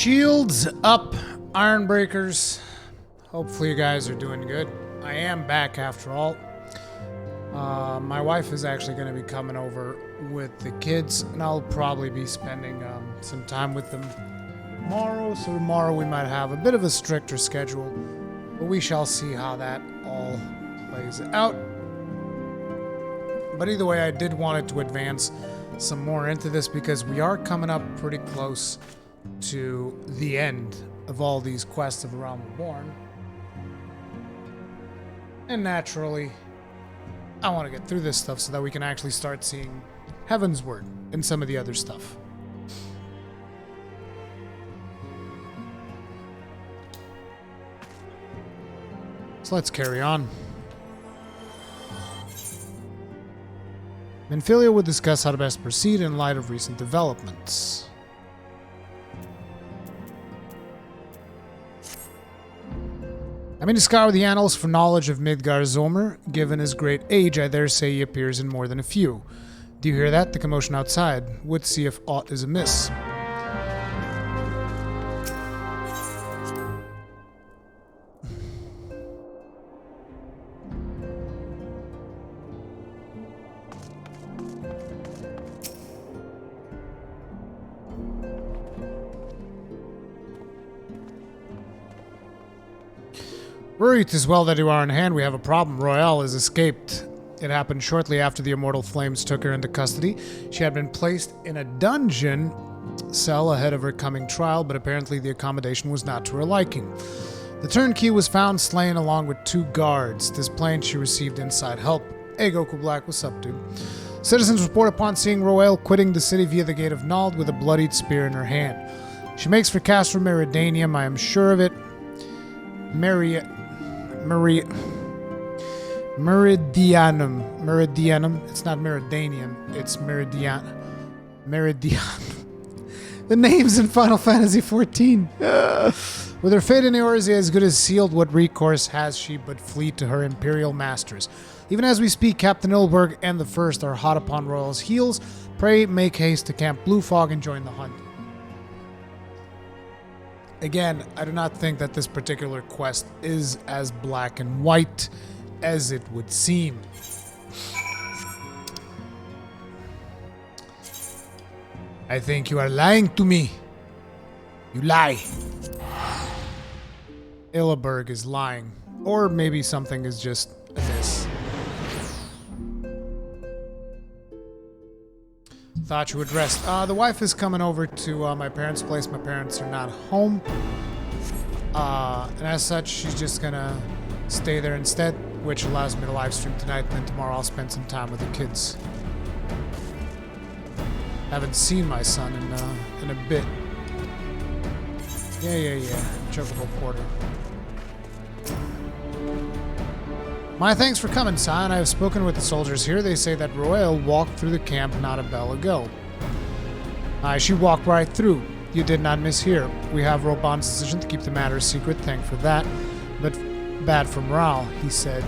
Shields up, Ironbreakers. Hopefully you guys are doing good. I am back after all. My wife is actually going to be coming over with the kids, and I'll probably be spending some time with them tomorrow. So tomorrow we might have a bit of a stricter schedule, but we shall see how that all plays out. But either way, I did want to advance some more into this because we are coming up pretty close to the end of all these quests of around Reborn. And naturally, I want to get through this stuff so that we can actually start seeing Heavensward and some of the other stuff. So let's carry on. Menphilia would discuss how to best proceed in light of recent developments. I mean to scour the annals for knowledge of Midgar Zomer. Given his great age, I dare say he appears in more than a few. Do you hear that? The commotion outside. Would see if aught is amiss. Worried as well that you are in hand. We have a problem. Royale has escaped. It happened shortly after the Immortal Flames took her into custody. She had been placed in a dungeon cell ahead of her coming trial, but apparently the accommodation was not to her liking. The turnkey was found slain along with 2 guards. Displaying she received inside help. Hey Goku Black, what's up, dude? Citizens report upon seeing Royale quitting the city via the Gate of Nald with a bloodied spear in her hand. She makes for Castle Meridanium, I am sure of it. Meridianum. It's not Meridanium. It's Meridian. The names in Final Fantasy XIV. With her fate in Eorzea as good as sealed, what recourse has she but flee to her imperial masters? Even as we speak, Captain Ilberg and the First are hot upon Royal's heels. Pray make haste to Camp Blue Fog and join the hunt. Again, I do not think that this particular quest is as black and white as it would seem. I think you are lying to me. You lie. Ilberg is lying. Or maybe something is just amiss. Thought you would rest. The wife is coming over to my parents' place. My parents are not home. And as such, she's just gonna stay there instead, which allows me to live stream tonight, and then tomorrow I'll spend some time with the kids. Haven't seen my son in a bit. Yeah. Chocobo Porter. My thanks for coming, Scion. I have spoken with the soldiers here. They say that Royale walked through the camp not a bell ago. She walked right through. You did not mishear. We have Robon's decision to keep the matter secret. Thank for that. But bad for morale, he said.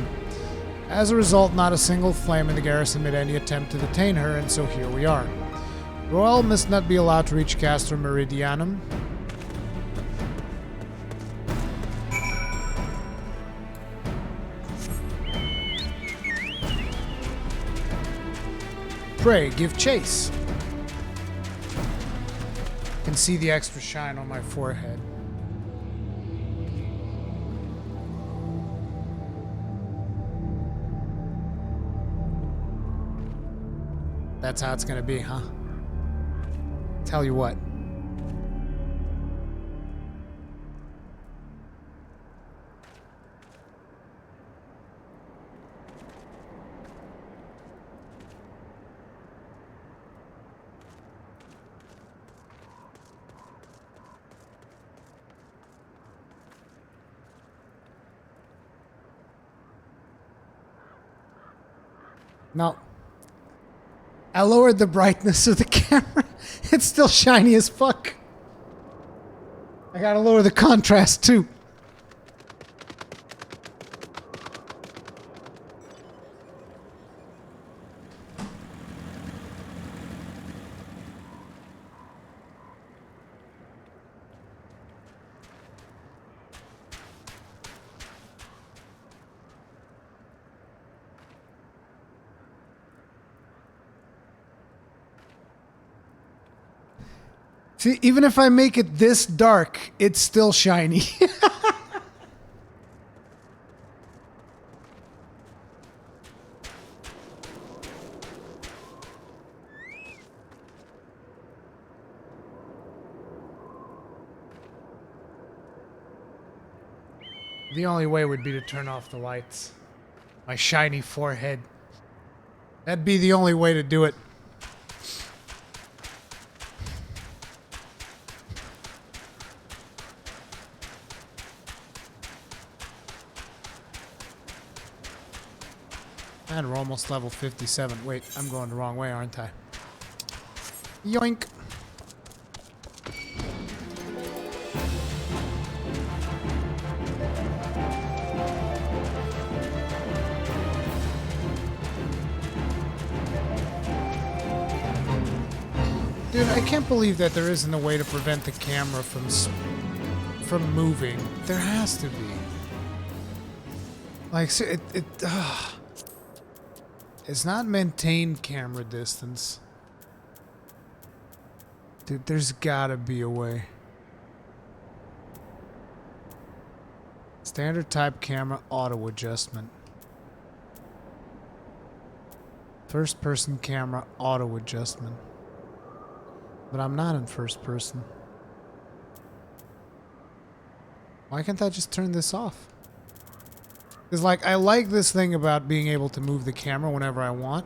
As a result, not a single flame in the garrison made any attempt to detain her, and so here we are. Royale must not be allowed to reach Castor Meridianum. Pray, give chase. I can see the extra shine on my forehead. That's how it's gonna be, huh? Tell you what. No. I lowered the brightness of the camera. It's still shiny as fuck. I gotta lower the contrast too. See, even if I make it this dark, it's still shiny. The only way would be to turn off the lights. My shiny forehead. That'd be the only way to do it. And we're almost level 57. Wait, I'm going the wrong way, aren't I? Yoink. Dude, I can't believe that there isn't a way to prevent the camera from moving. There has to be. Like, it's not maintained camera distance. Dude, there's gotta be a way. Standard type camera auto adjustment. First person camera auto adjustment. But I'm not in first person. Why can't I just turn this off? Because, like, I like this thing about being able to move the camera whenever I want,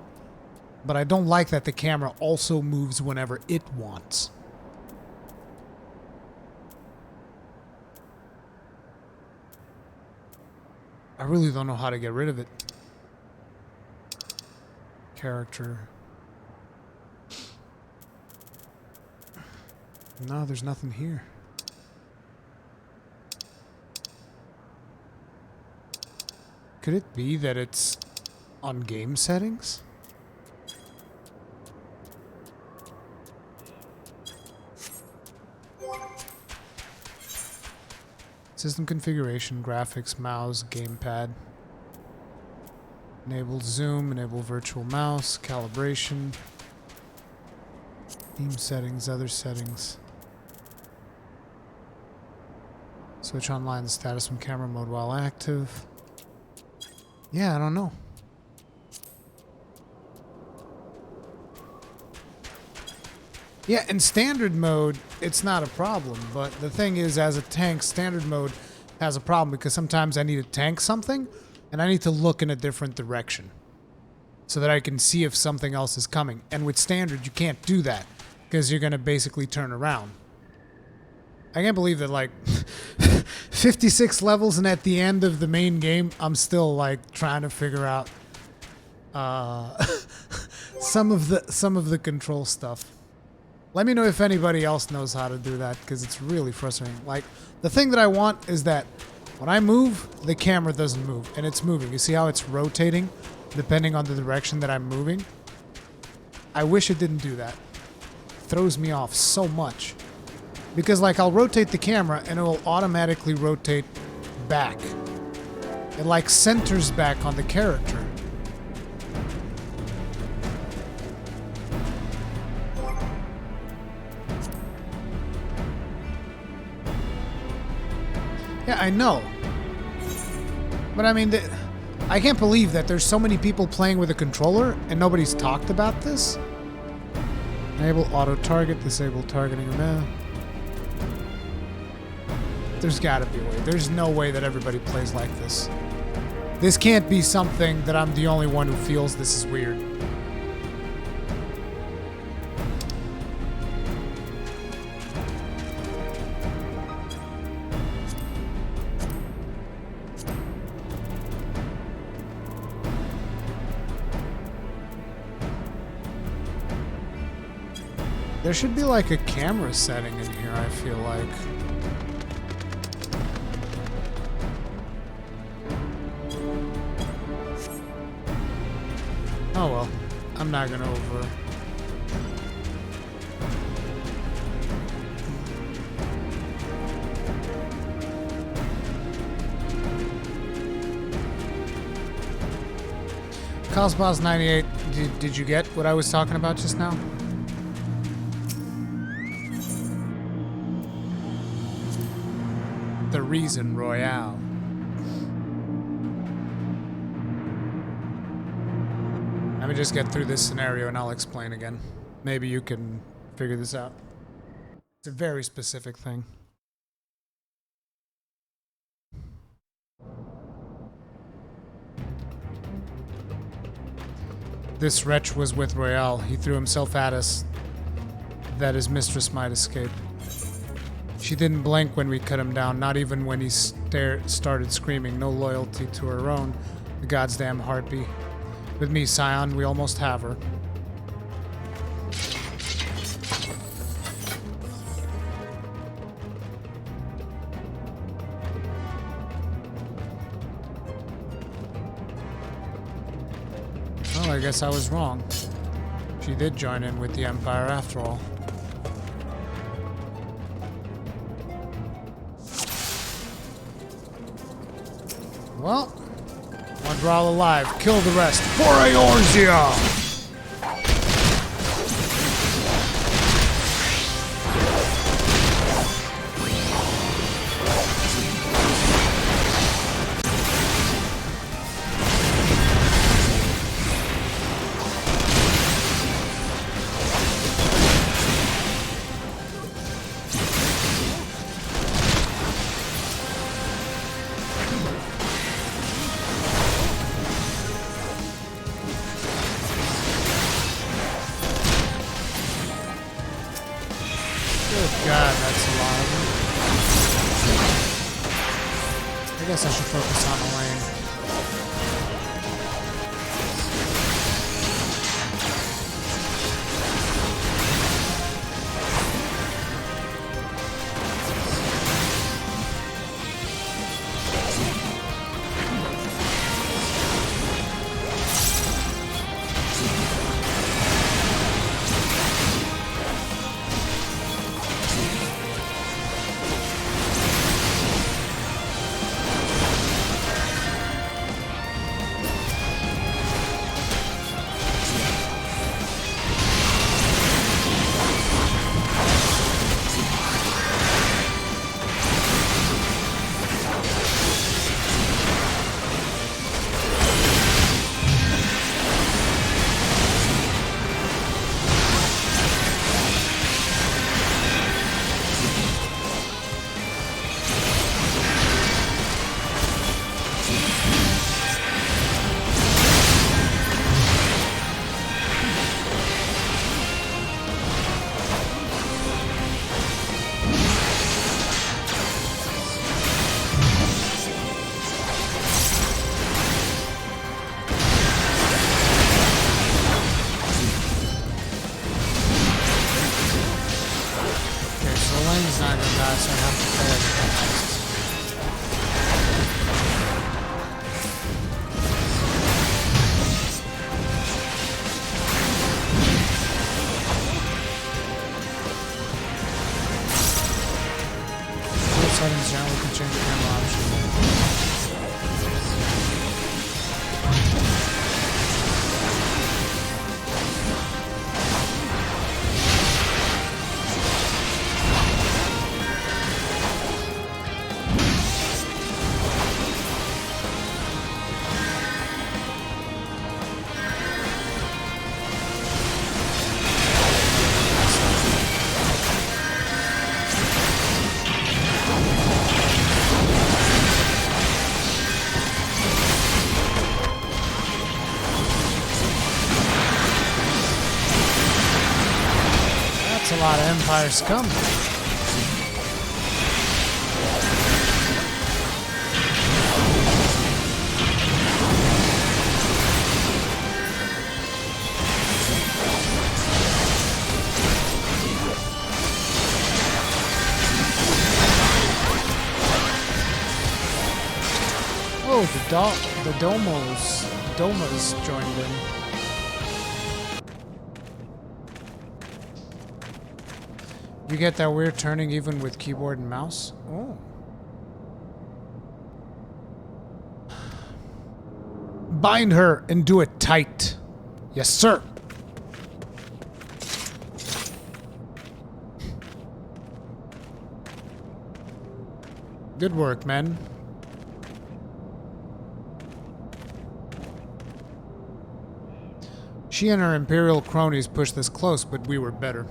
but I don't like that the camera also moves whenever it wants. I really don't know how to get rid of it. Character. No, there's nothing here. Could it be that it's on game settings? System configuration, graphics, mouse, gamepad. Enable zoom, enable virtual mouse, calibration. Theme settings, other settings. Switch online the status from camera mode while active. Yeah, I don't know. Yeah, in standard mode, it's not a problem. But the thing is, as a tank, standard mode has a problem because sometimes I need to tank something and I need to look in a different direction so that I can see if something else is coming. And with standard, you can't do that because you're going to basically turn around. I can't believe that, like, 56 levels and at the end of the main game, I'm still, like, trying to figure out some of the control stuff. Let me know if anybody else knows how to do that, because it's really frustrating. Like, the thing that I want is that when I move, the camera doesn't move, and it's moving. You see how it's rotating depending on the direction that I'm moving? I wish it didn't do that. It throws me off so much. Because, like, I'll rotate the camera and it will automatically rotate back. It, like, centers back on the character. Yeah, I know. But, I mean, I can't believe that there's so many people playing with a controller and nobody's talked about this. Enable auto-target, disable targeting of man. There's gotta be a way. There's no way that everybody plays like this. This can't be something that I'm the only one who feels this is weird. There should be like a camera setting in here, I feel like. Oh well, I'm not gonna over. Cosmos 98, did you get what I was talking about just now? reason, Royale. Let me just get through this scenario and I'll explain again. Maybe you can figure this out. It's a very specific thing. This wretch was with Royale. He threw himself at us that his mistress might escape. She didn't blink when we cut him down, not even when he started screaming. No loyalty to her own, the god's damn heartbeat. With me, Scion, we almost have her. Well, I guess I was wrong. She did join in with the Empire after all. Well, one Brawl alive. Kill the rest. For Eorzea! God, that's a lot of them. I guess I should focus on the lane. Settings down, we can change the camera option. A lot of Empire scum. Oh, the Domas joined in. You get that weird turning even with keyboard and mouse? Oh. Bind her and do it tight. Yes, sir. Good work, men. She and her Imperial cronies pushed this close, but we were better.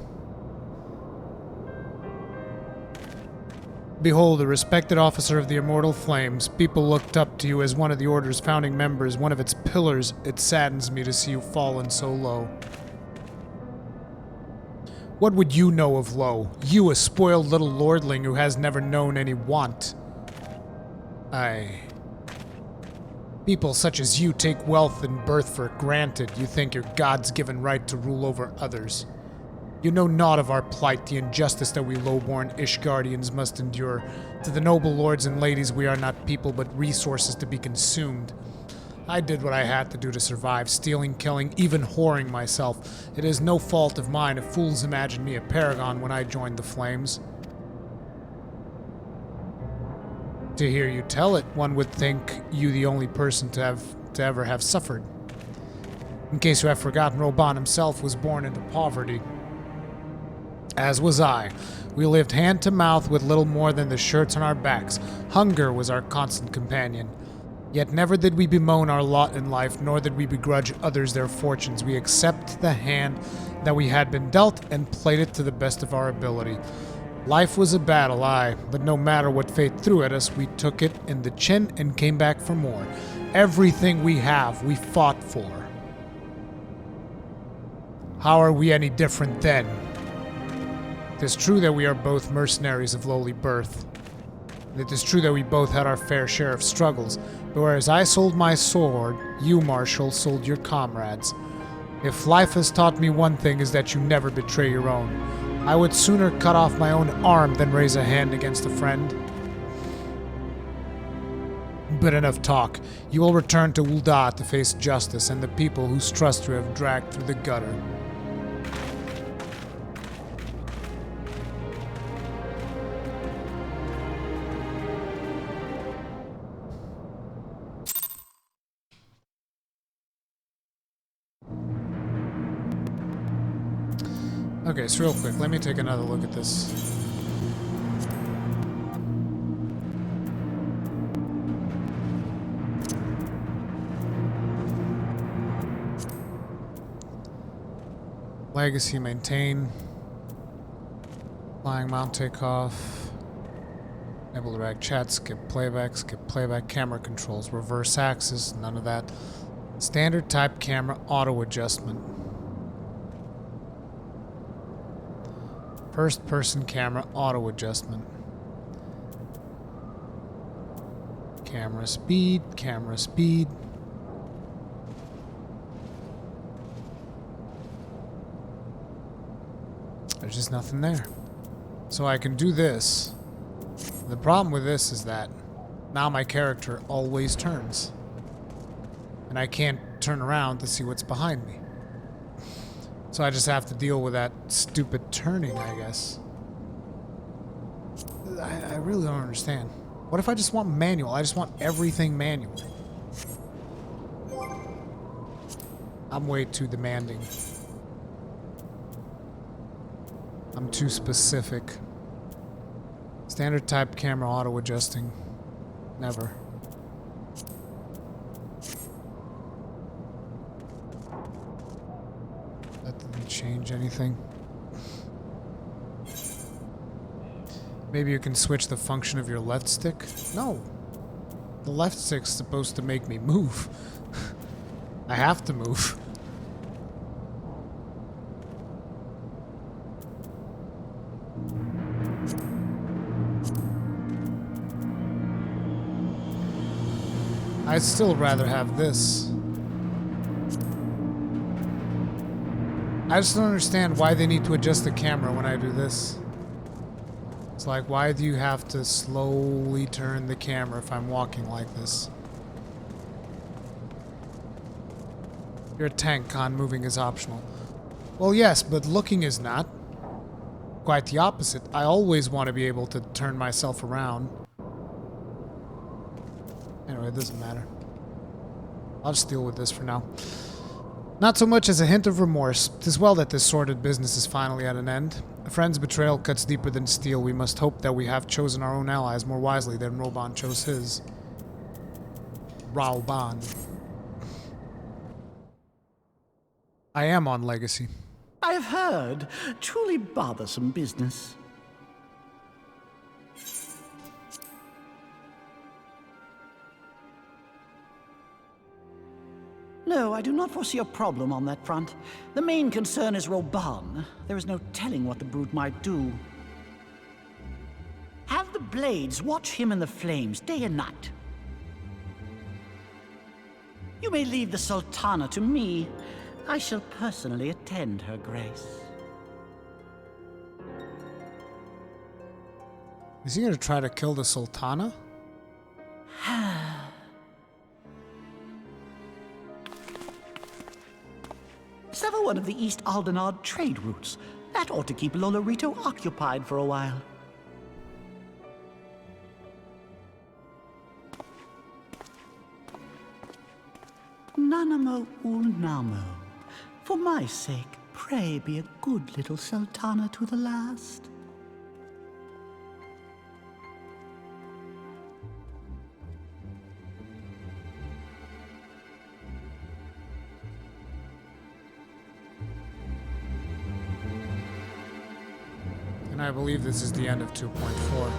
Behold, a respected officer of the Immortal Flames. People looked up to you as one of the Order's founding members, one of its pillars. It saddens me to see you fallen so low. What would you know of low? You, a spoiled little lordling who has never known any want. Aye. People such as you take wealth and birth for granted. You think your God's given right to rule over others. You know naught of our plight, the injustice that we low-born Ishgardians must endure. To the noble lords and ladies, we are not people, but resources to be consumed. I did what I had to do to survive, stealing, killing, even whoring myself. It is no fault of mine if fools imagine me a paragon when I joined the Flames. To hear you tell it, one would think you the only person to ever have suffered. In case you have forgotten, Reborn himself was born into poverty. As was I. We lived hand to mouth with little more than the shirts on our backs. Hunger was our constant companion. Yet never did we bemoan our lot in life, nor did we begrudge others their fortunes. We accepted the hand that we had been dealt and played it to the best of our ability. Life was a battle, aye, but no matter what fate threw at us, we took it in the chin and came back for more. Everything we have, we fought for. How are we any different then? It is true that we are both mercenaries of lowly birth. It is true that we both had our fair share of struggles, but whereas I sold my sword, you, Marshal, sold your comrades. If life has taught me one thing, is that you never betray your own. I would sooner cut off my own arm than raise a hand against a friend. But enough talk. You will return to Ul'dah to face justice and the people whose trust you have dragged through the gutter. Okay, so real quick, let me take another look at this. Legacy maintain. Flying mount takeoff. Enable to drag chat, skip playback, camera controls, reverse axis, none of that. Standard type camera auto adjustment. First person camera auto adjustment. Camera speed. There's just nothing there. So I can do this. The problem with this is that now my character always turns. And I can't turn around to see what's behind me. So I just have to deal with that stupid turning, I guess. I really don't understand. What if I just want manual? I just want everything manual. I'm way too demanding. I'm too specific. Standard type camera auto adjusting. Never. Change anything. Maybe you can switch the function of your left stick? No. The left stick's supposed to make me move. I have to move. I'd still rather have this. I just don't understand why they need to adjust the camera when I do this. It's like, why do you have to slowly turn the camera if I'm walking like this? You're a tank, Khan. Moving is optional. Well, yes, but looking is not. Quite the opposite. I always want to be able to turn myself around. Anyway, it doesn't matter. I'll just deal with this for now. Not so much as a hint of remorse. 'Tis well that this sordid business is finally at an end. A friend's betrayal cuts deeper than steel. We must hope that we have chosen our own allies more wisely than Roban chose his. Rauban. I am on Legacy. I have heard. Truly bothersome business. No, I do not foresee a problem on that front. The main concern is Reborn. There is no telling what the brute might do. Have the Blades watch him in the flames day and night. You may leave the Sultana to me. I shall personally attend her grace. Is he going to try to kill the Sultana? Sever one of the East Aldenard trade routes. That ought to keep Lolorito occupied for a while. Nanamo Ulnamo. For my sake, pray be a good little Sultana to the last. And I believe this is the end of 2.4.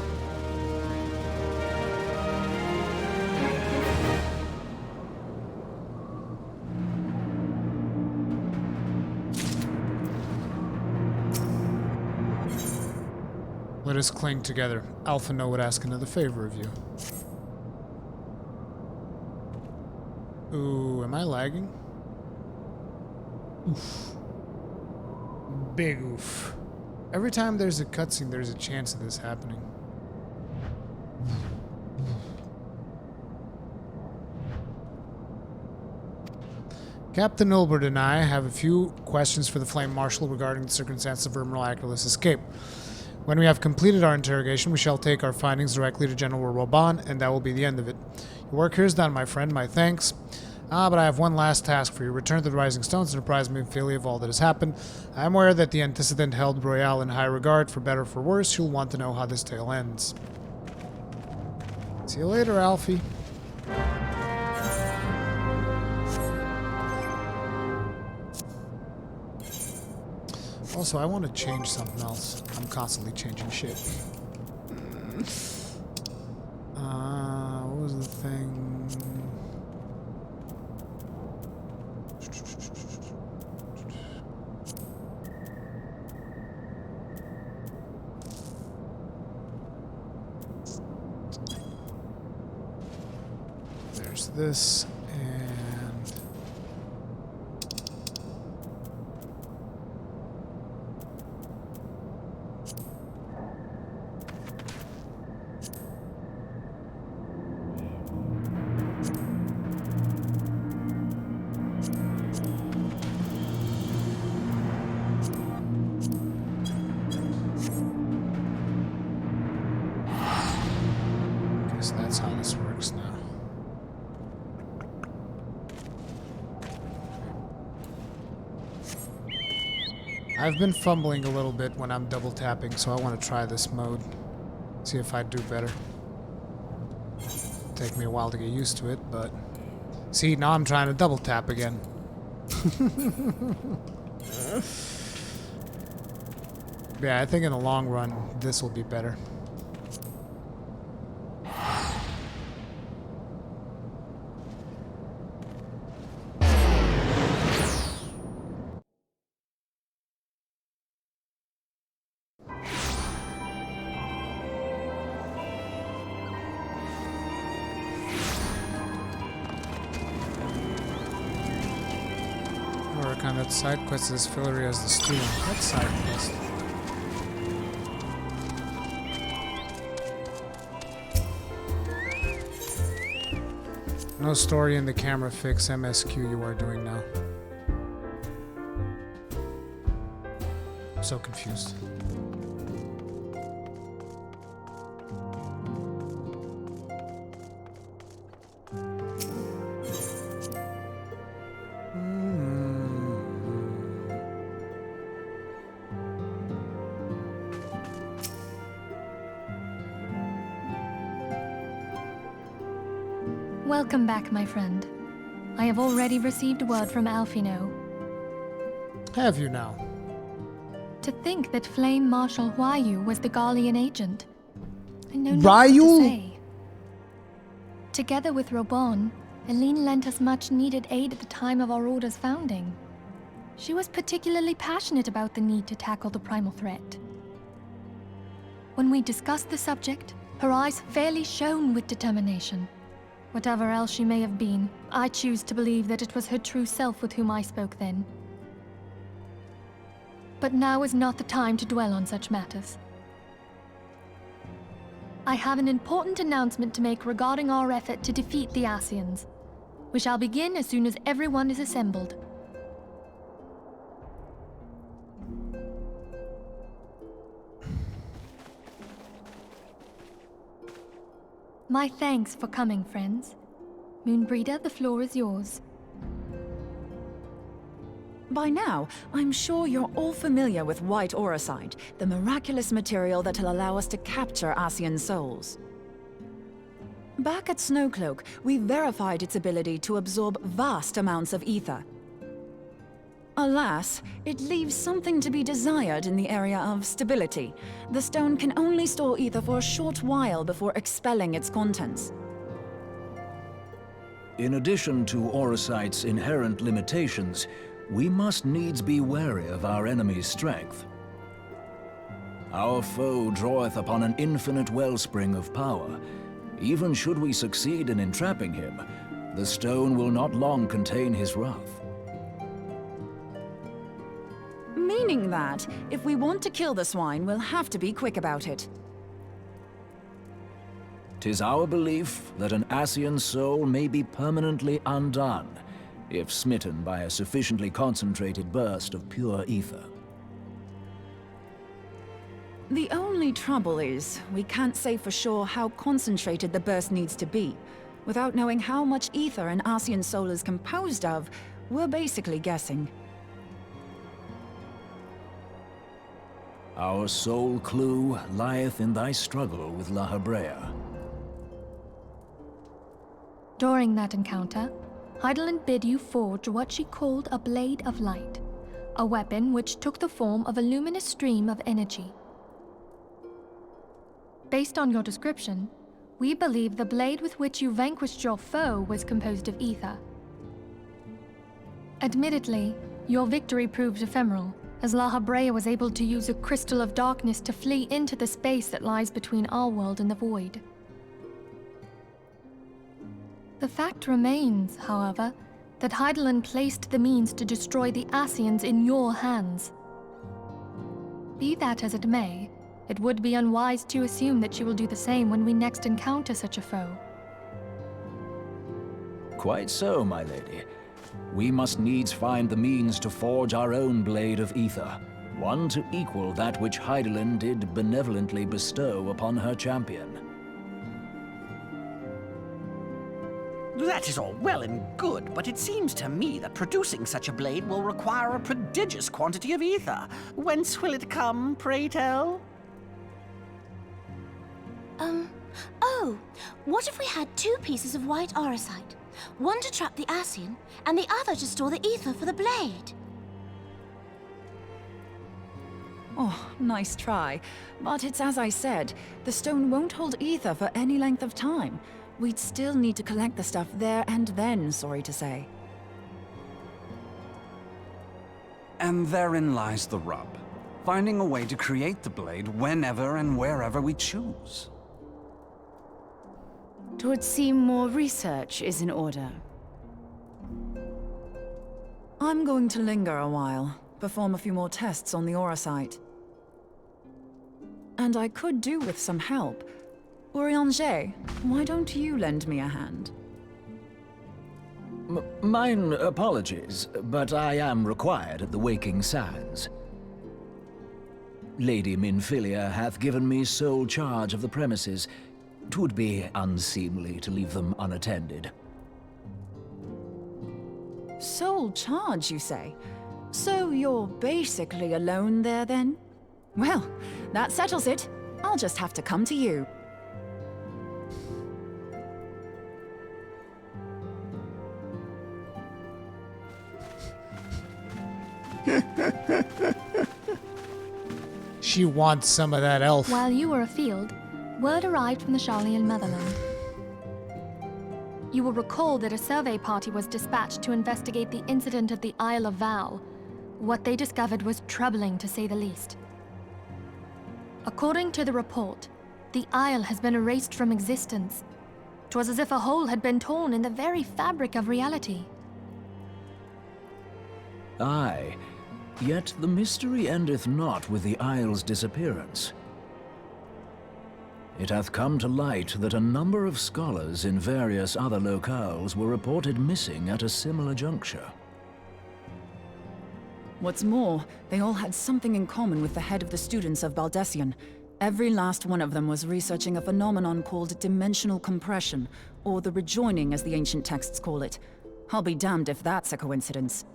Let us cling together. Alpha No would ask another favor of you. Ooh, am I lagging? Oof. Big oof. Every time there's a cutscene, there's a chance of this happening. Captain Ilbert and I have a few questions for the Flame Marshal regarding the circumstances of her miraculous escape. When we have completed our interrogation, we shall take our findings directly to General Roban, and that will be the end of it. Your work here is done, my friend. My thanks. But I have one last task for you. Return to the Rising Stones and apprise me fully of all that has happened. I am aware that the antecedent held Royale in high regard. For better or for worse, you'll want to know how this tale ends. See you later, Alfie. Also, I want to change something else. I'm constantly changing shit. What was the thing? There's this, and guess that's how this works now. I've been fumbling a little bit when I'm double tapping, so I want to try this mode. See if I do better. Take me a while to get used to it, but... See, now I'm trying to double tap again. Yeah, I think in the long run, this will be better. Work on that side quest as fillery as the student. What side quest? No story in the camera fix MSQ you are doing now. I'm so confused. Welcome back, my friend. I have already received word from Alfino. Have you now? To think that Flame Marshal Huayu was the Garlean agent. I know not what to Ryu? say. Together with Reborn, Eileen lent us much needed aid at the time of our Order's founding. She was particularly passionate about the need to tackle the primal threat. When we discussed the subject, her eyes fairly shone with determination. Whatever else she may have been, I choose to believe that it was her true self with whom I spoke then. But now is not the time to dwell on such matters. I have an important announcement to make regarding our effort to defeat the Ascians. We shall begin as soon as everyone is assembled. My thanks for coming, friends. Moonbreeder, the floor is yours. By now, I'm sure you're all familiar with white auracite, the miraculous material that'll allow us to capture Ascian souls. Back at Snowcloak, we verified its ability to absorb vast amounts of ether. Alas, it leaves something to be desired in the area of stability. The stone can only store ether for a short while before expelling its contents. In addition to auracite's inherent limitations, we must needs be wary of our enemy's strength. Our foe draweth upon an infinite wellspring of power. Even should we succeed in entrapping him, the stone will not long contain his wrath. Meaning that, if we want to kill the swine, we'll have to be quick about it. 'Tis our belief that an Ascian soul may be permanently undone, if smitten by a sufficiently concentrated burst of pure ether. The only trouble is, we can't say for sure how concentrated the burst needs to be. Without knowing how much ether an Ascian soul is composed of, we're basically guessing. Our sole clue lieth in thy struggle with La Habrea. During that encounter, Heidelin bid you forge what she called a Blade of Light, a weapon which took the form of a luminous stream of energy. Based on your description, we believe the blade with which you vanquished your foe was composed of ether. Admittedly, your victory proved ephemeral, as La Habrea was able to use a crystal of darkness to flee into the space that lies between our world and the void. The fact remains, however, that Heidelin placed the means to destroy the Ascians in your hands. Be that as it may, it would be unwise to assume that she will do the same when we next encounter such a foe. Quite so, my lady. We must needs find the means to forge our own blade of ether, one to equal that which Heidelin did benevolently bestow upon her champion. That is all well and good, but it seems to me that producing such a blade will require a prodigious quantity of ether. Whence will it come, pray tell? Oh, what if we had two pieces of white auracite? One to trap the Ascian, and the other to store the ether for the blade. Oh, nice try. But it's as I said, the stone won't hold ether for any length of time. We'd still need to collect the stuff there and then, sorry to say. And therein lies the rub. Finding a way to create the blade whenever and wherever we choose. It would seem more research is in order. I'm going to linger a while, perform a few more tests on the auracite. And I could do with some help. Urianger, why don't you lend me a hand? Mine apologies, but I am required at the Waking Sands. Lady Minfilia hath given me sole charge of the premises. 'Twould be unseemly to leave them unattended. Sole charge, you say? So you're basically alone there, then? Well, that settles it. I'll just have to come to you. She wants some of that elf. While you were afield, word arrived from the Charlian motherland. You will recall that a survey party was dispatched to investigate the incident at the Isle of Val. What they discovered was troubling, to say the least. According to the report, the Isle has been erased from existence. 'Twas as if a hole had been torn in the very fabric of reality. Aye, yet the mystery endeth not with the Isle's disappearance. It hath come to light that a number of scholars in various other locales were reported missing at a similar juncture. What's more, they all had something in common with the head of the students of Baldessian. Every last one of them was researching a phenomenon called dimensional compression, or the rejoining as the ancient texts call it. I'll be damned if that's a coincidence.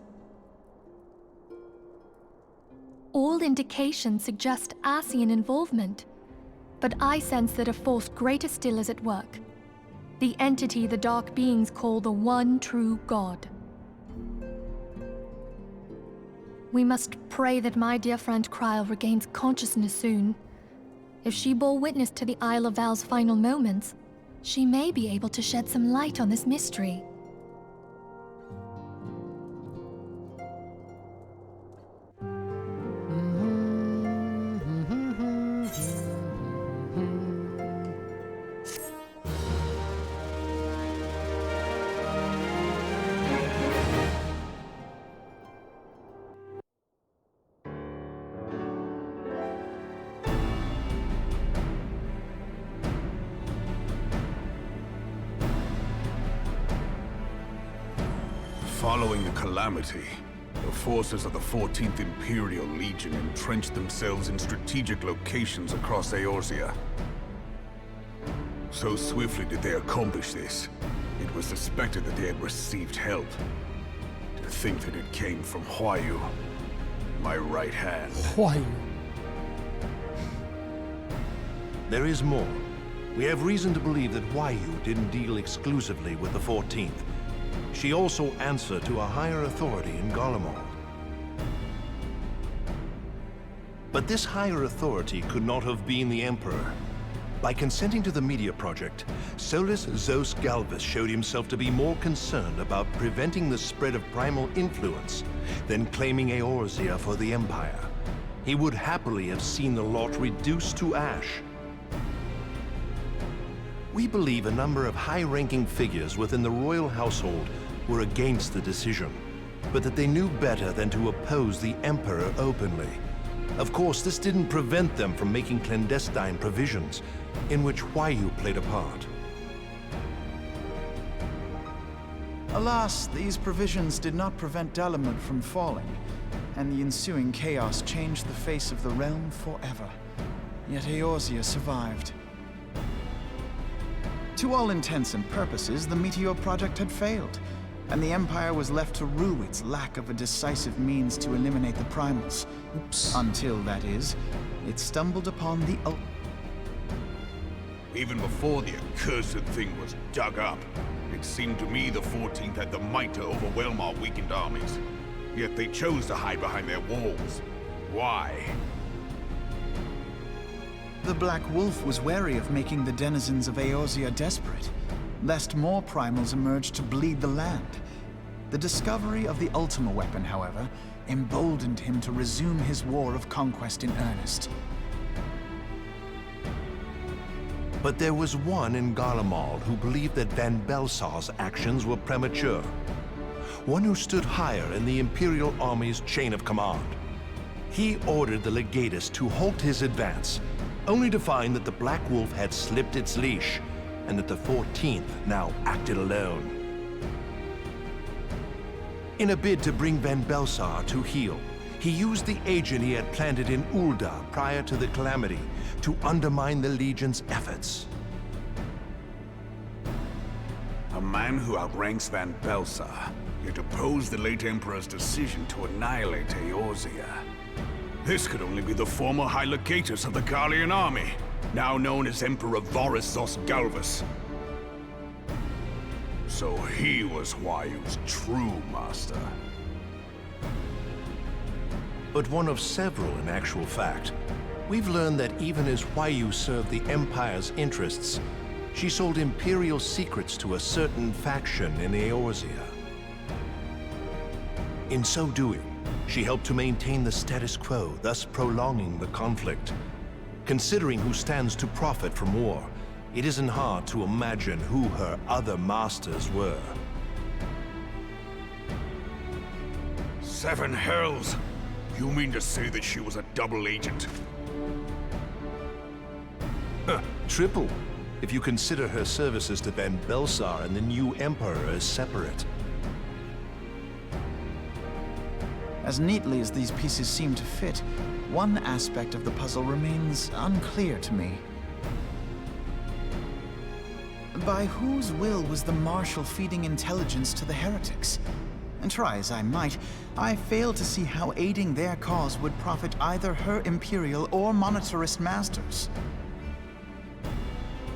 All indications suggest Asian involvement, but I sense that a force greater still is at work. The entity the Dark Beings call the One True God. We must pray that my dear friend Kryl regains consciousness soon. If she bore witness to the Isle of Val's final moments, she may be able to shed some light on this mystery. Following the calamity, the forces of the 14th Imperial Legion entrenched themselves in strategic locations across Eorzea. So swiftly did they accomplish this, it was suspected that they had received help. To think that it came from Huayu, my right hand. Why? There is more. We have reason to believe that Huayu didn't deal exclusively with the 14th. She also answered to a higher authority in Garlemald. But this higher authority could not have been the Emperor. By consenting to the media project, Solus Zos Galvus showed himself to be more concerned about preventing the spread of primal influence than claiming Eorzea for the Empire. He would happily have seen the lot reduced to ash. We believe a number of high-ranking figures within the royal household were against the decision, but that they knew better than to oppose the Emperor openly. Of course, this didn't prevent them from making clandestine provisions, in which Huayu played a part. Alas, these provisions did not prevent Dalamud from falling, and the ensuing chaos changed the face of the realm forever. Yet Eorzea survived. To all intents and purposes, the Meteor Project had failed, and the Empire was left to rue its lack of a decisive means to eliminate the primals. Oops. Until, that is, it stumbled upon the Even before the accursed thing was dug up, it seemed to me the 14th had the might to overwhelm our weakened armies. Yet they chose to hide behind their walls. Why? The Black Wolf was wary of making the denizens of Eorzea desperate, lest more primals emerge to bleed the land. The discovery of the Ultima weapon, however, emboldened him to resume his war of conquest in earnest. But there was one in Garlemald who believed that Van Belsar's actions were premature. One who stood higher in the Imperial Army's chain of command. He ordered the Legatus to halt his advance, only to find that the Black Wolf had slipped its leash, and that the 14th now acted alone. In a bid to bring Van Belsar to heel, he used the agent he had planted in Ul'dah prior to the calamity to undermine the Legion's efforts. A man who outranks Van Belsar, yet opposed the late Emperor's decision to annihilate Eorzea. This could only be the former High Legatus of the Garlean army, now known as Emperor Voris Zos Galvus. So he was Huayu's true master. but one of several in actual fact. We've learned that even as Huayu served the Empire's interests, she sold Imperial secrets to a certain faction in Eorzea. In so doing, she helped to maintain the status quo, thus prolonging the conflict. Considering who stands to profit from war, it isn't hard to imagine who her other masters were. Seven hells! You mean to say that she was a double agent? Triple, if you consider her services to Van Belsar and the new Emperor as separate. As neatly as these pieces seem to fit, one aspect of the puzzle remains unclear to me. By whose will was the Marshal feeding intelligence to the heretics? And try as I might, I fail to see how aiding their cause would profit either her Imperial or monetarist masters.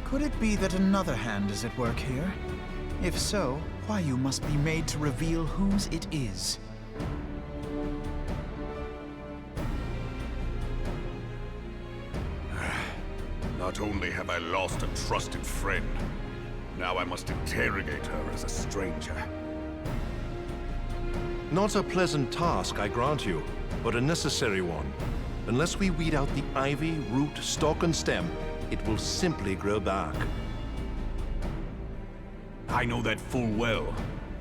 Could it be that another hand is at work here? If so, Huayu must be made to reveal whose it is. Not only have I lost a trusted friend, now I must interrogate her as a stranger. Not a pleasant task, I grant you, but a necessary one. Unless we weed out the ivy, root, stalk, and stem, it will simply grow back. I know that full well.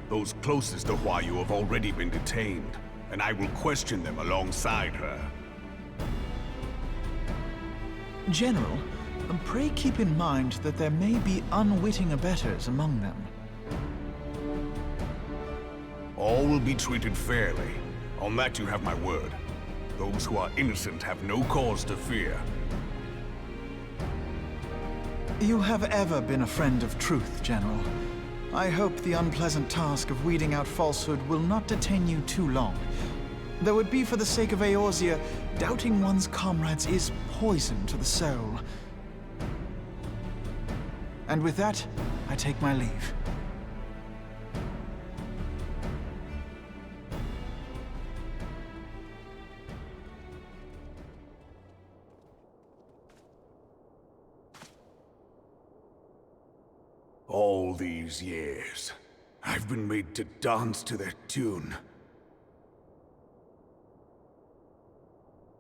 Those closest to Huayu have already been detained, and I will question them alongside her. General, pray keep in mind that there may be unwitting abettors among them. All will be treated fairly. On that you have my word. Those who are innocent have no cause to fear. You have ever been a friend of truth, General. I hope the unpleasant task of weeding out falsehood will not detain you too long. Though it be for the sake of Eorzea, doubting one's comrades is poison to the soul. And with that, I take my leave. All these years, I've been made to dance to their tune.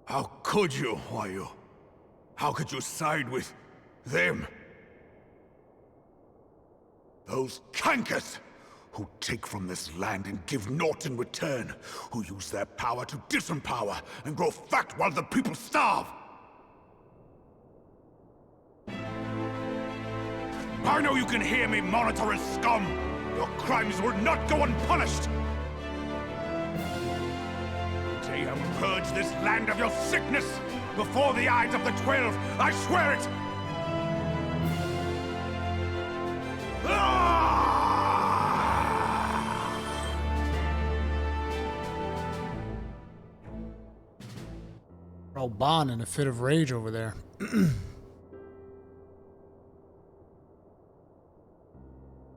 How could you, Huayu? How could you side with them? Those cankers who take from this land and give naught in return, who use their power to disempower and grow fat while the people starve. I know you can hear me, monetarist scum! Your crimes will not go unpunished! Until you purge this land of your sickness before the eyes of the 12, I swear it! Reborn in a fit of rage over there.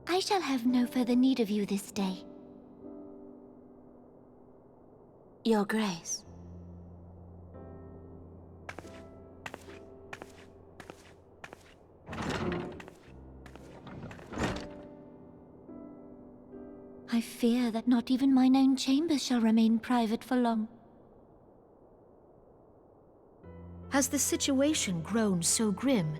I shall have no further need of you this day. Your Grace. I fear that not even mine own chambers shall remain private for long. Has the situation grown so grim?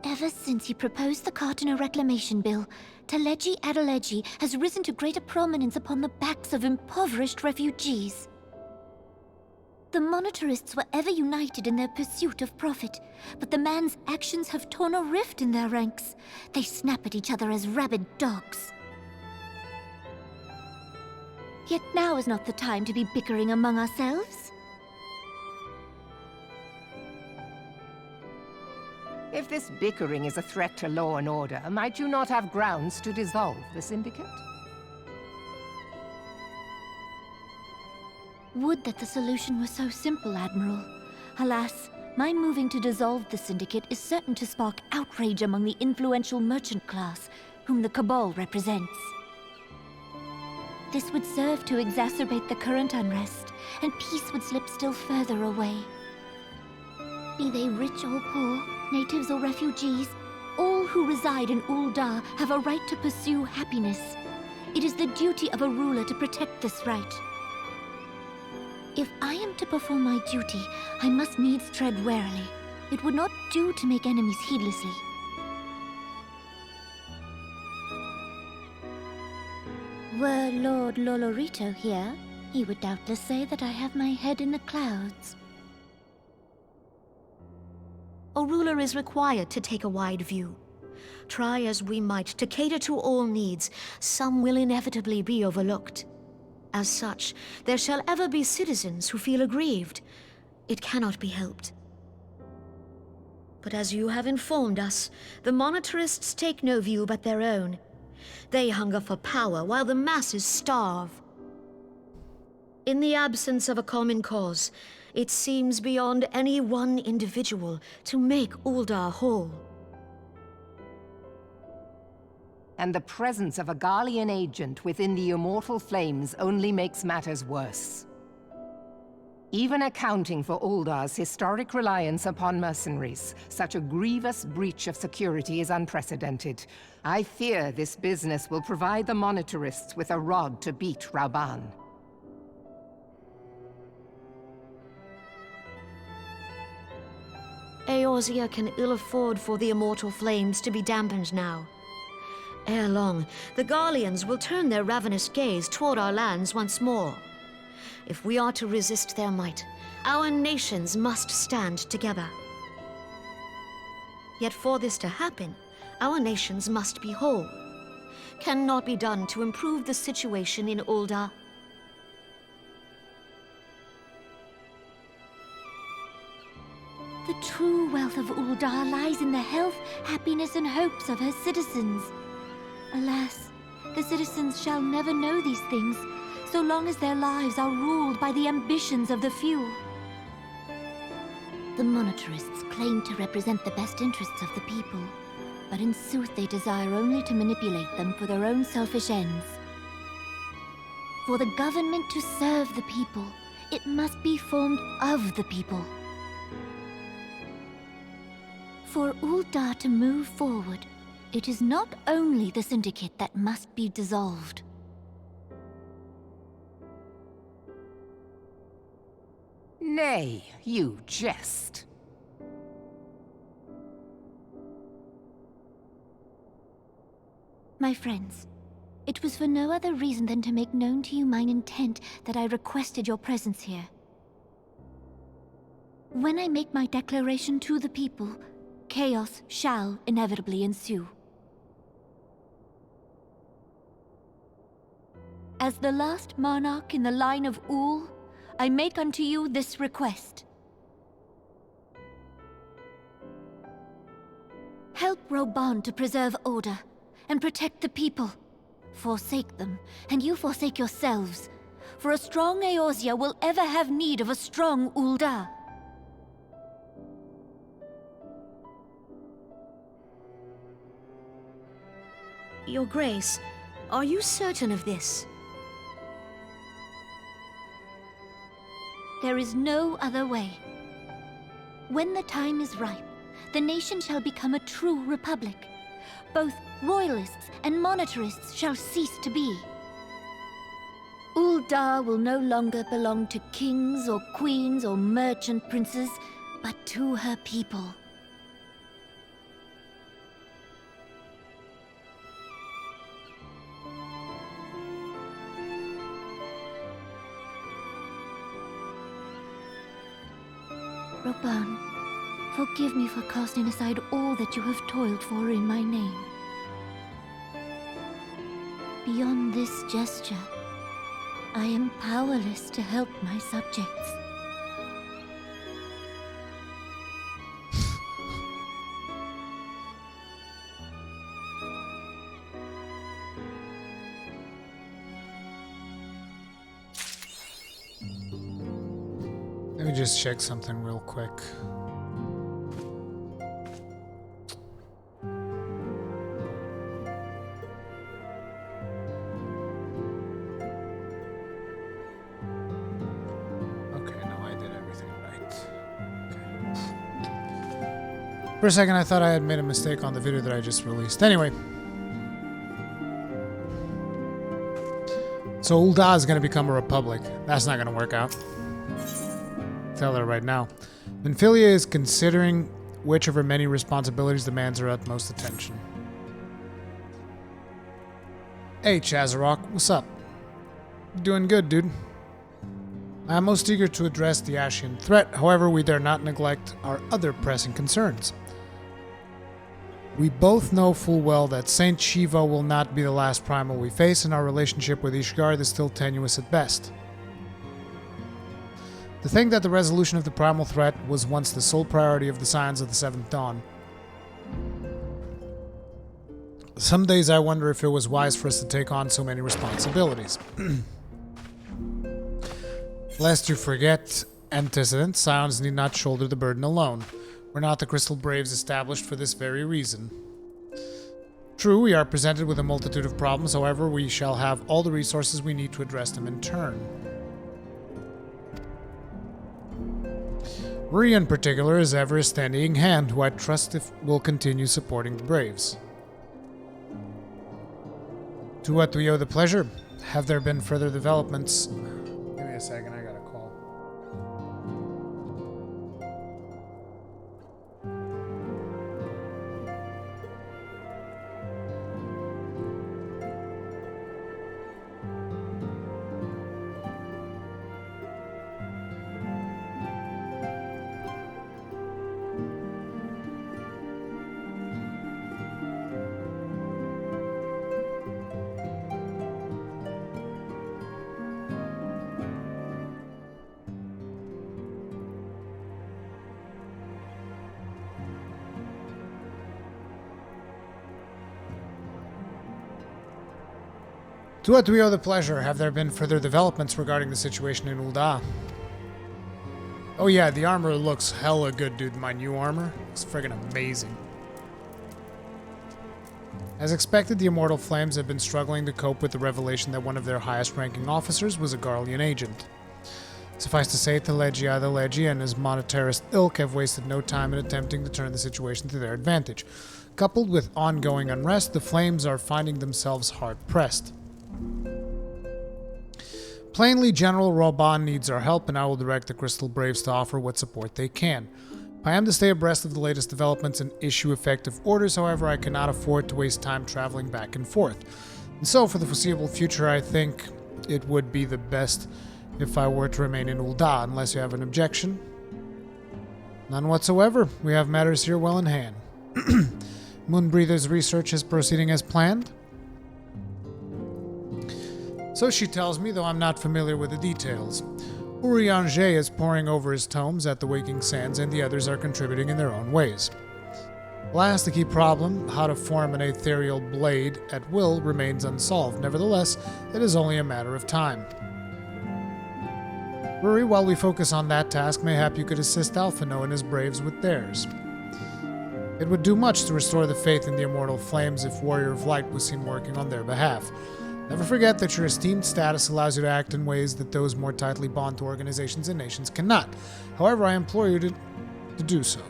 Ever since he proposed the Cartiner Reclamation Bill, Teleji Adeleji has risen to greater prominence upon the backs of impoverished refugees. The monetarists were ever united in their pursuit of profit, but the man's actions have torn a rift in their ranks. They snap at each other as rabid dogs. Yet now is not the time to be bickering among ourselves. If this bickering is a threat to law and order, might you not have grounds to dissolve the Syndicate? Would that the solution were so simple, Admiral. Alas, my moving to dissolve the Syndicate is certain to spark outrage among the influential merchant class, whom the Cabal represents. This would serve to exacerbate the current unrest, and peace would slip still further away. Be they rich or poor, natives or refugees, all who reside in Ul'dah have a right to pursue happiness. It is the duty of a ruler to protect this right. If I am to perform my duty, I must needs tread warily. It would not do to make enemies heedlessly. Were Lord Lolorito here, he would doubtless say that I have my head in the clouds. A ruler is required to take a wide view. Try as we might to cater to all needs, some will inevitably be overlooked. As such, there shall ever be citizens who feel aggrieved. It cannot be helped. But as you have informed us, the monetarists take no view but their own. They hunger for power while the masses starve. In the absence of a common cause, it seems beyond any one individual to make Ul'dah whole. And the presence of a Garlean agent within the Immortal Flames only makes matters worse. Even accounting for Ul'dah's historic reliance upon mercenaries, such a grievous breach of security is unprecedented. I fear this business will provide the monetarists with a rod to beat Rauban. Eorzea can ill afford for the Immortal Flames to be dampened now. Ere long, the Garleans will turn their ravenous gaze toward our lands once more. If we are to resist their might, our nations must stand together. Yet for this to happen, our nations must be whole. Cannot be done to improve the situation in Ul'dah. The true wealth of Ul'dah lies in the health, happiness, and hopes of her citizens. Alas, the citizens shall never know these things, so long as their lives are ruled by the ambitions of the few. The monetarists claim to represent the best interests of the people, but in sooth they desire only to manipulate them for their own selfish ends. For the government to serve the people, it must be formed of the people. For Ul'dah to move forward, it is not only the Syndicate that must be dissolved. Nay, you jest. My friends, it was for no other reason than to make known to you mine intent that I requested your presence here. When I make my declaration to the people, chaos shall inevitably ensue. As the last monarch in the line of Ul, I make unto you this request. Help Reborn to preserve order and protect the people. Forsake them, and you forsake yourselves. For a strong Eorzea will ever have need of a strong Ul'dah. Your Grace, are you certain of this? There is no other way. When the time is ripe, the nation shall become a true republic. Both royalists and monetarists shall cease to be. Ul'dah will no longer belong to kings or queens or merchant princes, but to her people. Reborn, forgive me for casting aside all that you have toiled for in my name. Beyond this gesture, I am powerless to help my subjects. Let me just check something real quick. For a second, I thought I had made a mistake on the video that I just released. Anyway. So Ul'dah is going to become a republic. That's not going to work out. Tell her right now. Minfilia is considering which of her many responsibilities demands her utmost attention. Hey, Chazarok, what's up? Doing good, dude. I am most eager to address the Ashian threat, however, we dare not neglect our other pressing concerns. We both know full well that Saint Shiva will not be the last primal we face, and our relationship with Ishgard is still tenuous at best. To think that the resolution of the primal threat was once the sole priority of the Scions of the Seventh Dawn. Some days I wonder if it was wise for us to take on so many responsibilities. Lest you forget antecedents, Scions need not shoulder the burden alone. We're not the Crystal Braves established for this very reason. True, we are presented with a multitude of problems, however, we shall have all the resources we need to address them in turn. Rhea in particular is ever a steadying hand, who I trust will continue supporting the Braves. To what do we owe the pleasure? Have there been further developments? Give me a second, I got a call. To what do we owe the pleasure? Have there been further developments regarding the situation in Ul'dah? Oh yeah, the armor looks hella good, dude. My new armor looks friggin' amazing. As expected, the Immortal Flames have been struggling to cope with the revelation that one of their highest-ranking officers was a Garlean agent. Suffice to say, Telegia the Legi and his monetarist ilk have wasted no time in attempting to turn the situation to their advantage. Coupled with ongoing unrest, the Flames are finding themselves hard-pressed. Plainly, General Reborn needs our help, and I will direct the Crystal Braves to offer what support they can. I am to stay abreast of the latest developments and issue effective orders, however, I cannot afford to waste time traveling back and forth. And so, for the foreseeable future, I think it would be the best if I were to remain in Ul'dah, unless you have an objection. None whatsoever. We have matters here well in hand. Moonbreather's research is proceeding as planned. So she tells me, though I'm not familiar with the details. Urianger is poring over his tomes at the Waking Sands, and the others are contributing in their own ways. Alas, the key problem, how to form an ethereal blade at will, remains unsolved. Nevertheless, it is only a matter of time. Ruri, while we focus on that task, mayhap you could assist Alphino and his Braves with theirs. It would do much to restore the faith in the Immortal Flames if Warrior of Light was seen working on their behalf. Never forget that your esteemed status allows you to act in ways that those more tightly bound to organizations and nations cannot. However, I implore you to do so.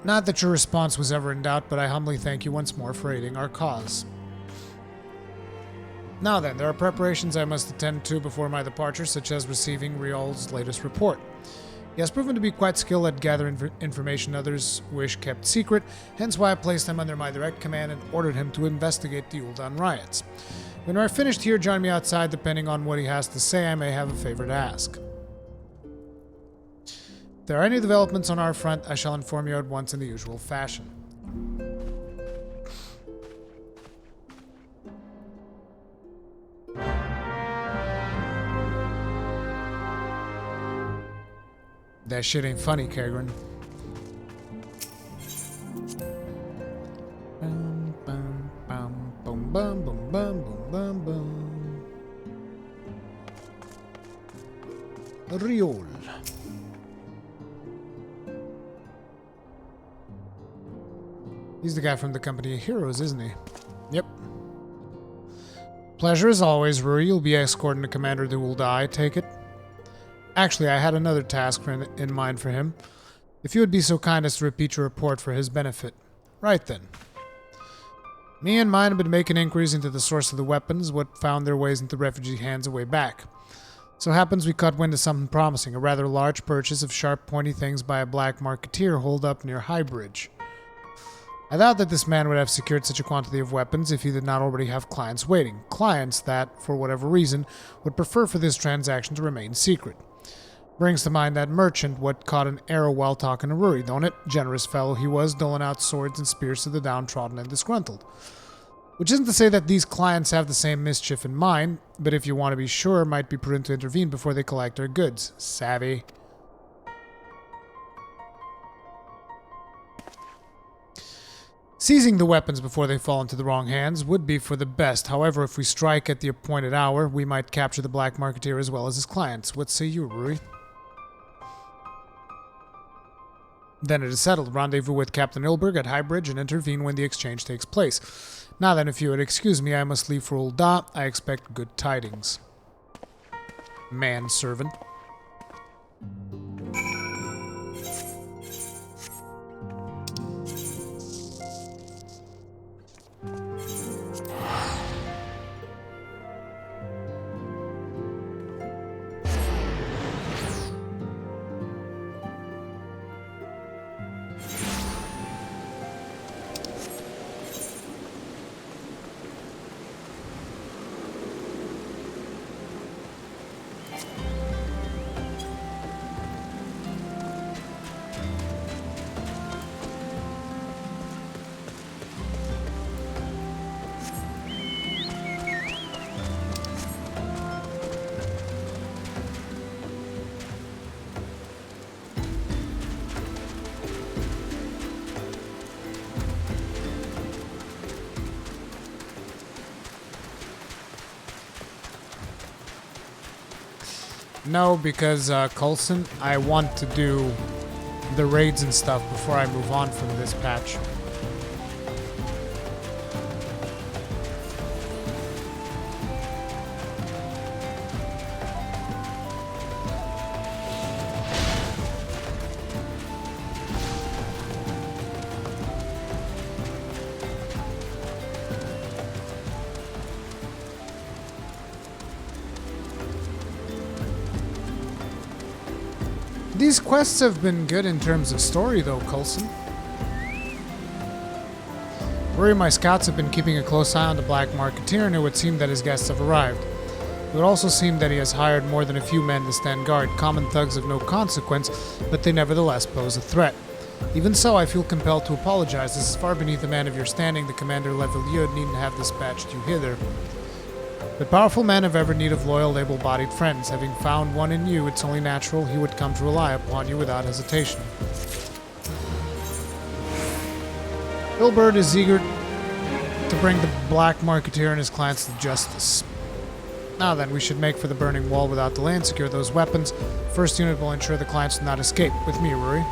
Not that your response was ever in doubt, but I humbly thank you once more for aiding our cause. Now then, there are preparations I must attend to before my departure, such as receiving Riol's latest report. He has proven to be quite skilled at gathering information others wish kept secret, hence why I placed him under my direct command and ordered him to investigate the Ul'dah riots. When we're finished here, join me outside. Depending on what he has to say, I may have a favor to ask. If there are any developments on our front, I shall inform you at once in the usual fashion. That shit ain't funny, Kagran. Bum, bum, bum, bum, bum, bum, bum, bum, bum. Riol. He's the guy from the Company of Heroes, isn't he? Yep. Pleasure as always, Ruri. You'll be escorting the commander to Ul'dah, I take it. Actually, I had another task in mind for him. If you would be so kind as to repeat your report for his benefit. Right then. Me and mine have been making inquiries into the source of the weapons, what found their ways into refugee hands a way back. So happens we caught wind of something promising, a rather large purchase of sharp, pointy things by a black marketeer holed up near High Bridge. I thought that this man would have secured such a quantity of weapons if he did not already have clients waiting. Clients that, for whatever reason, would prefer for this transaction to remain secret. Brings to mind that merchant what caught an arrow while talking to Ruri, don't it? Generous fellow he was, doling out swords and spears to the downtrodden and disgruntled. Which isn't to say that these clients have the same mischief in mind, but if you want to be sure, it might be prudent to intervene before they collect their goods. Savvy. Seizing the weapons before they fall into the wrong hands would be for the best. However, if we strike at the appointed hour, we might capture the black marketeer as well as his clients. What say you, Ruri? Then it is settled. Rendezvous with Captain Ilberg at High Bridge and intervene when the exchange takes place. Now then, if you would excuse me, I must leave for Ul'dah. I expect good tidings. Manservant. No, because, Coulson, I want to do the raids and stuff before I move on from this patch. These quests have been good in terms of story, though, Coulson. Ruri and my scouts have been keeping a close eye on the Black Marketeer, and it would seem that his guests have arrived. It would also seem that he has hired more than a few men to stand guard, common thugs of no consequence, but they nevertheless pose a threat. Even so, I feel compelled to apologize. This is far beneath a man of your standing. The Commander Levelieu needn't have dispatched you hither. But powerful men have ever need of loyal, able-bodied friends. Having found one in you, it's only natural he would come to rely upon you without hesitation. Ilberg is eager to bring the Black Marketeer and his clients to justice. Now then, we should make for the Burning Wall without delay and secure those weapons. First unit will ensure the clients do not escape. With me, Ruri.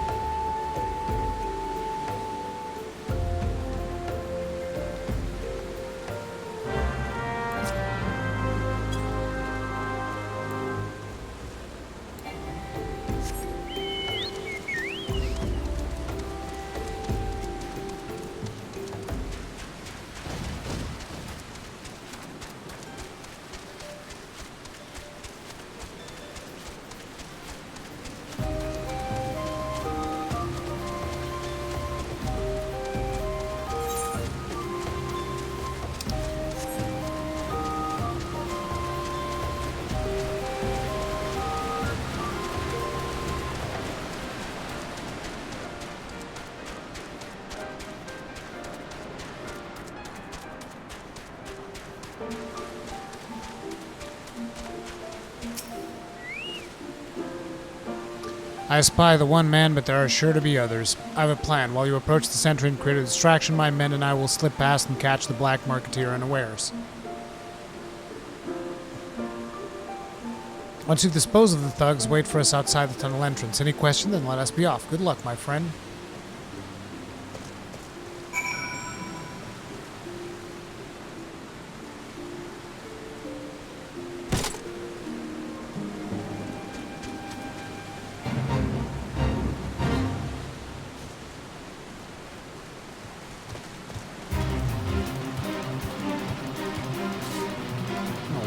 I spy the one man, but there are sure to be others. I have a plan. While you approach the center and create a distraction, my men and I will slip past and catch the Black Marketeer unawares. Once you've disposed of the thugs, wait for us outside the tunnel entrance. Any question, then let us be off. Good luck, my friend.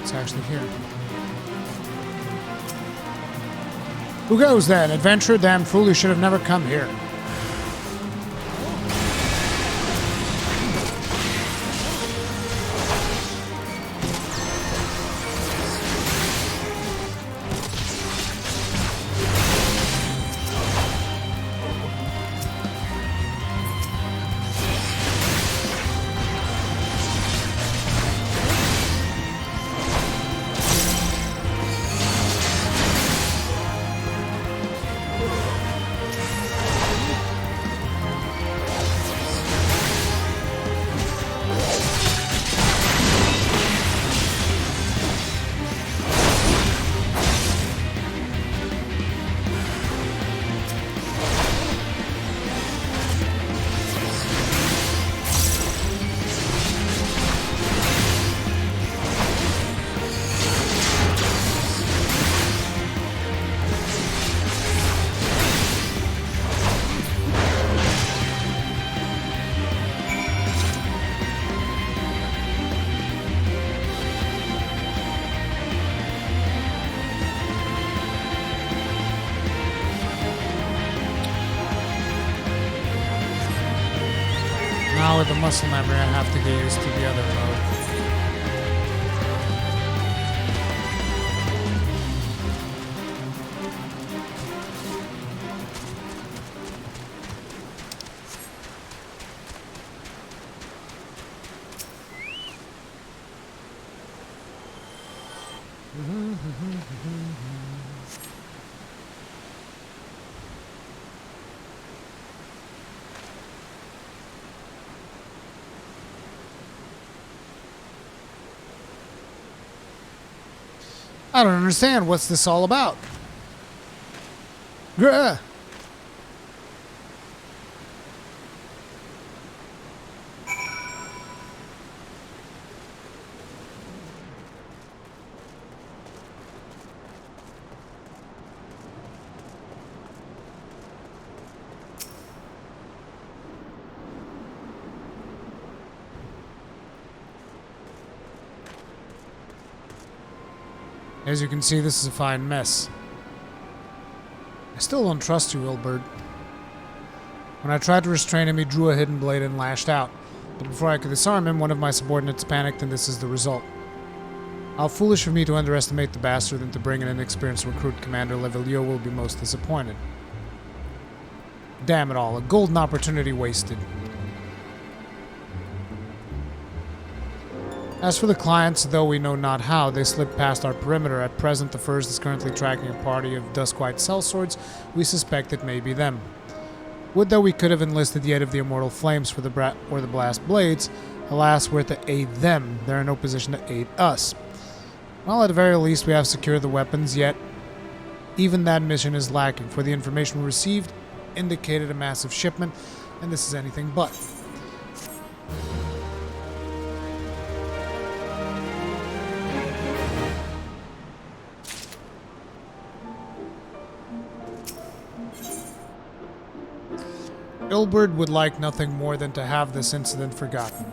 it's actually here. Who goes then? Adventurer, damn fool, you should have never come here. Now with the muscle memory, I have to get used to the other mode. I don't understand. What's this all about? Grr. As you can see, this is a fine mess. I still don't trust you, Wilbert. When I tried to restrain him, he drew a hidden blade and lashed out. But before I could disarm him, one of my subordinates panicked, and this is the result. How foolish of me to underestimate the bastard and to bring an inexperienced recruit. Commander Levelio will be most disappointed. Damn it all, a golden opportunity wasted. As for the clients, though we know not how, they slipped past our perimeter. At present, the First is currently tracking a party of Duskwhite sellswords. We suspect it may be them. Would that we could have enlisted the aid of the Immortal Flames for the Blast Blades. Alas, we're to aid them. They're in no position to aid us. Well, at the very least, we have secured the weapons, yet even that mission is lacking, for the information we received indicated a massive shipment, and this is anything but. Ilberd would like nothing more than to have this incident forgotten.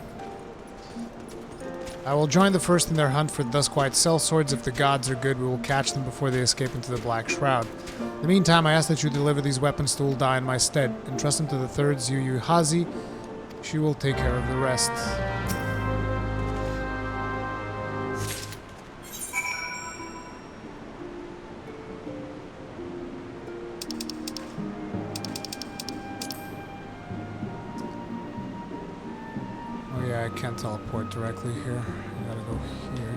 I will join the First in their hunt for Duskwhite sellswords. If the gods are good, we will catch them before they escape into the Black Shroud. In the meantime, I ask that you deliver these weapons to Ul'dah in my stead. Entrust them to the Third Zuyu Hazi. She will take care of the rest. I can't teleport directly here. I gotta go here.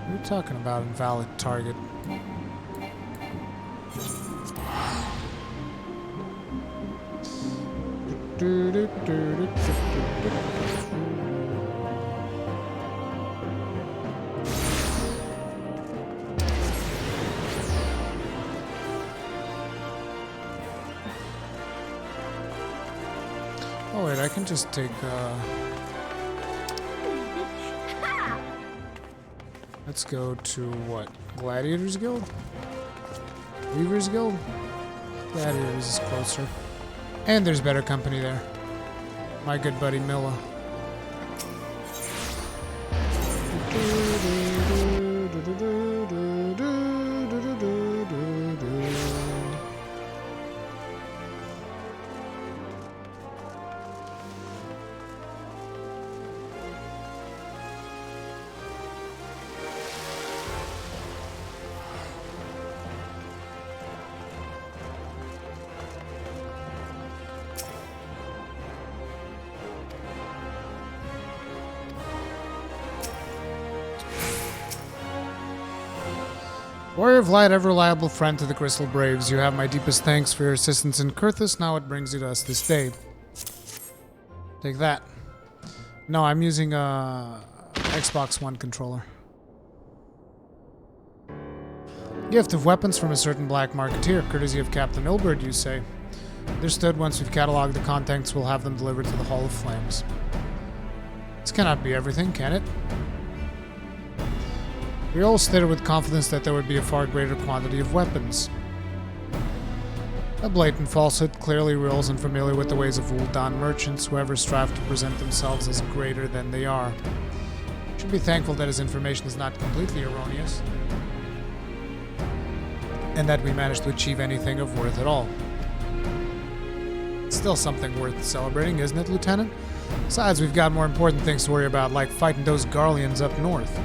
What are you talking about, invalid target? Oh wait, I can just take, let's go to, what, Gladiators Guild? Weavers Guild? Gladiators is closer. And there's better company there. My good buddy Milla. Warrior of Light, ever reliable friend to the Crystal Braves, you have my deepest thanks for your assistance in Kurthus. Now it brings you to us this day. Take that. No, I'm using a Xbox One controller. Gift of weapons from a certain black marketeer, courtesy of Captain Ilbert, you say. Understood. Once we've cataloged the contents, we'll have them delivered to the Hall of Flames. This cannot be everything, can it? We all stated with confidence that there would be a far greater quantity of weapons. A blatant falsehood, clearly Riel's unfamiliar with the ways of Ul'dan merchants, who ever strive to present themselves as greater than they are. Should be thankful that his information is not completely erroneous, and that we managed to achieve anything of worth at all. It's still something worth celebrating, isn't it, Lieutenant? Besides, we've got more important things to worry about, like fighting those Garleans up north.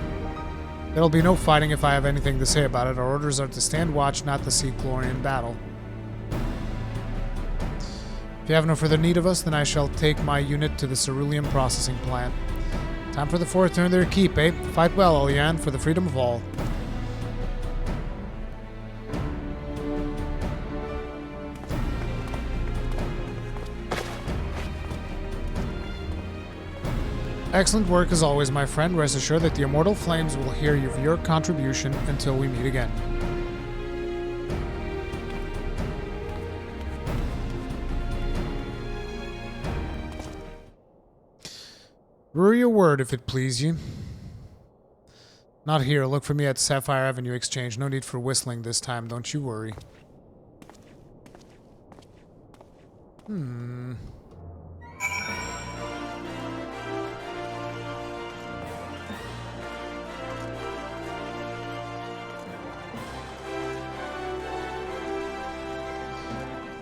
There'll be no fighting if I have anything to say about it. Our orders are to stand watch, not to seek glory in battle. If you have no further need of us, then I shall take my unit to the cerulean processing plant. Time for the Fourth to earn their keep, eh? Fight well, Olian, for the freedom of all. Excellent work as always, my friend. Rest assured that the Immortal Flames will hear of your contribution until we meet again. Brew your word, if it please you. Not here. Look for me at Sapphire Avenue Exchange. No need for whistling this time, don't you worry.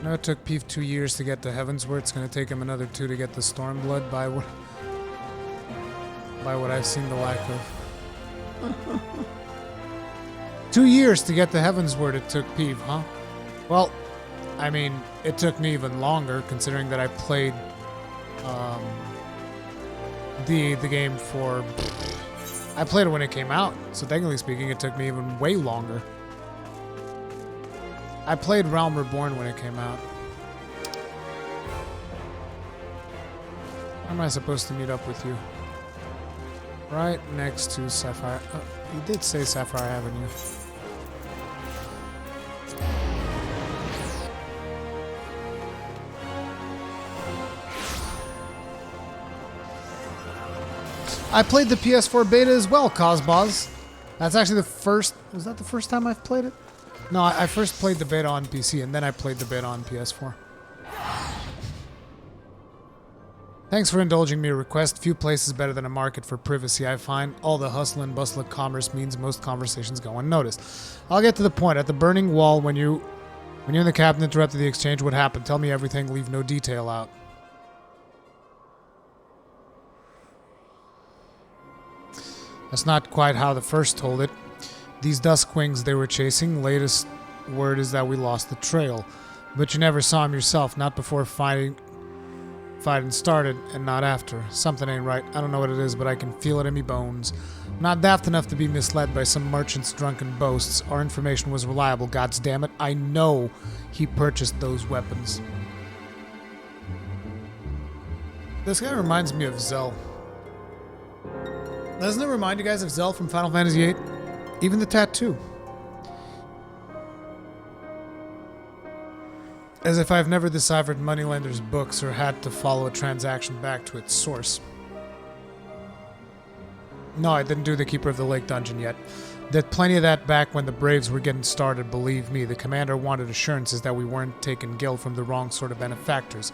No, it took Peeve 2 years to get to Heavensward. It's going to take him another 2 to get the Stormblood by what I've seen the lack of. 2 years to get to Heavensward it took Peeve, huh? Well, I mean, it took me even longer considering that I played the game for... I played it when it came out, so technically speaking it took me even way longer. I played Realm Reborn when it came out. Where am I supposed to meet up with you? Right next to Sapphire. Oh, you did say Sapphire Avenue. I played the PS4 beta as well, Cosbos. That's actually the first... Was that the first time I've played it? No, I first played the beta on PC, and then I played the beta on PS4. Thanks for indulging me a request. Few places better than a market for privacy, I find. All the hustle and bustle of commerce means most conversations go unnoticed. I'll get to the point. At the burning wall, when you and the captain interrupted the exchange, what happened? Tell me everything, leave no detail out. That's not quite how the first told it. These Duskwings they were chasing, latest word is that we lost the trail. But you never saw him yourself, not before fighting started, and not after. Something ain't right. I don't know what it is, but I can feel it in me bones. I'm not daft enough to be misled by some merchant's drunken boasts. Our information was reliable, goddamn it. I know he purchased those weapons. This guy reminds me of Zell. Doesn't it remind you guys of Zell from Final Fantasy VIII? Even the tattoo. As if I've never deciphered moneylender's books or had to follow a transaction back to its source. No, I didn't do the Keeper of the Lake dungeon yet. Did plenty of that back when the Braves were getting started, believe me. The commander wanted assurances that we weren't taking gil from the wrong sort of benefactors.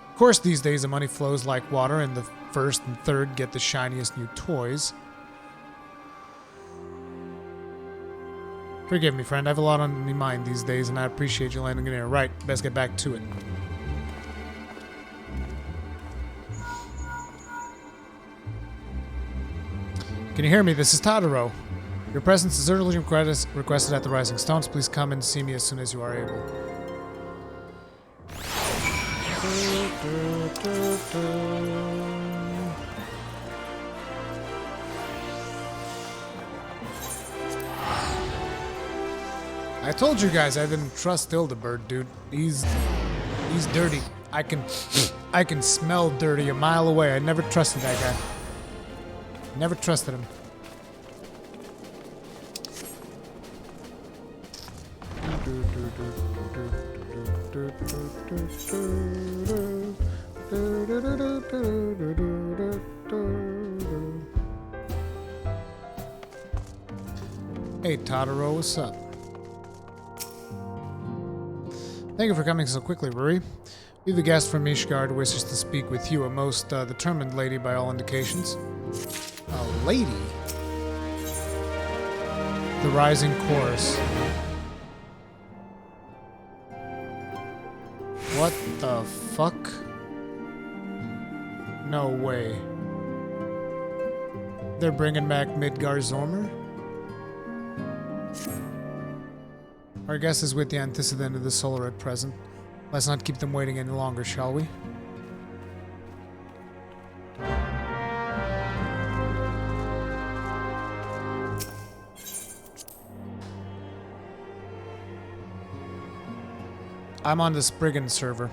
Of course, these days the money flows like water, and the first and third get the shiniest new toys. Forgive me, friend. I have a lot on my mind these days, and I appreciate you landing in here. Right, best get back to it. Can you hear me? This is Tadaro. Your presence is urgently requested at the Rising Stones. Please come and see me as soon as you are able. I told you guys I didn't trust Hildebert, dude. He's dirty. I can smell dirty a mile away. I never trusted that guy. Never trusted him. Hey Totoro, what's up? Thank you for coming so quickly, Ruri. We have a guest from Ishgard who wishes to speak with you, a most determined lady by all indications. A lady? The Rising Chorus. What the fuck? No way. They're bringing back Midgar Zormer? Our guest is with the antecedent of the solar at present. Let's not keep them waiting any longer, shall we? I'm on the Spriggan server.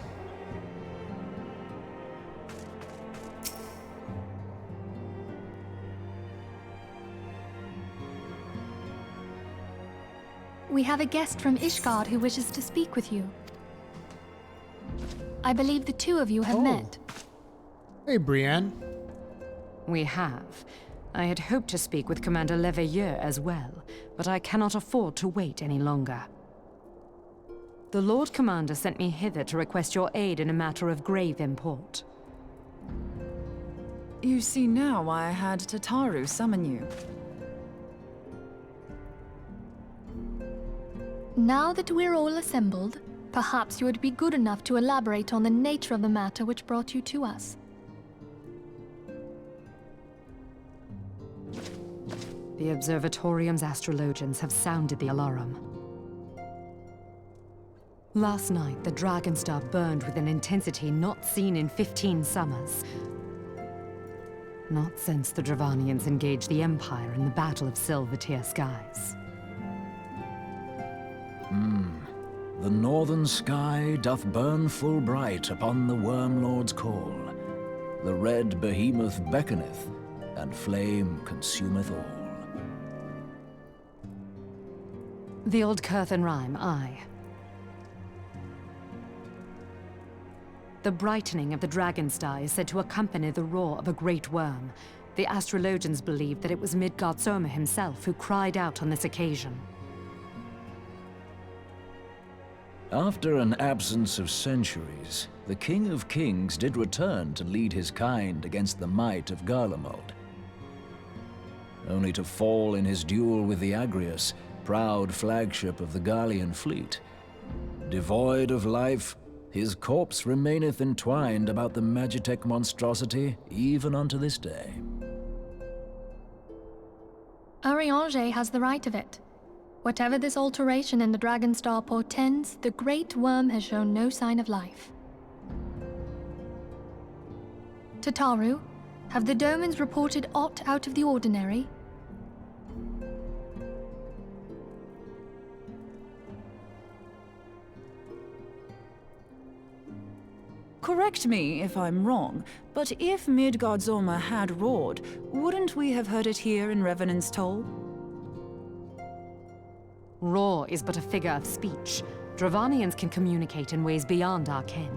We have a guest from Ishgard who wishes to speak with you. I believe the two of you have met. Hey, Brienne. We have. I had hoped to speak with Commander Leveilleur as well, but I cannot afford to wait any longer. The Lord Commander sent me hither to request your aid in a matter of grave import. You see now why I had Tataru summon you. Now that we're all assembled, perhaps you would be good enough to elaborate on the nature of the matter which brought you to us. The Observatorium's astrologians have sounded the alarm. Last night, the Dragonstar burned with an intensity not seen in 15 summers. Not since the Dravanians engaged the Empire in the Battle of Silvertear Skies. The northern sky doth burn full bright upon the Wormlord's call. The red behemoth beckoneth, and flame consumeth all. The old Curthan rhyme, aye. The brightening of the Dragonstar is said to accompany the roar of a great worm. The astrologians believe that it was Midgard Zorma himself who cried out on this occasion. After an absence of centuries, the King of Kings did return to lead his kind against the might of Garlemald. Only to fall in his duel with the Agrius, proud flagship of the Garlean fleet. Devoid of life, his corpse remaineth entwined about the Magitech monstrosity even unto this day. Ariange has the right of it. Whatever this alteration in the Dragonstar portends, the Great Worm has shown no sign of life. Tataru, have the Domans reported aught out of the ordinary? Correct me if I'm wrong, but if Midgard Zorma had roared, wouldn't we have heard it here in Revenant's Toll? Roar is but a figure of speech. Dravanians can communicate in ways beyond our ken.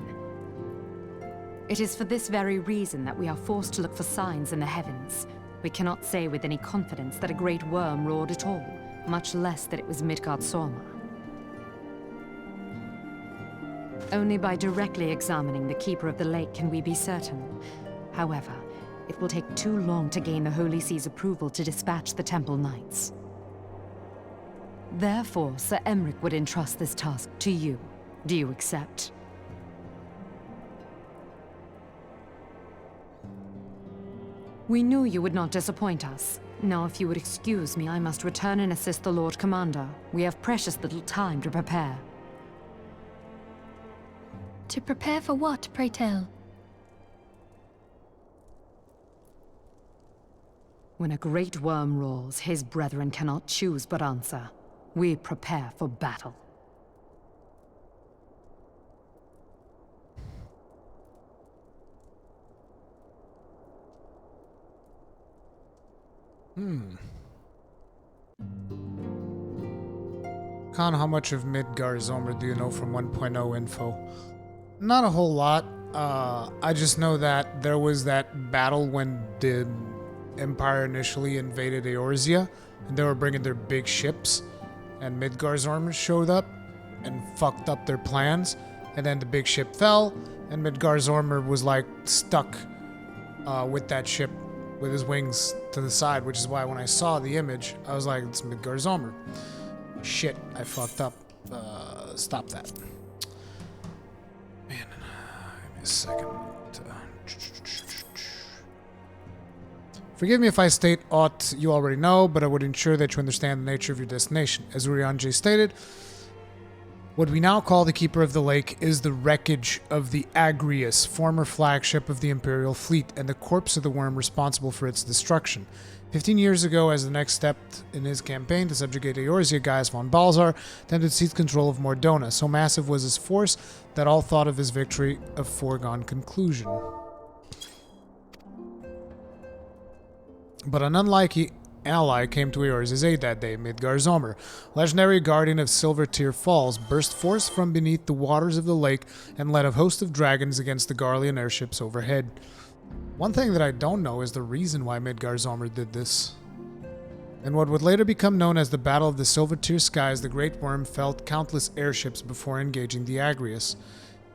It is for this very reason that we are forced to look for signs in the heavens. We cannot say with any confidence that a great worm roared at all, much less that it was Midgard Zorma. Only by directly examining the Keeper of the Lake can we be certain. However, it will take too long to gain the Holy See's approval to dispatch the Temple Knights. Therefore, Sir Emric would entrust this task to you. Do you accept? We knew you would not disappoint us. Now, if you would excuse me, I must return and assist the Lord Commander. We have precious little time to prepare. To prepare for what, pray tell? When a great worm roars, his brethren cannot choose but answer. we prepare for battle. Khan, how much of Midgar Zomer do you know from 1.0 info? Not a whole lot. I just know that there was that battle when the Empire initially invaded Eorzea, and they were bringing their big ships, and Midgar Zomer showed up and fucked up their plans, and then the big ship fell, and Midgar Zomer was like stuck with that ship with his wings to the side, which is why when I saw the image, I was like, it's Midgar Zomer. Shit, I fucked up. Stop that. Man, give me a second. Forgive me if I state aught you already know, but I would ensure that you understand the nature of your destination. As Urianger stated, what we now call the Keeper of the Lake is the wreckage of the Agrius, former flagship of the Imperial fleet, and the corpse of the worm responsible for its destruction. 15 years ago, as the next step in his campaign to subjugate Eorzea, Gaius von Balzar attempted to seize control of Mordona. So massive was his force that all thought of his victory a foregone conclusion. But an unlikely ally came to Eorzea's aid that day. Midgar Zomer, legendary guardian of Silver Tear Falls, burst forth from beneath the waters of the lake and led a host of dragons against the Garlean airships overhead. One thing that I don't know is the reason why Midgar Zomer did this. In what would later become known as the Battle of the Silver Tear Skies, the Great Worm felled countless airships before engaging the Agrius.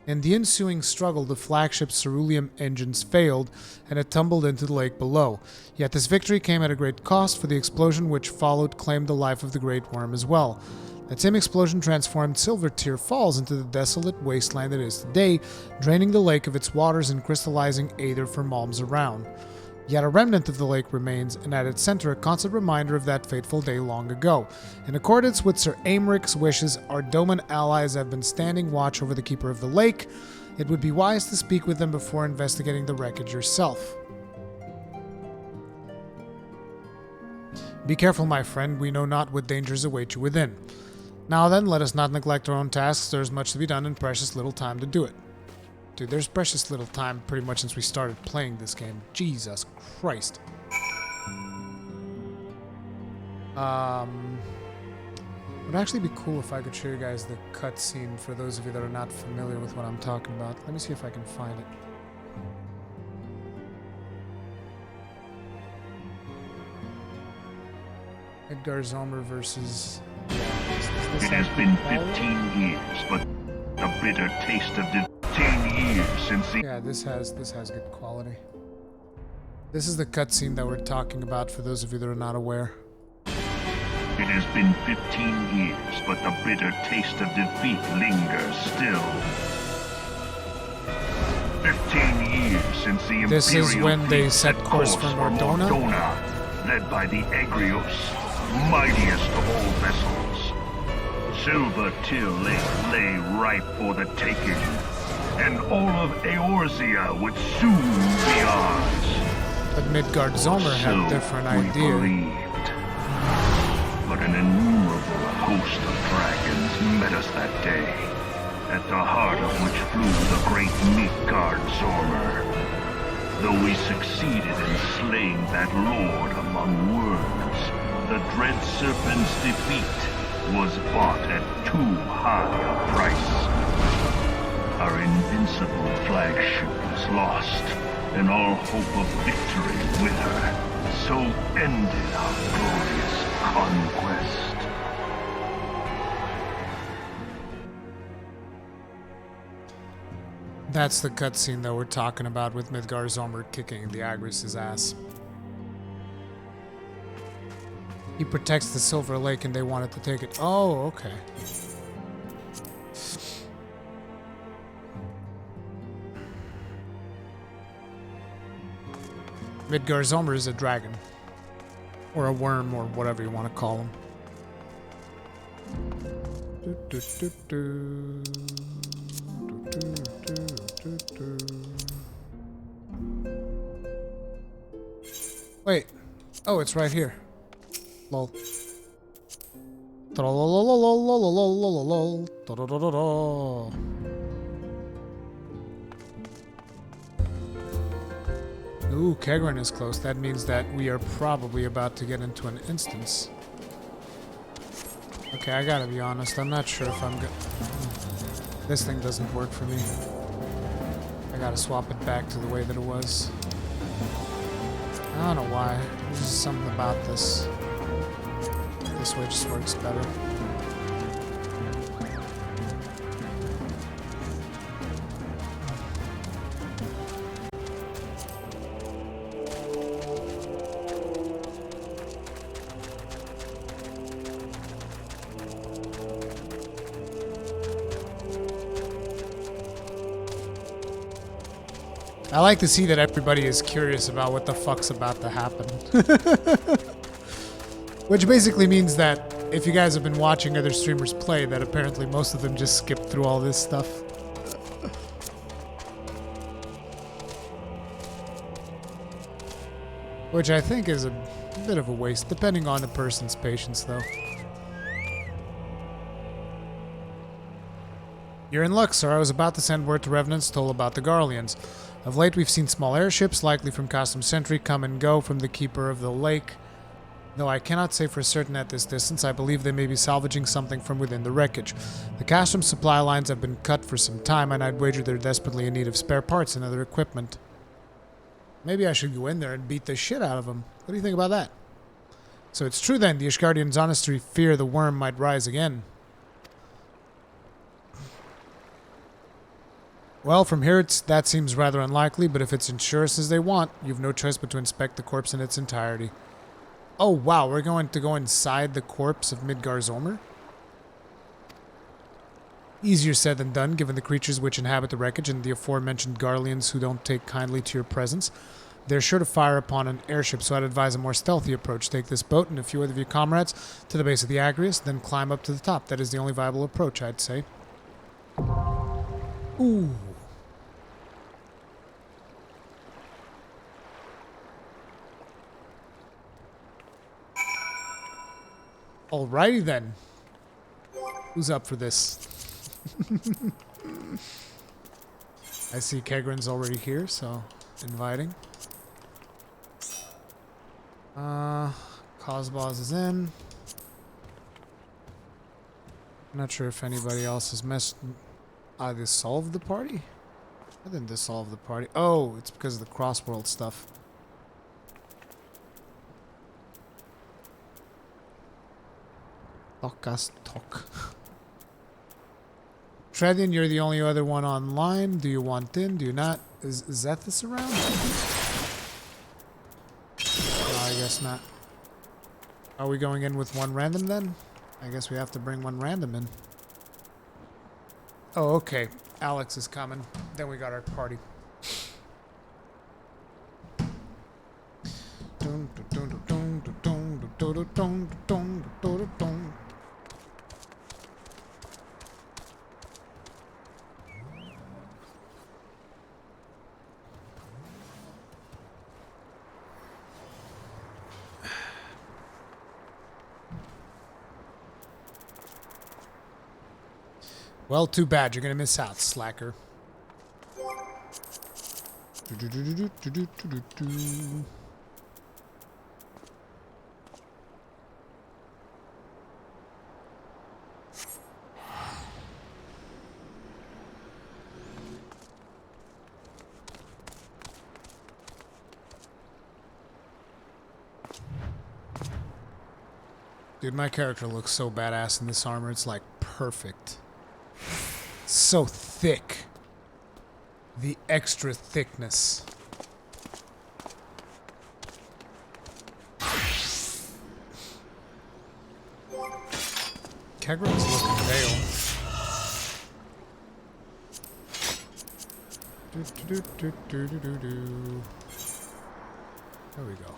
In the ensuing struggle, the flagship's cerulean engines failed, and it tumbled into the lake below. Yet this victory came at a great cost, for the explosion which followed claimed the life of the Great Worm as well. That same explosion transformed Silver Tear Falls into the desolate wasteland it is today, draining the lake of its waters and crystallizing aether for malms around. Yet a remnant of the lake remains, and at its center a constant reminder of that fateful day long ago. In accordance with Sir Aemric's wishes, our Doman allies have been standing watch over the Keeper of the Lake. It would be wise to speak with them before investigating the wreckage yourself. Be careful, my friend. We know not what dangers await you within. Now then, let us not neglect our own tasks. There is much to be done and precious little time to do it. Dude, there's precious little time pretty much since we started playing this game. Jesus Christ. Would actually be cool if I could show you guys the cutscene for those of you that are not familiar with what I'm talking about. Let me see if I can find it. Midgar Zomer versus... It has been 15 years, but a bitter taste of 15 years since the... Yeah, this has good quality. This is the cutscene that we're talking about for those of you that are not aware. It has been 15 years, but the bitter taste of defeat lingers still. 15 years since the Imperial This is when they set fleet course for Mordona. Led by the Agrios, mightiest of all vessels. Silver Tear Lake lay ripe for the taking, and all of Eorzea would soon be ours. But Midgard Zomer had a different idea. Believed. But an innumerable host of dragons met us that day, at the heart of which flew the great Midgard Zomer. Though we succeeded in slaying that lord among worms, the dread serpent's defeat was bought at too high a price. Our invincible flagship was lost, and all hope of victory with her. So ended our glorious conquest. That's the cutscene that we're talking about with Midgar Zomer kicking the Agrius' ass. He protects the Silver Lake and they wanted to take it. Oh, okay. Midgar Zomer is a dragon. Or a worm, or whatever you want to call him. Wait. Oh, it's right here. Lol. Ooh, Kegren is close. That means that we are probably about to get into an instance. Okay, I gotta be honest. I'm not sure if I'm good. This thing doesn't work for me. I gotta swap it back to the way that it was. I don't know why. There's just something about this. This way just works better. I like to see that everybody is curious about what the fuck's about to happen. Which basically means that if you guys have been watching other streamers play, that apparently most of them just skip through all this stuff. Which I think is a bit of a waste, depending on the person's patience, though. You're in luck, sir. I was about to send word to Revenants told about the Garleans. Of late, we've seen small airships, likely from Custom Sentry, come and go from the Keeper of the Lake. Though I cannot say for certain at this distance, I believe they may be salvaging something from within the wreckage. The custom supply lines have been cut for some time, and I'd wager they're desperately in need of spare parts and other equipment. Maybe I should go in there and beat the shit out of them. What do you think about that? So it's true then, the Ishgardians honestly fear the worm might rise again. Well, from here that seems rather unlikely, but if it's insurance as they want, you've no choice but to inspect the corpse in its entirety. Oh wow, we're going to go inside the corpse of Midgar-Zomer? Easier said than done, given the creatures which inhabit the wreckage and the aforementioned Garleans who don't take kindly to your presence. They're sure to fire upon an airship, so I'd advise a more stealthy approach. Take this boat and a few of your comrades to the base of the Agrius, then climb up to the top. That is the only viable approach, I'd say. Ooh. Alrighty then. Who's up for this? I see Kegren's already here, so inviting. Cosbos is in. I'm not sure if anybody else has messed. Dissolved the party? I didn't dissolve the party. Oh, it's because of the cross-world stuff. Talkas talk. Tredian, you're the only other one online. Do you want in? Do you not? Is Zethus around? No, I guess not. Are we going in with one random then? I guess we have to bring one random in. Oh, okay. Alex is coming. Then we got our party. Well, too bad. You're gonna miss out, slacker. Dude, my character looks so badass in this armor. It's like perfect. So thick. The extra thickness. Kegren's looking pale. There we go.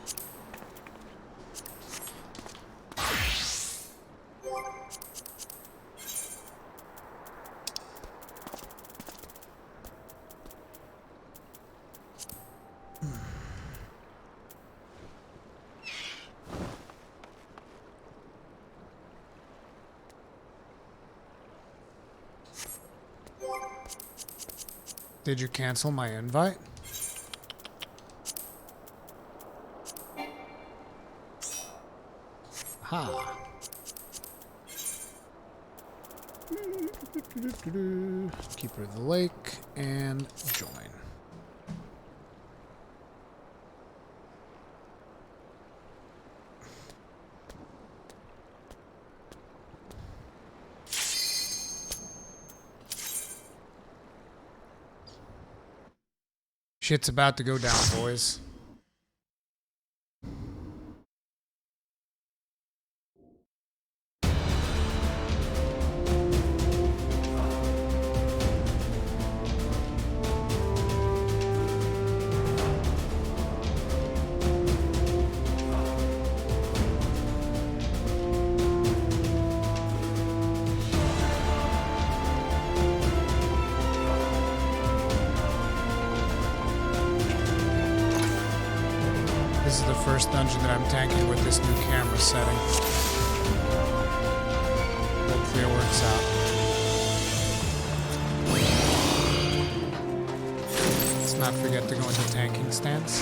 Did you cancel my invite? Ha. Keeper of the Lake and join. Shit's about to go down, boys. This is the first dungeon that I'm tanking with this new camera setting. Hopefully it works out. Let's not forget to go into tanking stance.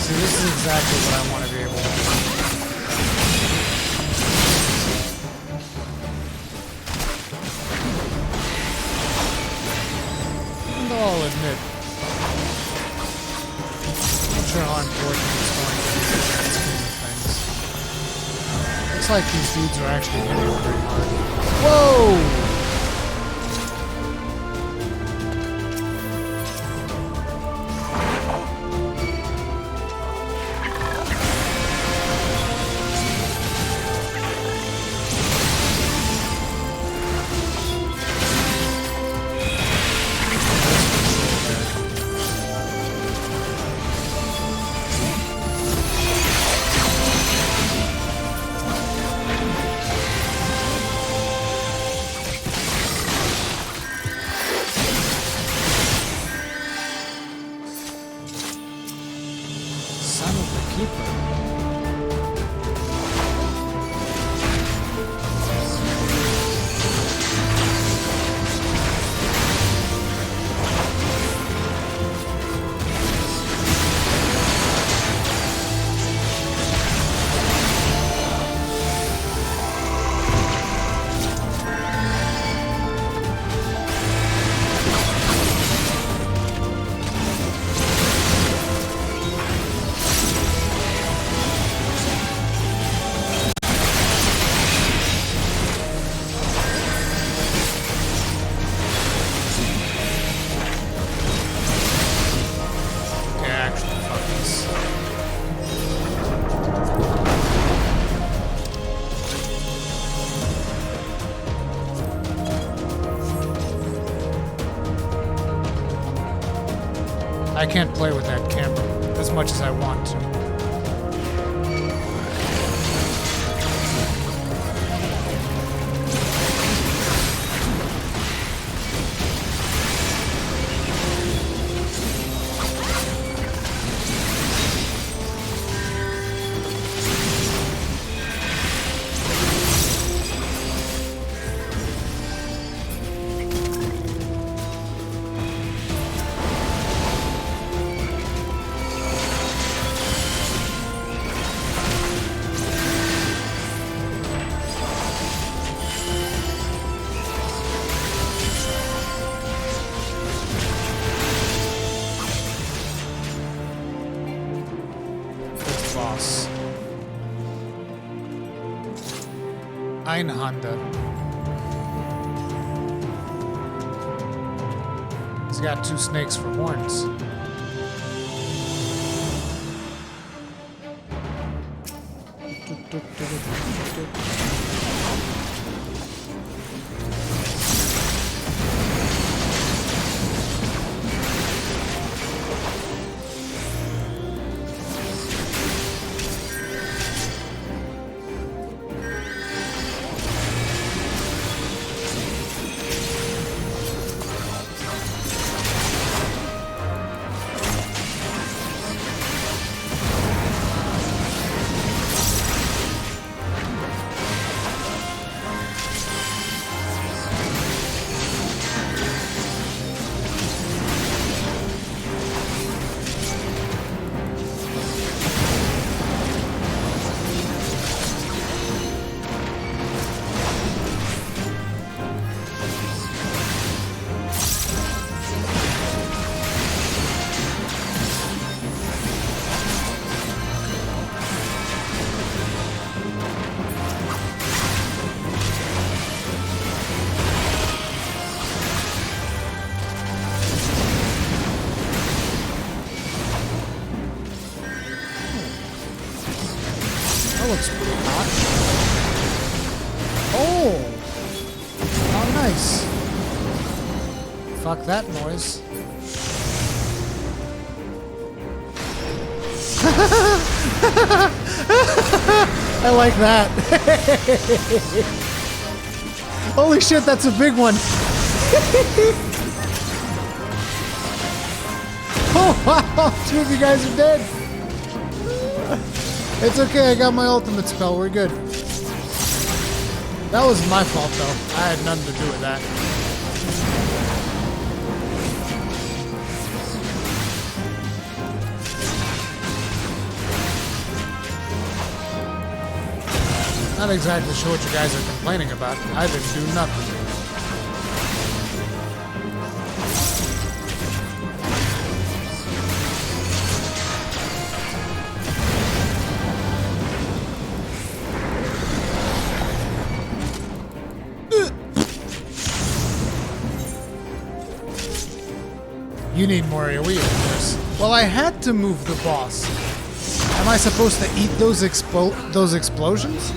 See, this is exactly what I want to be able to do. I'll admit, I'm not sure how important it's going to be in the grand scheme of things. Looks like these dudes are actually hitting it pretty hard. Whoa! I can't play with that camera as much as I want to. Einhander. He's got 2 snakes for horns. That looks pretty hot. Oh! How nice. Fuck that noise. I like that. Holy shit, that's a big one. Oh wow, 2 of you guys are dead. It's okay, I got my ultimate spell, we're good. That was my fault though. I had nothing to do with that. Not exactly sure what you guys are complaining about. I didn't do nothing. You need more AoE, of course. Well, I had to move the boss. Am I supposed to eat those explosions?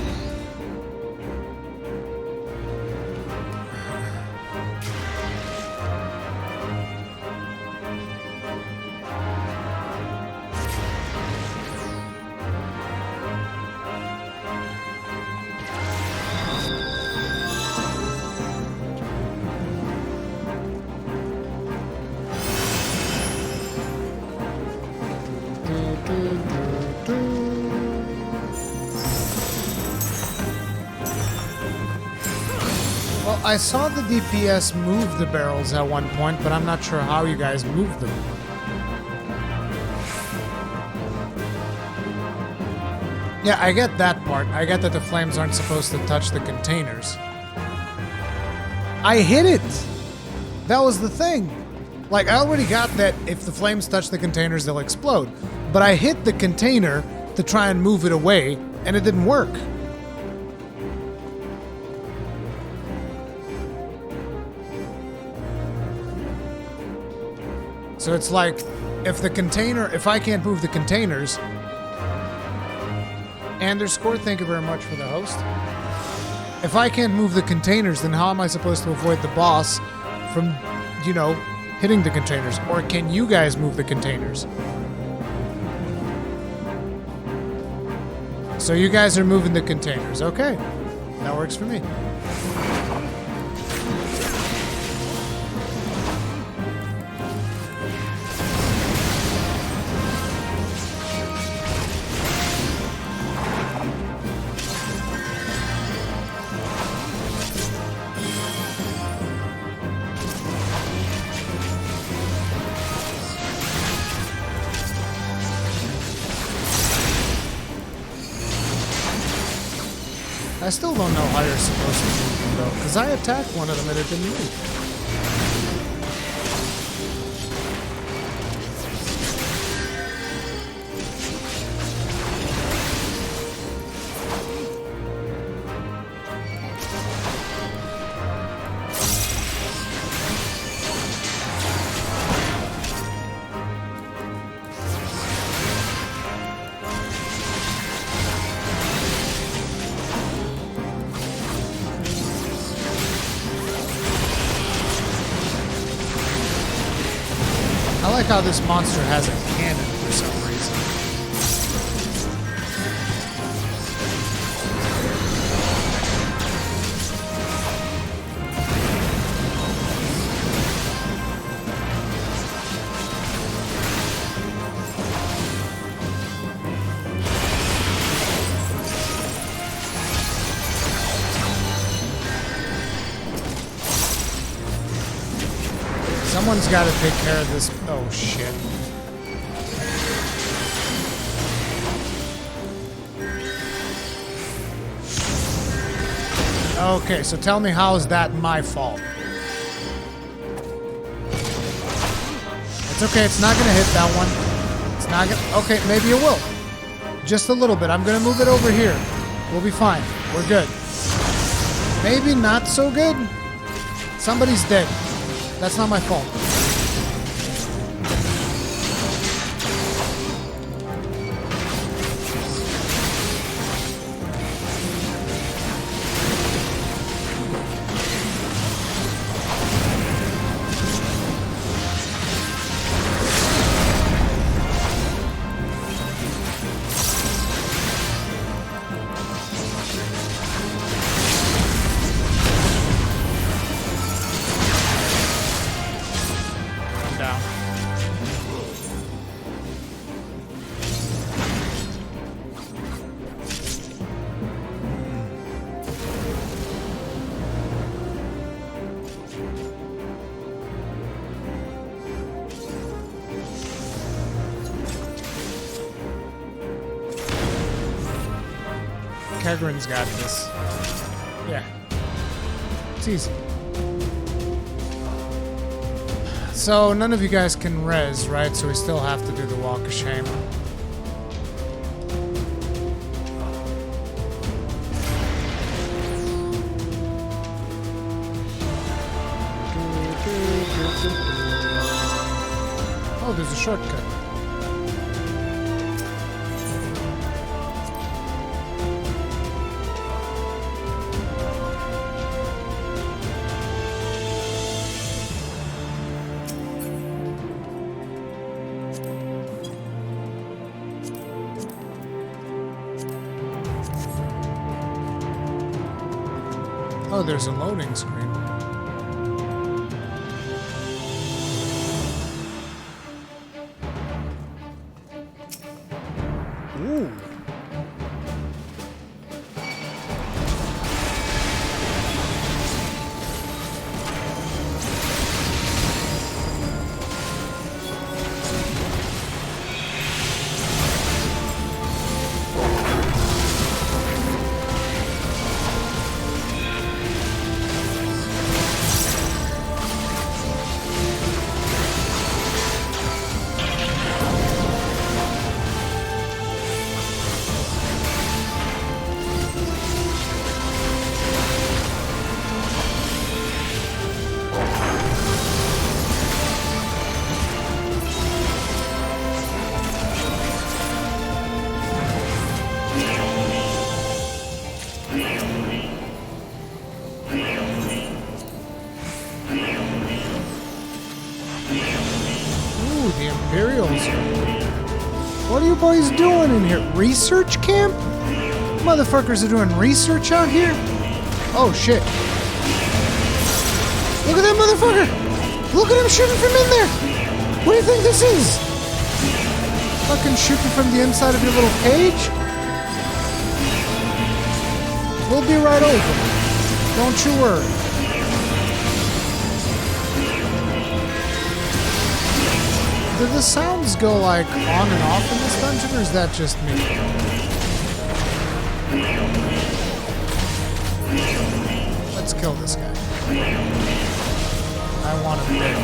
Well, I saw the DPS move the barrels at one point, but I'm not sure how you guys moved them. Yeah, I get that part. I get that the flames aren't supposed to touch the containers. I hit it! That was the thing. Like, I already got that if the flames touch the containers, they'll explode. But I hit the container to try and move it away, and it didn't work. So it's like, if I can't move the containers, Underscore, thank you very much for the host. If I can't move the containers, then how am I supposed to avoid the boss from, you know, hitting the containers? Or can you guys move the containers? So you guys are moving the containers. Okay. That works for me. I still don't know how you're supposed to move them though, because I attacked one of them and it didn't move. I like how this monster has a cannon for some reason. Someone's got to take care of this. Oh, shit. Okay, so tell me, how is that my fault? It's okay, it's not going to hit that one. It's not going to... Okay, maybe it will. Just a little bit. I'm going to move it over here. We'll be fine. We're good. Maybe not so good. Somebody's dead. That's not my fault. Kegrin's got this. Yeah. It's easy. So, none of you guys can res, right? So we still have to do the Walk of Shame. Oh, there's a shortcut. Oh, there's a loading screen. Ooh. The Imperials. What are you boys doing in here? Research camp? Motherfuckers are doing research out here? Oh shit. Look at that motherfucker! Look at him shooting from in there! What do you think this is? Fucking shooting from the inside of your little cage? We'll be right over. Don't you worry. Do the sounds go like on and off in this dungeon, or is that just me? Let's kill this guy. I want him dead.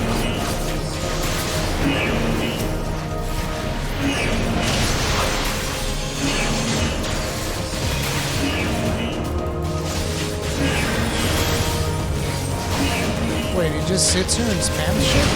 Wait, he just sits here and spams shit?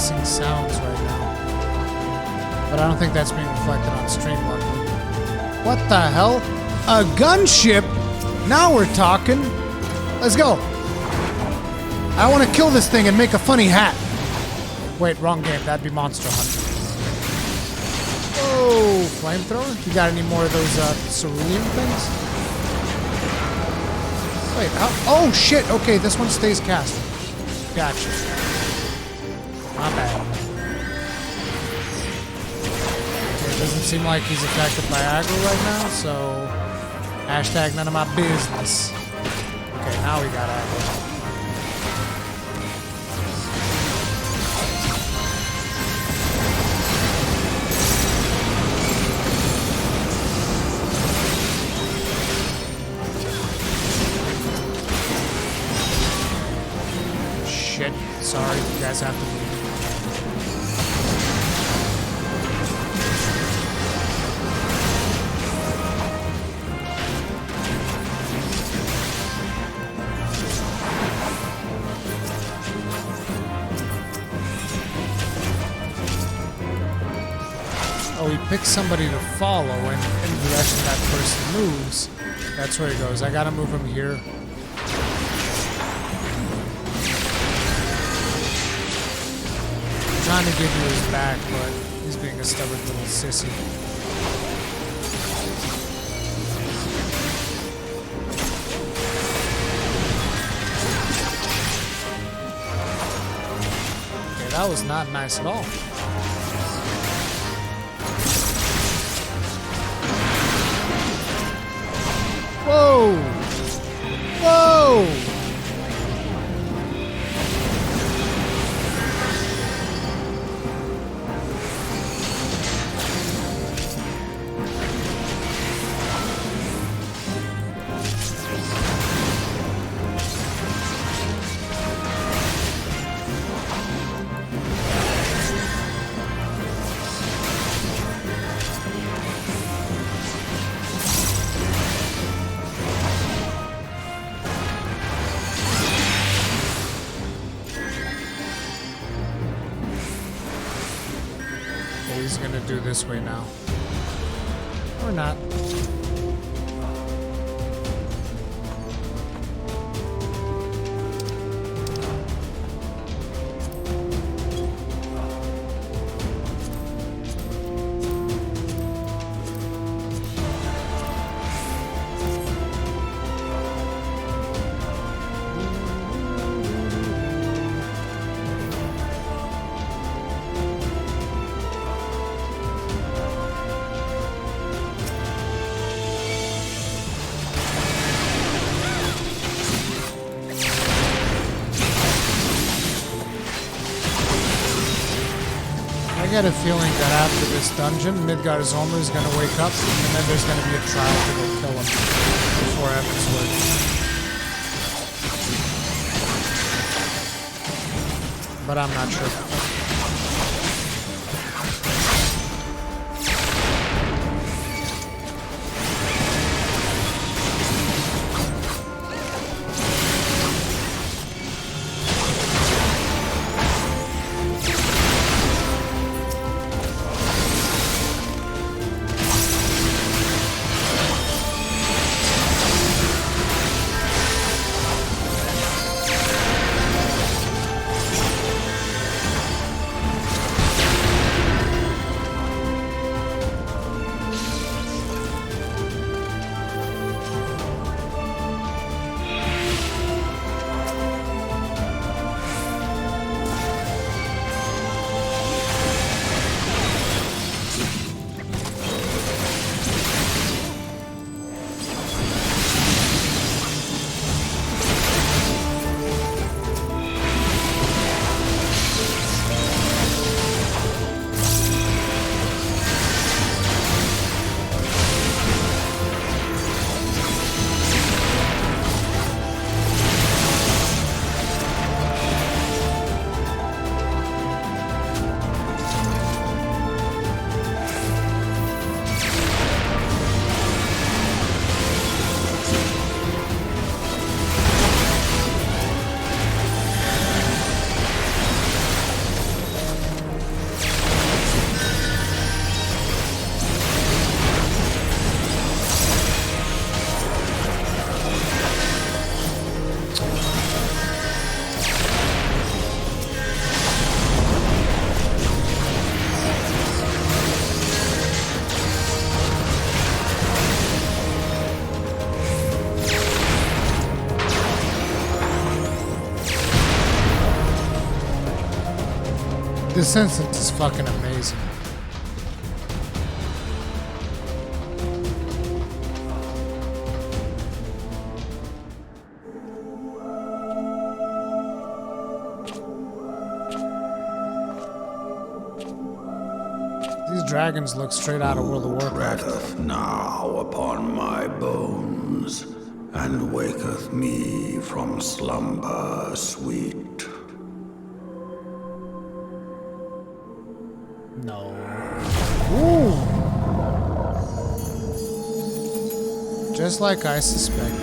hissing sounds right now. But I don't think that's being reflected on stream, luckily. What the hell? A gunship? Now we're talking. Let's go. I want to kill this thing and make a funny hat. Wait, wrong game. That'd be Monster Hunter. Whoa, flamethrower? You got any more of those cerulean things? Wait, oh shit. Okay, this one stays cast. Gotcha. My bad. Okay, it doesn't seem like he's affected by aggro right now, so hashtag none of my business. Okay, now we got aggro. Shit, sorry, you guys have to leave. Oh, he picks somebody to follow, and in the direction that person moves, that's where he goes. I gotta move him here. I'm trying to give you his back, but he's being a stubborn little sissy. Okay, that was not nice at all. Whoa! Whoa! He's gonna do this way now. Or not. I get a feeling that after this dungeon, Midgard's Olmer is going to wake up, and then there's going to be a trial to go kill him before Evan's work. But I'm not sure. this instance is fucking amazing. These dragons look straight out of World of Warcraft. Treadeth now upon my bones, and waketh me from slumber sweet. No. Ooh. Just like I suspected.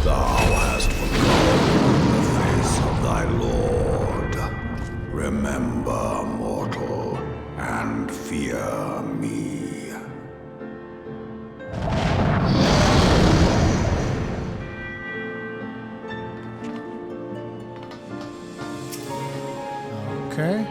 Thou hast forgotten the face of thy lord. Remember, mortal, and fear me. Okay.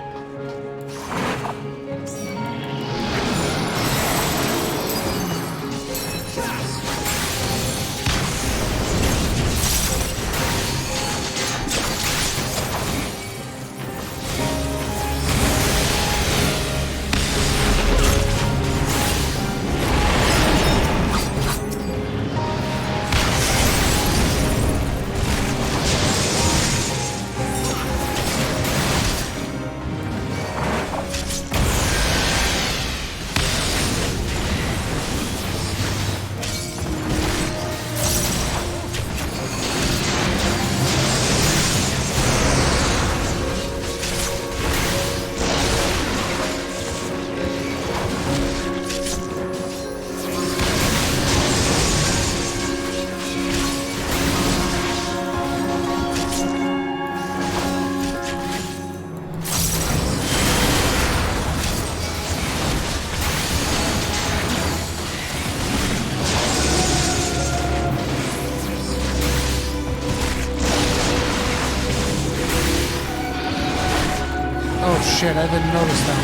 Oh shit, I didn't notice that.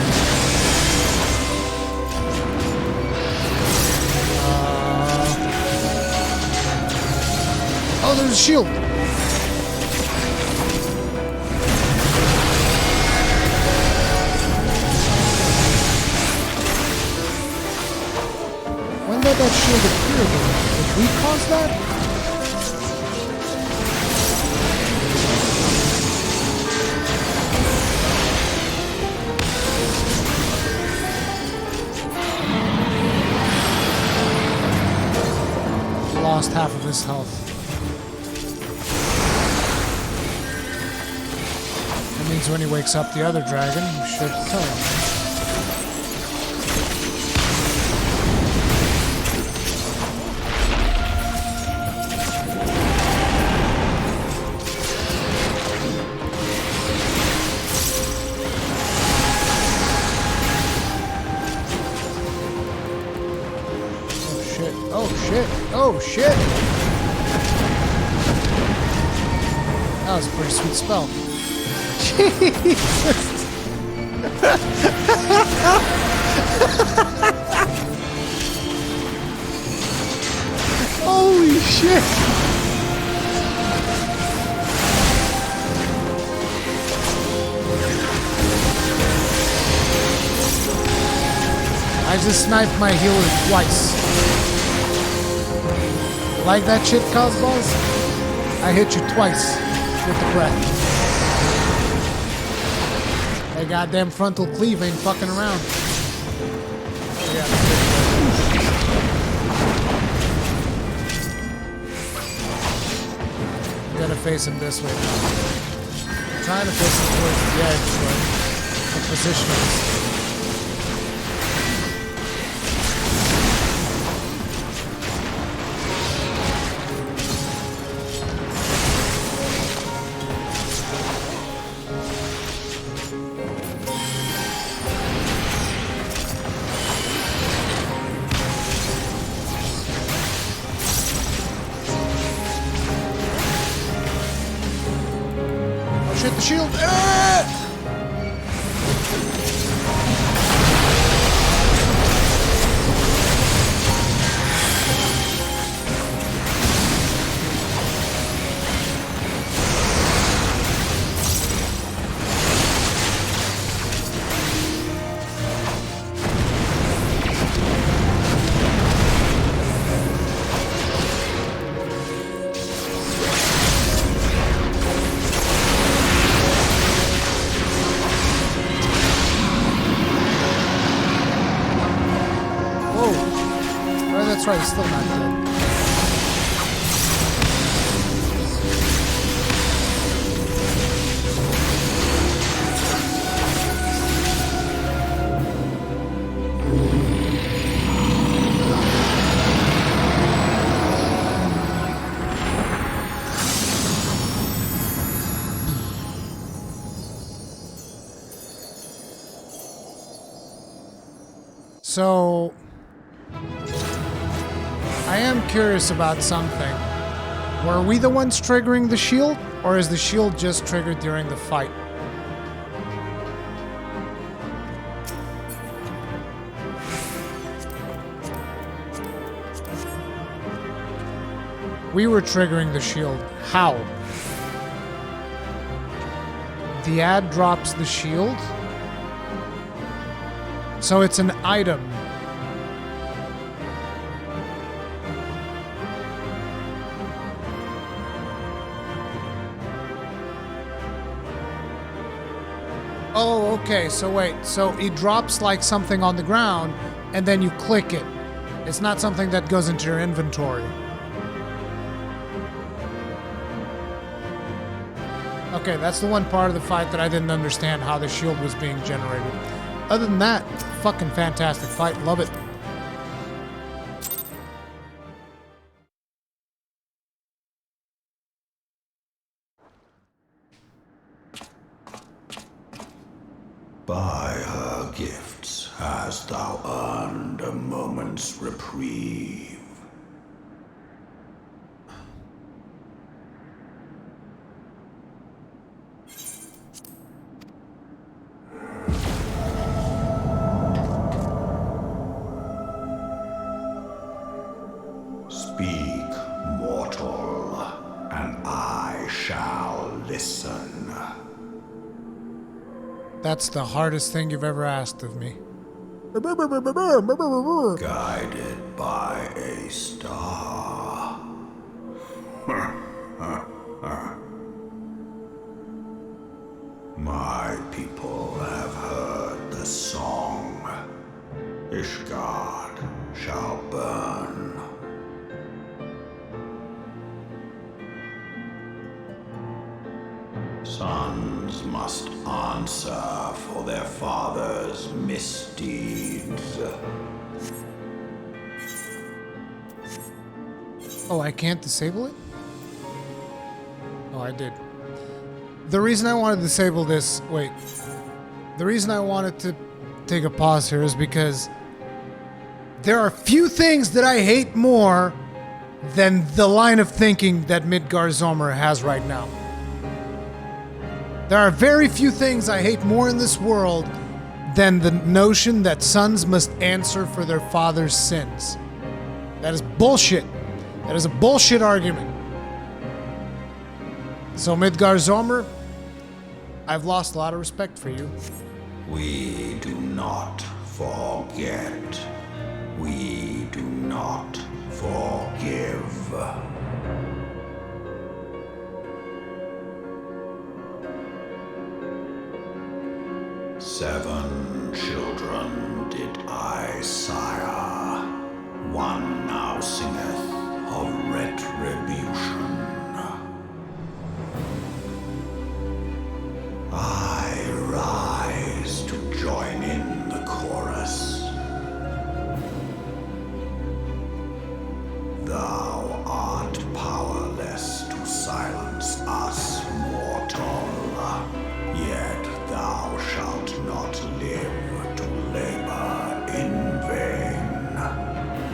Oh, there's a shield. When did that shield appear? Did we cause that? Lost half of his health. That means when he wakes up the other dragon, we should kill him. Oh shit. Oh shit! That was a pretty sweet spell. Jesus! Holy shit! I just sniped my healer twice. Like that shit, Cosmos? I hit you twice with the breath. That goddamn frontal cleave ain't fucking around. I'm gonna face him this way now. I'm trying to face him towards the edge, but the position is... Shit, the shield! right, he's still not dead. So, I am curious about something. Were we the ones triggering the shield, or is the shield just triggered during the fight? We were triggering the shield. How? The ad drops the shield? So it's an item. Oh, okay, so wait. So it drops like something on the ground, and then you click it. It's not something that goes into your inventory. Okay, that's the one part of the fight that I didn't understand how the shield was being generated. Other than that, fucking fantastic fight. Love it. By her gifts hast thou earned a moment's reprieve. Speak, mortal, and I shall listen. That's the hardest thing you've ever asked of me. Guided by a star. My people have heard the song. Ishgard shall burn. Sons must answer for their father's misdeeds. Oh, I can't disable it? Oh, I did. The reason I wanted to disable this... Wait. The reason I wanted to take a pause here is because there are few things that I hate more than the line of thinking that Midgard-Zomer has right now. There are very few things I hate more in this world than the notion that sons must answer for their father's sins. That is bullshit. That is a bullshit argument. So Midgard-Zomer, I've lost a lot of respect for you. We do not forget. We do not forgive. Seven children did I sire. One now singeth of retribution. I rise to join in the chorus. Thou art powerless to silence us, mortal. Yet thou shalt not live to labor in vain.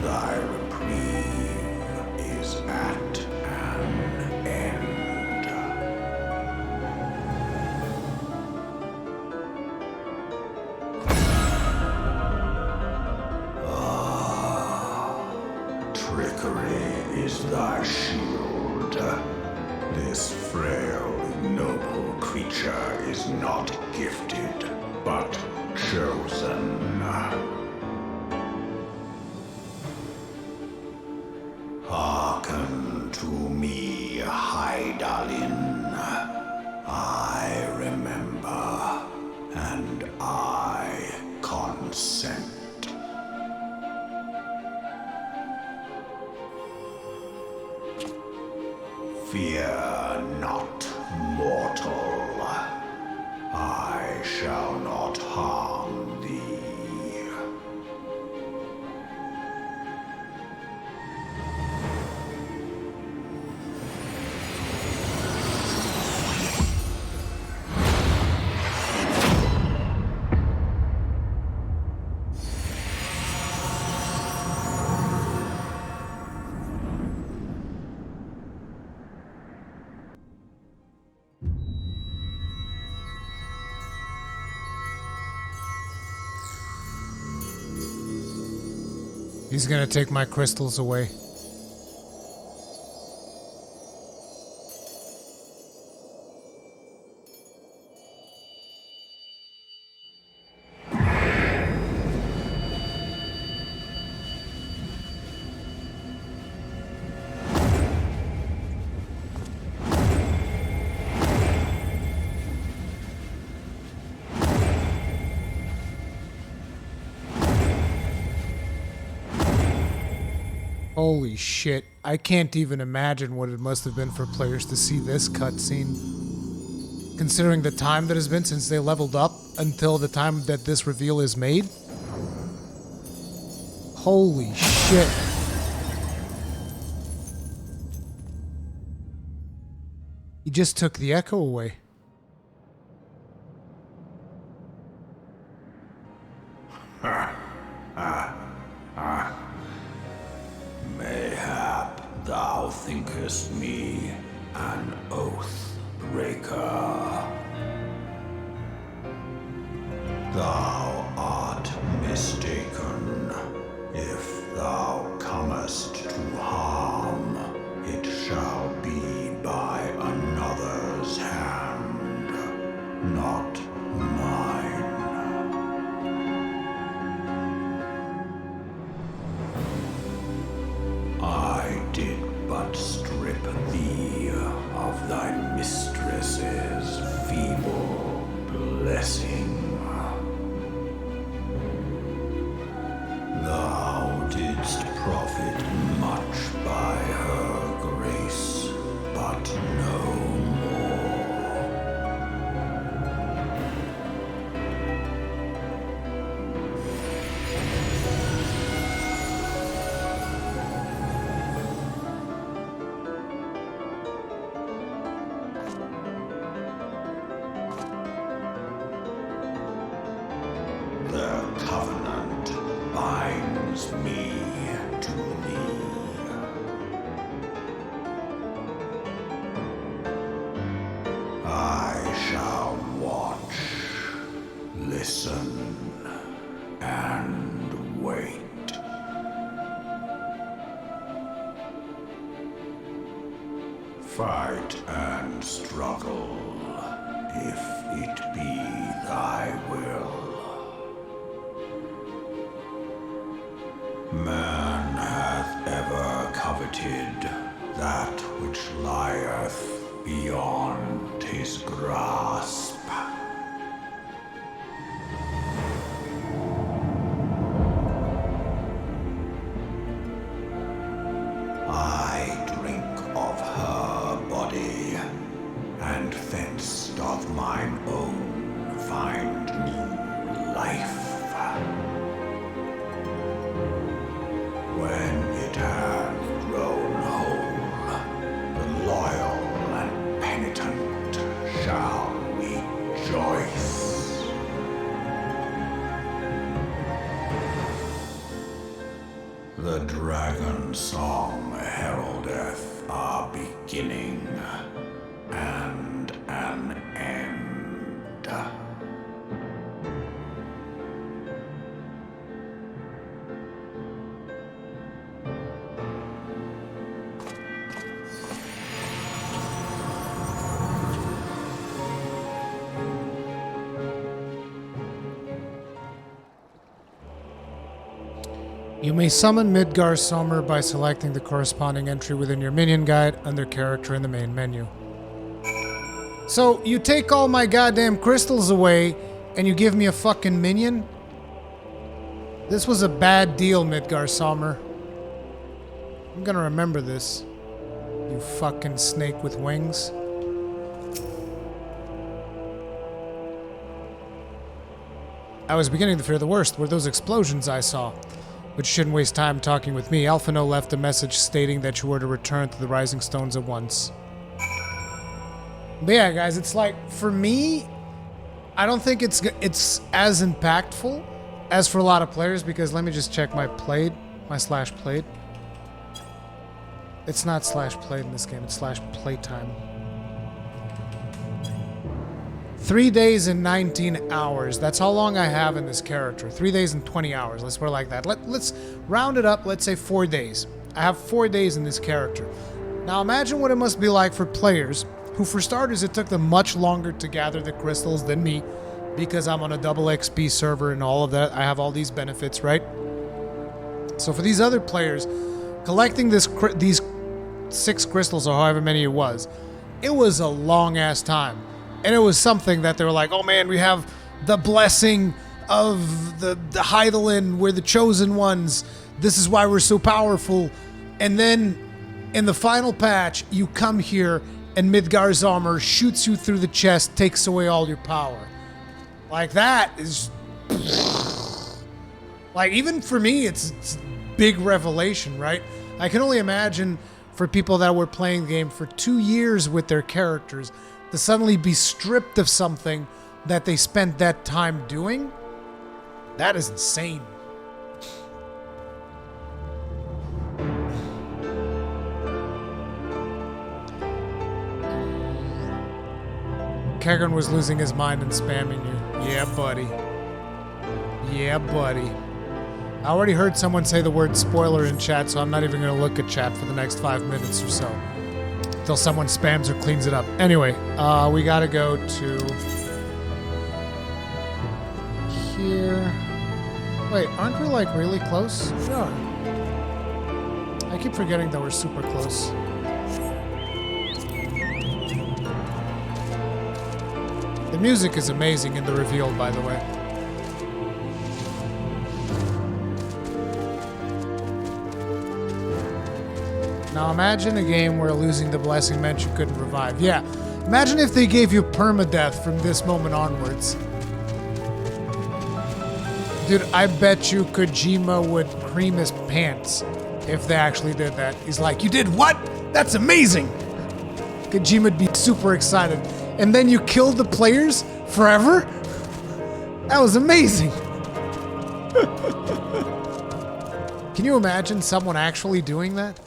Thy reprieve is at an end. Trickery is thy shield. This frail, noble creature is not gifted, but chosen. Hearken to me, Hydaelyn. I remember, and I consent. He's gonna take my crystals away. Holy shit. I can't even imagine what it must have been for players to see this cutscene. Considering the time that has been since they leveled up until the time that this reveal is made. Holy shit. He just took the echo away. Mayhap thou thinkest me an oath breaker. Thou art mistaken. If thou comest to harm, it shall be by another's hand, not mine. I did but strip thee of thy mistress's feeble blessing. Thou didst profit much by her grace, but no more. Their covenant binds me to thee. I shall watch, listen, and wait. Fight and struggle, if it be thy will. Man hath ever coveted that which lieth beyond his grasp. I drink of her body, and thence doth mine own find new life. When it hath grown whole, the loyal and penitent shall rejoice. The dragon song heraldeth our beginning and an end. You may summon Midgar Sommer by selecting the corresponding entry within your minion guide under character in the main menu. So, you take all my goddamn crystals away and you give me a fucking minion? This was a bad deal, Midgar Sommer. I'm gonna remember this. You fucking snake with wings. I was beginning to fear the worst. Were those explosions I saw? But you shouldn't waste time talking with me. Alphino left a message stating that you were to return to the Rising Stones at once. But yeah, guys, it's like, for me, I don't think it's as impactful as for a lot of players, because let me just check my played, my slash played. It's not slash played in this game, it's slash playtime. 3 days and 19 hours. That's how long I have in this character. 3 days and 20 hours. Let's put it like that. Let's round it up. Let's say 4 days. I have 4 days in this character. Now imagine what it must be like for players who, for starters, it took them much longer to gather the crystals than me because I'm on a double XP server and all of that. I have all these benefits, right? So for these other players, collecting these 6 crystals or however many it was a long-ass time. And it was something that they were like, oh man, we have the blessing of the Hydaelyn, we're the chosen ones, this is why we're so powerful. And then in the final patch, you come here and Midgar's armor shoots you through the chest, takes away all your power. Like that is... like even for me, it's big revelation, right? I can only imagine for people that were playing the game for 2 years with their characters, to suddenly be stripped of something that they spent that time doing, that is insane. Kegran was losing his mind and spamming you. Yeah, buddy. Yeah, buddy. I already heard someone say the word spoiler in chat, so I'm not even going to look at chat for the next 5 minutes or so. Till someone spams or cleans it up. Anyway, we gotta go to here. Wait, aren't we like really close? We are. I keep forgetting that we're super close. The music is amazing in the reveal, by the way. Now imagine a game where losing the blessing meant you couldn't revive. Yeah, imagine if they gave you permadeath from this moment onwards. Dude, I bet you Kojima would cream his pants if they actually did that. He's like, you did what? That's amazing! Kojima would be super excited. And then you killed the players forever? That was amazing! Can you imagine someone actually doing that?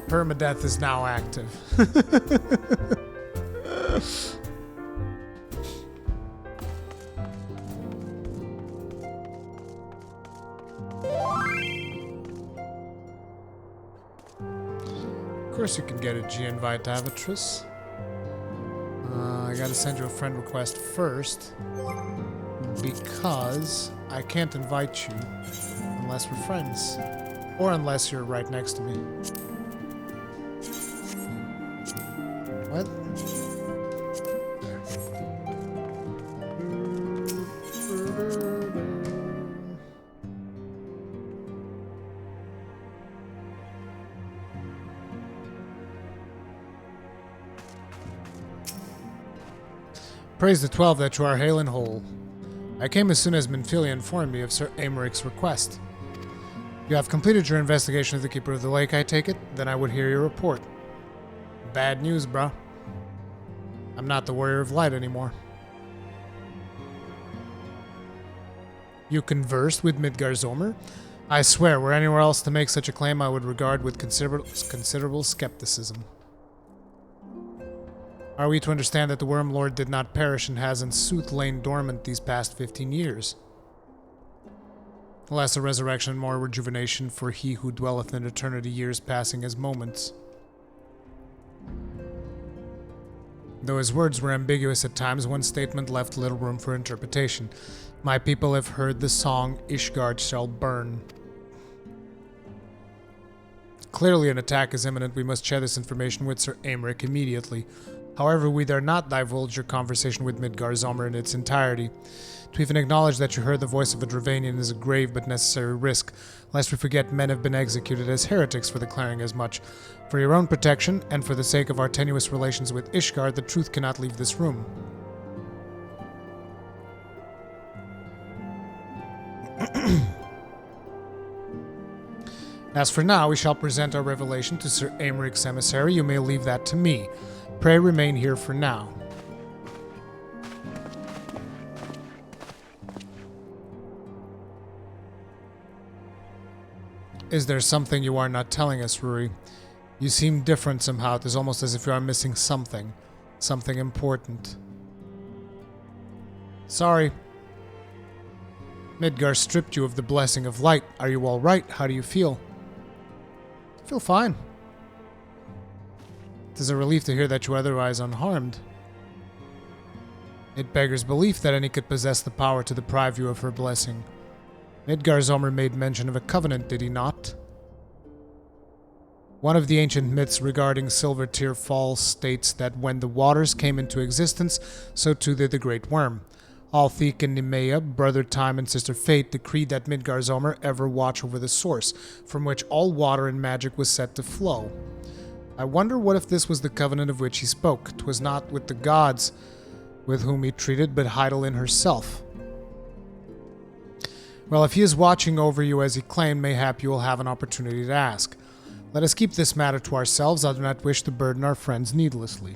Permadeath is now active. Of course you can get a G-invite, Avatress. I gotta send you a friend request first, because I can't invite you unless we're friends. Or unless you're right next to me. What? Praise the 12 that you are hale and whole. I came as soon as Minfilia informed me of Sir Americ's request. You have completed your investigation of the Keeper of the Lake, I take it? Then I would hear your report. Bad news, bruh. I'm not the Warrior of Light anymore. You conversed with Midgar Zomer? I swear, were anywhere else to make such a claim, I would regard with considerable skepticism. Are we to understand that the Worm Lord did not perish and has in sooth lain dormant these past 15 years? Less a resurrection, more rejuvenation for he who dwelleth in eternity, years passing as moments. Though his words were ambiguous at times, one statement left little room for interpretation. My people have heard the song, Ishgard shall burn. Clearly an attack is imminent. We must share this information with Sir Aymeric immediately. However, we dare not divulge your conversation with Midgar Zomer in its entirety. To even acknowledge that you heard the voice of a Dravanian is a grave but necessary risk, lest we forget men have been executed as heretics for declaring as much. For your own protection, and for the sake of our tenuous relations with Ishgard, the truth cannot leave this room. As for now, we shall present our revelation to Sir Aymeric's emissary. You may leave that to me. Pray remain here for now. Is there something you are not telling us, Ruri? You seem different somehow. It is almost as if you are missing something. Something important. Sorry. Midgar stripped you of the blessing of light. Are you all right? How do you feel? I feel fine. It is a relief to hear that you are otherwise unharmed. It beggars belief that any could possess the power to deprive you of her blessing. Midgar Zomer made mention of a covenant, did he not? One of the ancient myths regarding Silver Tear Falls states that when the waters came into existence, so too did the Great Worm. Althik and Nemea, Brother Time and Sister Fate, decreed that Midgar Zomer ever watch over the source, from which all water and magic was set to flow. I wonder what if this was the covenant of which he spoke. 'Twas not with the gods with whom he treated, but Heidelin herself. Well, if he is watching over you as he claimed, mayhap you will have an opportunity to ask. Let us keep this matter to ourselves. I do not wish to burden our friends needlessly.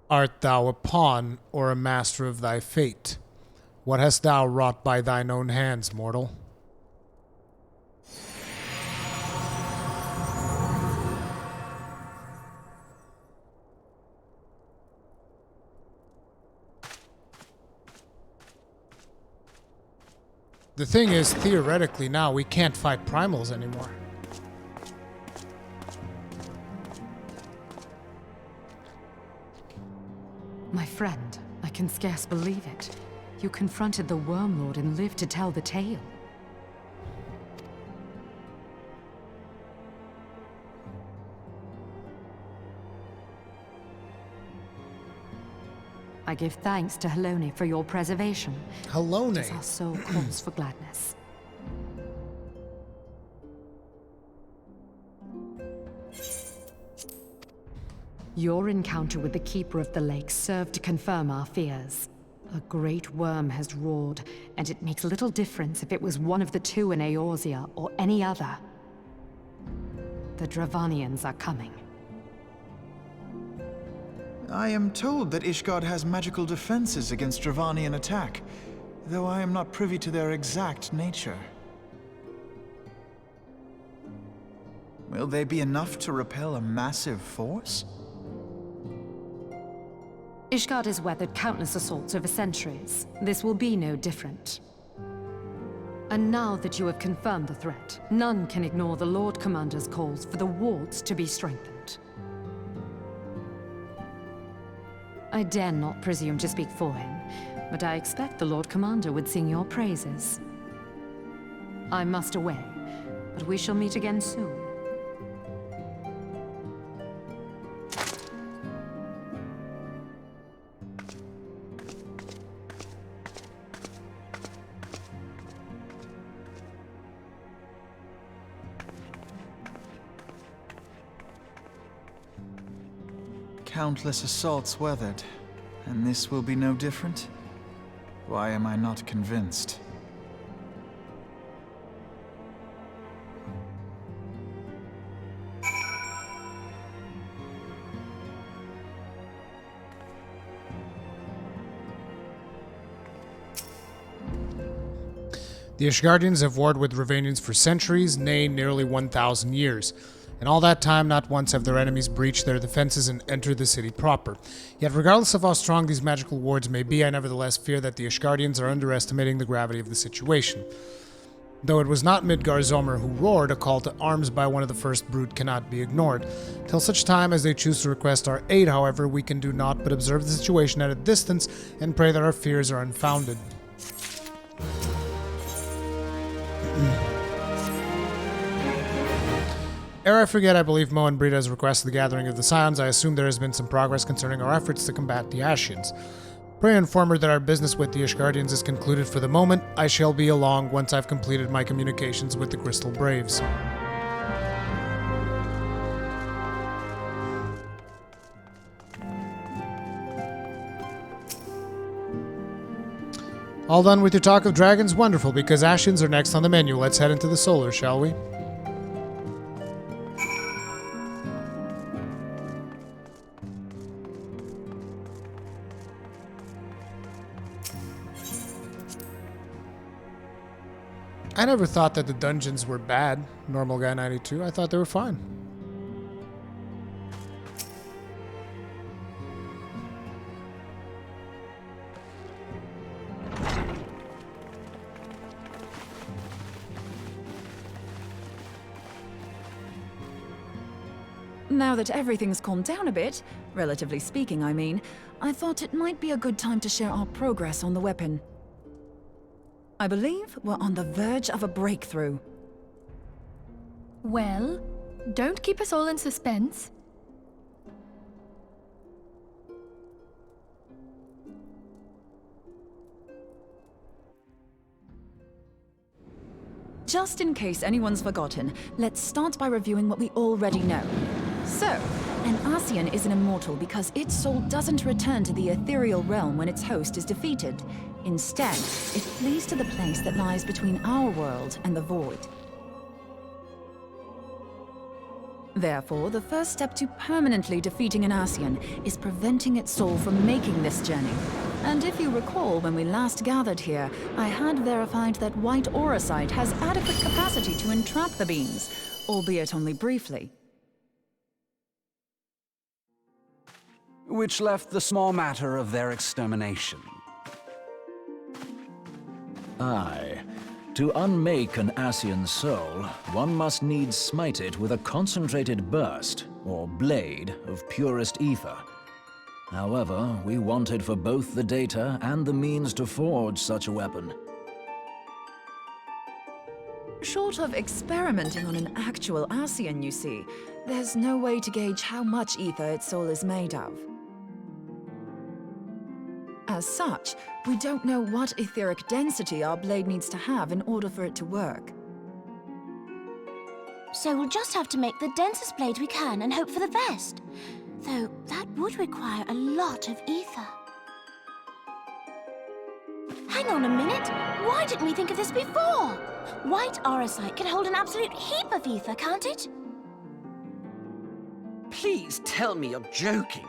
Art thou a pawn or a master of thy fate? What hast thou wrought by thine own hands, mortal? The thing is, theoretically now, we can't fight primals anymore. My friend, I can scarce believe it. You confronted the Wormlord and lived to tell the tale. I give thanks to Halone for your preservation. Halone? It is our sole cause for gladness. Your encounter with the Keeper of the Lake served to confirm our fears. A great worm has roared, and it makes little difference if it was one of the two in Eorzea or any other. The Dravanians are coming. I am told that Ishgard has magical defenses against Dravanian attack, though I am not privy to their exact nature. Will they be enough to repel a massive force? Ishgard has weathered countless assaults over centuries. This will be no different. And now that you have confirmed the threat, none can ignore the Lord Commander's calls for the wards to be strengthened. I dare not presume to speak for him, but I expect the Lord Commander would sing your praises. I must away, but we shall meet again soon. Countless assaults weathered, and this will be no different? Why am I not convinced? The Ishgardians have warred with Ravanians for centuries, nay, nearly 1,000 years. In all that time, not once have their enemies breached their defenses and entered the city proper. Yet regardless of how strong these magical wards may be, I nevertheless fear that the Ishgardians are underestimating the gravity of the situation. Though it was not Midgar Zomer who roared, a call to arms by one of the first brood cannot be ignored. Till such time as they choose to request our aid, however, we can do naught but observe the situation at a distance and pray that our fears are unfounded. Ere I forget, I believe Mo and Brita has requested the gathering of the Scions. I assume there has been some progress concerning our efforts to combat the Ashians. Pray inform her that our business with the Ishgardians is concluded for the moment. I shall be along once I've completed my communications with the Crystal Braves. All done with your talk of dragons? Wonderful, because Ashians are next on the menu. Let's head into the solar, shall we? I never thought that the dungeons were bad, Normal Guy 92. I thought they were fine. Now that everything's calmed down a bit, relatively speaking I mean, I thought it might be a good time to share our progress on the weapon. I believe we're on the verge of a breakthrough. Well, don't keep us all in suspense. Just in case anyone's forgotten, let's start by reviewing what we already know. So, an Ascian is an immortal because its soul doesn't return to the ethereal realm when its host is defeated. Instead, it flees to the place that lies between our world and the void. Therefore, the first step to permanently defeating an Ascian is preventing its soul from making this journey. And if you recall, when we last gathered here, I had verified that white auracite has adequate capacity to entrap the beings, albeit only briefly. Which left the small matter of their extermination. Aye. To unmake an Ascian soul, one must needs smite it with a concentrated burst, or blade, of purest ether. However, we wanted for both the data and the means to forge such a weapon. Short of experimenting on an actual Ascian, you see, there's no way to gauge how much ether its soul is made of. As such, we don't know what etheric density our blade needs to have in order for it to work. So we'll just have to make the densest blade we can and hope for the best. Though that would require a lot of ether. Hang on a minute! Why didn't we think of this before? White auracite can hold an absolute heap of ether, can't it? Please tell me you're joking.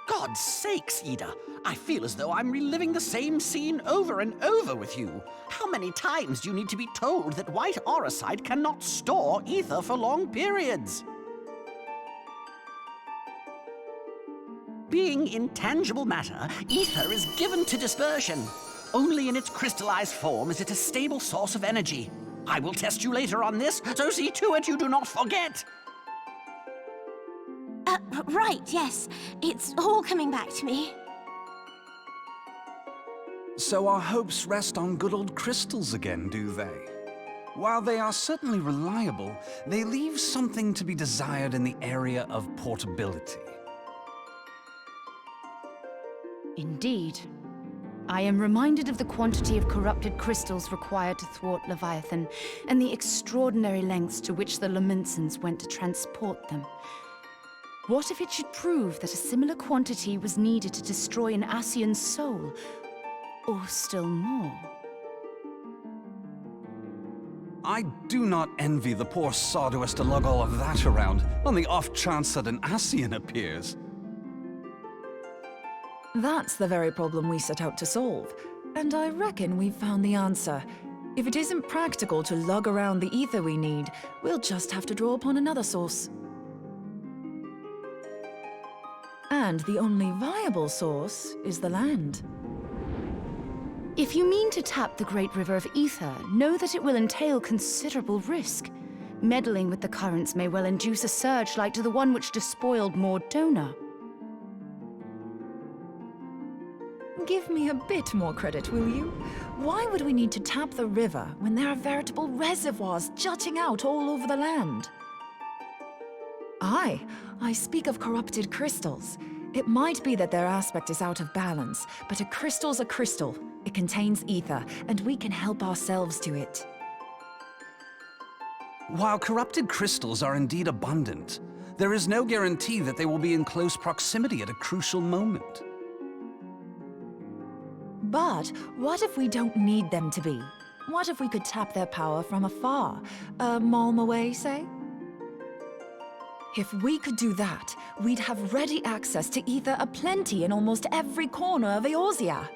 God's sakes, Ida. I feel as though I'm reliving the same scene over and over with you. How many times do you need to be told that white auracite cannot store ether for long periods? Being intangible matter, ether is given to dispersion. Only in its crystallized form is it a stable source of energy. I will test you later on this, so see to it you do not forget. Right, yes. It's all coming back to me. So our hopes rest on good old crystals again, do they? While they are certainly reliable, they leave something to be desired in the area of portability. Indeed. I am reminded of the quantity of corrupted crystals required to thwart Leviathan, and the extraordinary lengths to which the Lamentsons went to transport them. What if it should prove that a similar quantity was needed to destroy an Ascian soul? Or still more? I do not envy the poor sod who has to lug all of that around, on the off chance that an Ascian appears. That's the very problem we set out to solve, and I reckon we've found the answer. If it isn't practical to lug around the ether we need, we'll just have to draw upon another source. And the only viable source is the land. If you mean to tap the Great River of Ether, know that it will entail considerable risk. Meddling with the currents may well induce a surge like to the one which despoiled Mordona. Give me a bit more credit, will you? Why would we need to tap the river when there are veritable reservoirs jutting out all over the land? Aye, I speak of corrupted crystals. It might be that their aspect is out of balance, but a crystal's a crystal. It contains ether, and we can help ourselves to it. While corrupted crystals are indeed abundant, there is no guarantee that they will be in close proximity at a crucial moment. But what if we don't need them to be? What if we could tap their power from afar? A malm away, say? If we could do that, we'd have ready access to ether aplenty in almost every corner of Eorzea.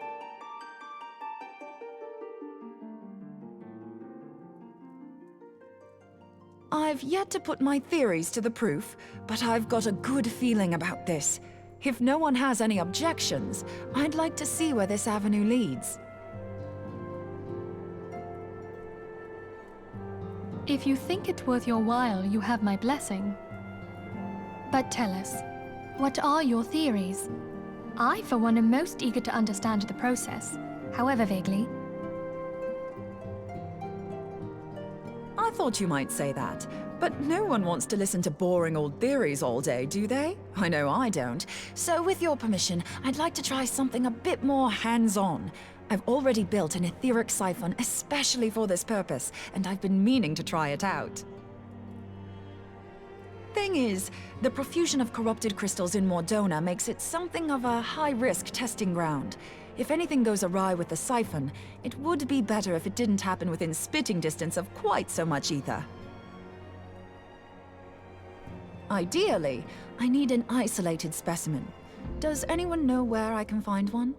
I've yet to put my theories to the proof, but I've got a good feeling about this. If no one has any objections, I'd like to see where this avenue leads. If you think it worth your while, you have my blessing. But tell us, what are your theories? I, for one, am most eager to understand the process, however vaguely. I thought you might say that, but no one wants to listen to boring old theories all day, do they? I know I don't. So with your permission, I'd like to try something a bit more hands-on. I've already built an etheric siphon especially for this purpose, and I've been meaning to try it out. Thing is, the profusion of corrupted crystals in Mordona makes it something of a high-risk testing ground. If anything goes awry with the siphon, it would be better if it didn't happen within spitting distance of quite so much ether. Ideally, I need an isolated specimen. Does anyone know where I can find one?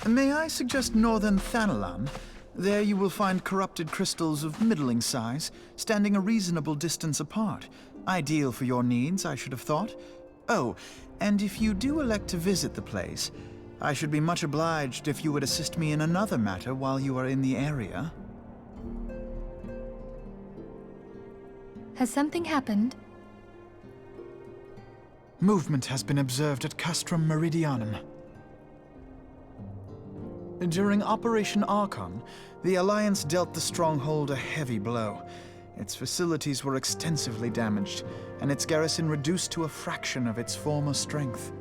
May I suggest northern Thanalan? There you will find corrupted crystals of middling size, standing a reasonable distance apart. Ideal for your needs, I should have thought. Oh, and if you do elect to visit the place, I should be much obliged if you would assist me in another matter while you are in the area. Has something happened? Movement has been observed at Castrum Meridianum. During Operation Archon, the Alliance dealt the stronghold a heavy blow. Its facilities were extensively damaged, and its garrison reduced to a fraction of its former strength.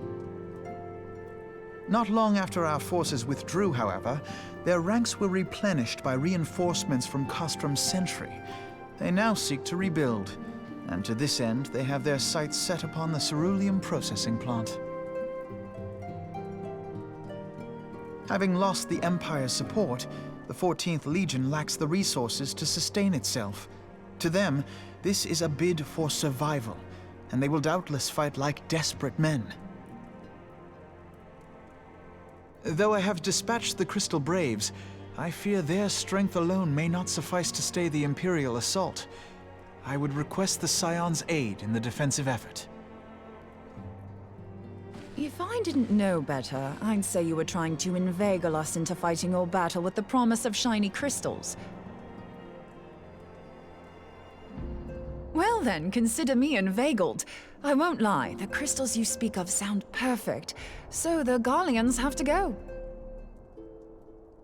Not long after our forces withdrew, however, their ranks were replenished by reinforcements from Castrum's sentry. They now seek to rebuild, and to this end they have their sights set upon the ceruleum processing plant. Having lost the Empire's support, the 14th Legion lacks the resources to sustain itself. To them, this is a bid for survival, and they will doubtless fight like desperate men. Though I have dispatched the Crystal Braves, I fear their strength alone may not suffice to stay the Imperial assault. I would request the Scion's aid in the defensive effort. If I didn't know better, I'd say you were trying to inveigle us into fighting your battle with the promise of shiny crystals. Well then, consider me inveigled. I won't lie, the crystals you speak of sound perfect, so the Garleans have to go.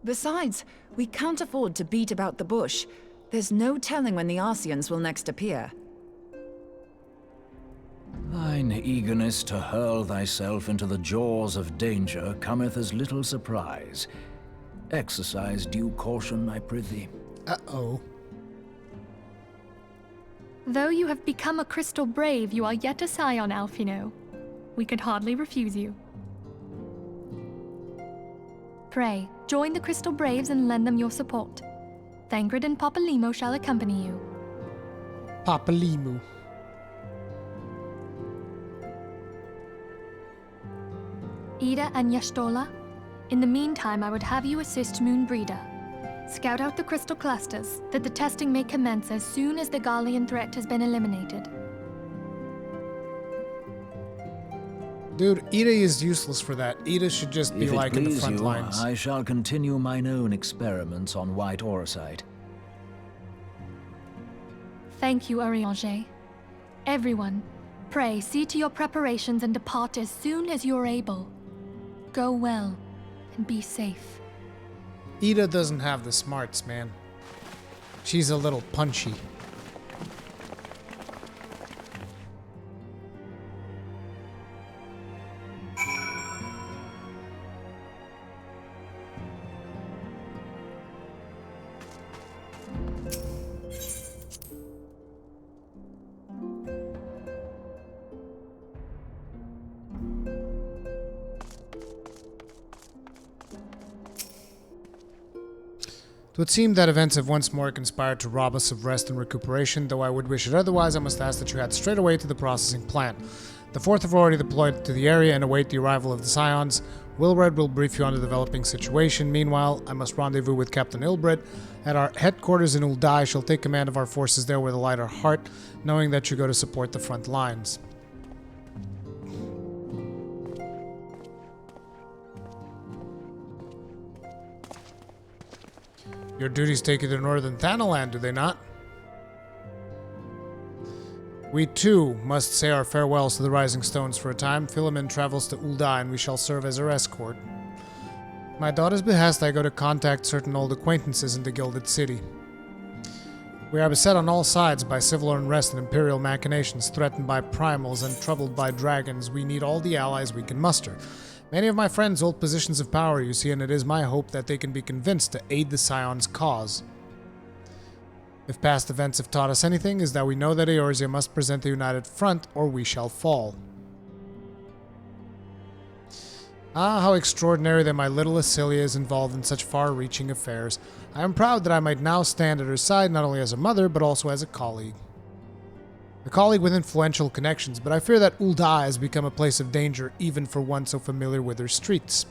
Besides, we can't afford to beat about the bush. There's no telling when the Arsians will next appear. Thine eagerness to hurl thyself into the jaws of danger cometh as little surprise. Exercise due caution, I prithee. Uh-oh. Though you have become a Crystal Brave, you are yet a Scion, Alphino. We could hardly refuse you. Pray, join the Crystal Braves and lend them your support. Thangred and Papalimo shall accompany you. Papalimo. Ida and Yashtola, in the meantime I would have you assist Moonbreeder. Scout out the crystal clusters, that the testing may commence as soon as the Garlean threat has been eliminated. Dude, Ida is useless for that. Ida should just be like in the front lines. I shall continue mine own experiments on white orosite. Thank you, Arianger. Everyone, pray see to your preparations and depart as soon as you're able. Go well, and be safe. Ida doesn't have the smarts, man. She's a little punchy. It would seem that events have once more conspired to rob us of rest and recuperation, though I would wish it otherwise. I must ask that you head straight away to the processing plant. The 4th have already deployed to the area and await the arrival of the Scions. Wilred will brief you on the developing situation. Meanwhile, I must rendezvous with Captain Ilbred at our headquarters in Uldai. She'll take command of our forces there with a lighter heart, knowing that you go to support the front lines. Your duties take you to northern Thanalan, do they not? We too must say our farewells to the Rising Stones for a time. Philemon travels to Uldai and we shall serve as her escort. My daughter's behest, I go to contact certain old acquaintances in the Gilded City. We are beset on all sides by civil unrest and imperial machinations, threatened by primals and troubled by dragons. We need all the allies we can muster. Many of my friends hold positions of power, you see, and it is my hope that they can be convinced to aid the Scion's cause. If past events have taught us anything, is that we know that Eorzea must present a united front, or we shall fall. Ah, how extraordinary that my little Acilia is involved in such far-reaching affairs. I am proud that I might now stand at her side, not only as a mother, but also as a colleague. A colleague with influential connections, but I fear that Uldai has become a place of danger, even for one so familiar with her streets.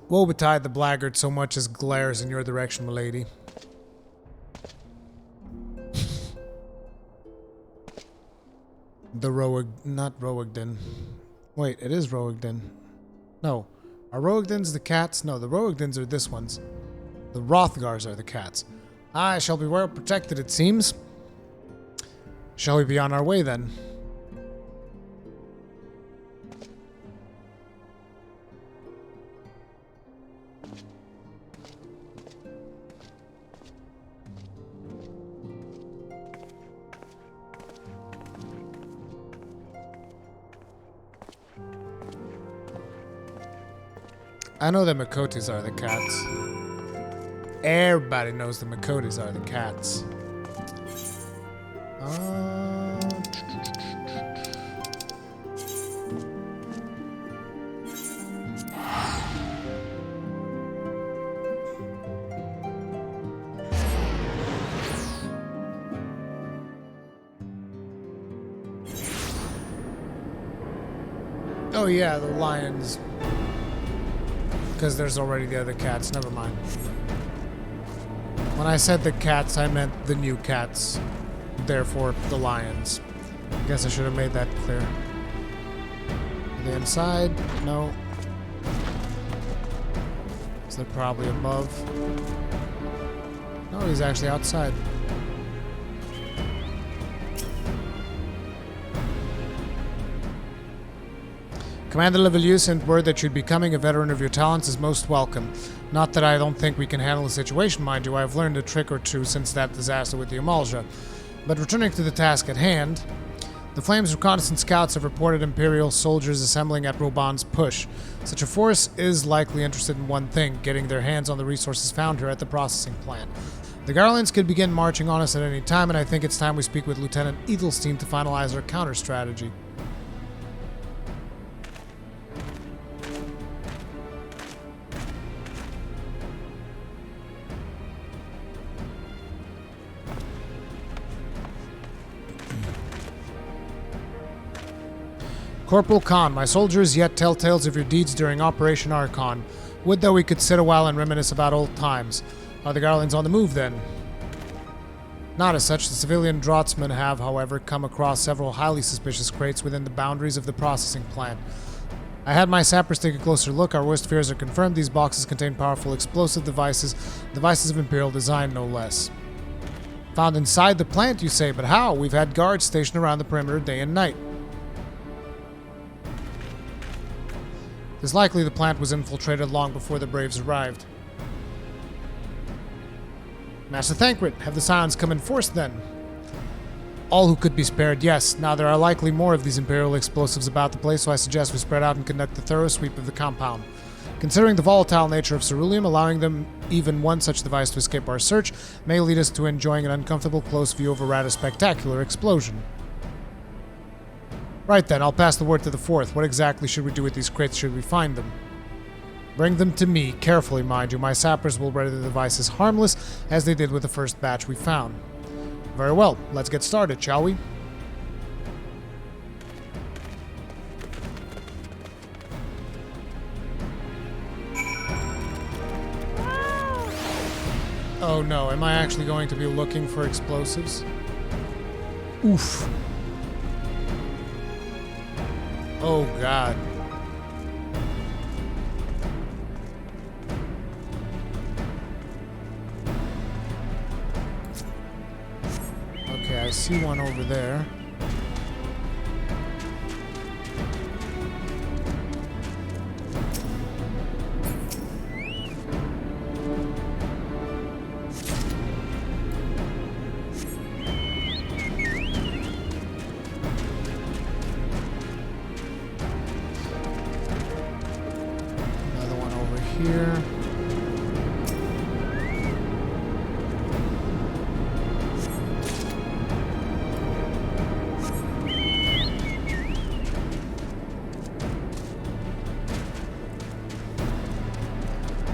Woe betide the blackguard so much as glares in your direction, milady. Not Roegden. Wait, it is Roegden. No. Are Roegdens the cats? No, the Roegdens are this ones. The Rothgars are the cats. I shall be well protected, it seems. Shall we be on our way, then? I know the Makotis are the cats. Everybody knows the Makotis are the cats. Oh yeah, the lions. Because there's already the other cats, never mind. When I said the cats, I meant the new cats. Therefore, the lions. I guess I should have made that clear. The inside? No. Is that probably above? No, he's actually outside. Commander Levelieu sent word that you'd be coming. A veteran of your talents is most welcome. Not that I don't think we can handle the situation, mind you. I've learned a trick or two since that disaster with the Amalja. But returning to the task at hand, the Flames reconnaissance scouts have reported Imperial soldiers assembling at Robon's push. Such a force is likely interested in one thing, getting their hands on the resources found here at the processing plant. The Garlands could begin marching on us at any time, and I think it's time we speak with Lieutenant Edelstein to finalize our counter strategy. Corporal Khan, my soldiers yet tell tales of your deeds during Operation Archon. Would that we could sit a while and reminisce about old times. Are the Garlands on the move, then? Not as such. The civilian draftsmen have, however, come across several highly suspicious crates within the boundaries of the processing plant. I had my sappers take a closer look. Our worst fears are confirmed. These boxes contain powerful explosive devices of Imperial design, no less. Found inside the plant, you say, but how? We've had guards stationed around the perimeter day and night. It is likely the plant was infiltrated long before the Braves arrived. Master Thancred, have the Scions come in force then? All who could be spared, yes. Now there are likely more of these Imperial explosives about the place, so I suggest we spread out and conduct a thorough sweep of the compound. Considering the volatile nature of ceruleum, allowing them even one such device to escape our search may lead us to enjoying an uncomfortable close view of a rather spectacular explosion. Right then, I'll pass the word to the 4th. What exactly should we do with these crates should we find them? Bring them to me, carefully mind you. My sappers will render the devices harmless, as they did with the first batch we found. Very well, let's get started, shall we? Oh no, am I actually going to be looking for explosives? Oof. Oh god. Okay, I see one over there. Here.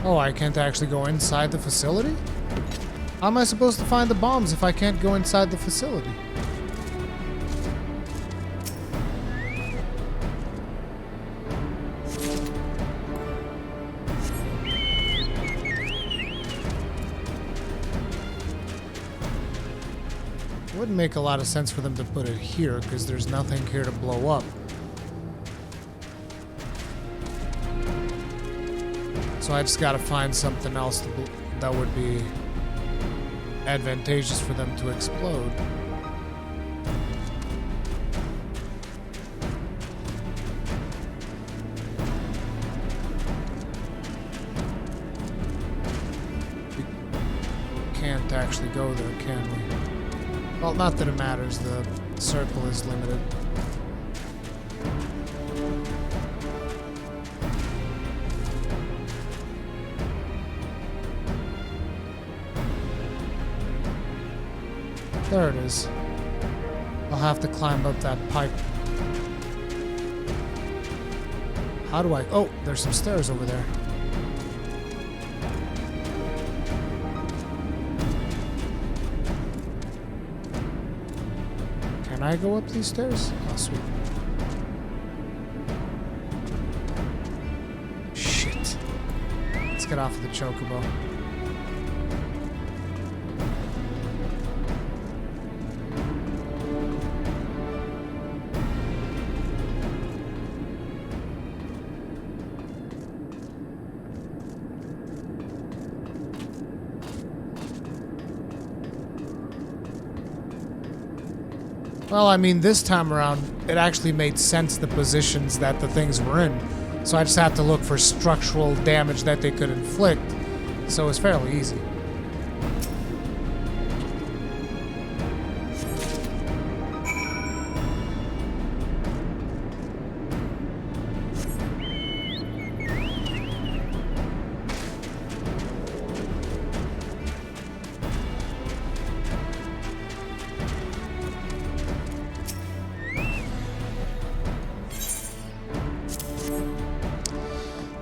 Oh, I can't actually go inside the facility? How am I supposed to find the bombs if I can't go inside the facility? Wouldn't make a lot of sense for them to put it here because there's nothing here to blow up. So I just gotta find something else that would be advantageous for them to explode. We can't actually go there, can we? Well, not that it matters, the circle is limited. There it is. I'll have to climb up that pipe. How do I... Oh, there's some stairs over there. Can I go up these stairs? Oh, sweet. Shit. Let's get off of the chocobo. Well, I mean, this time around, it actually made sense the positions that the things were in. So I just had to look for structural damage that they could inflict. So it was fairly easy.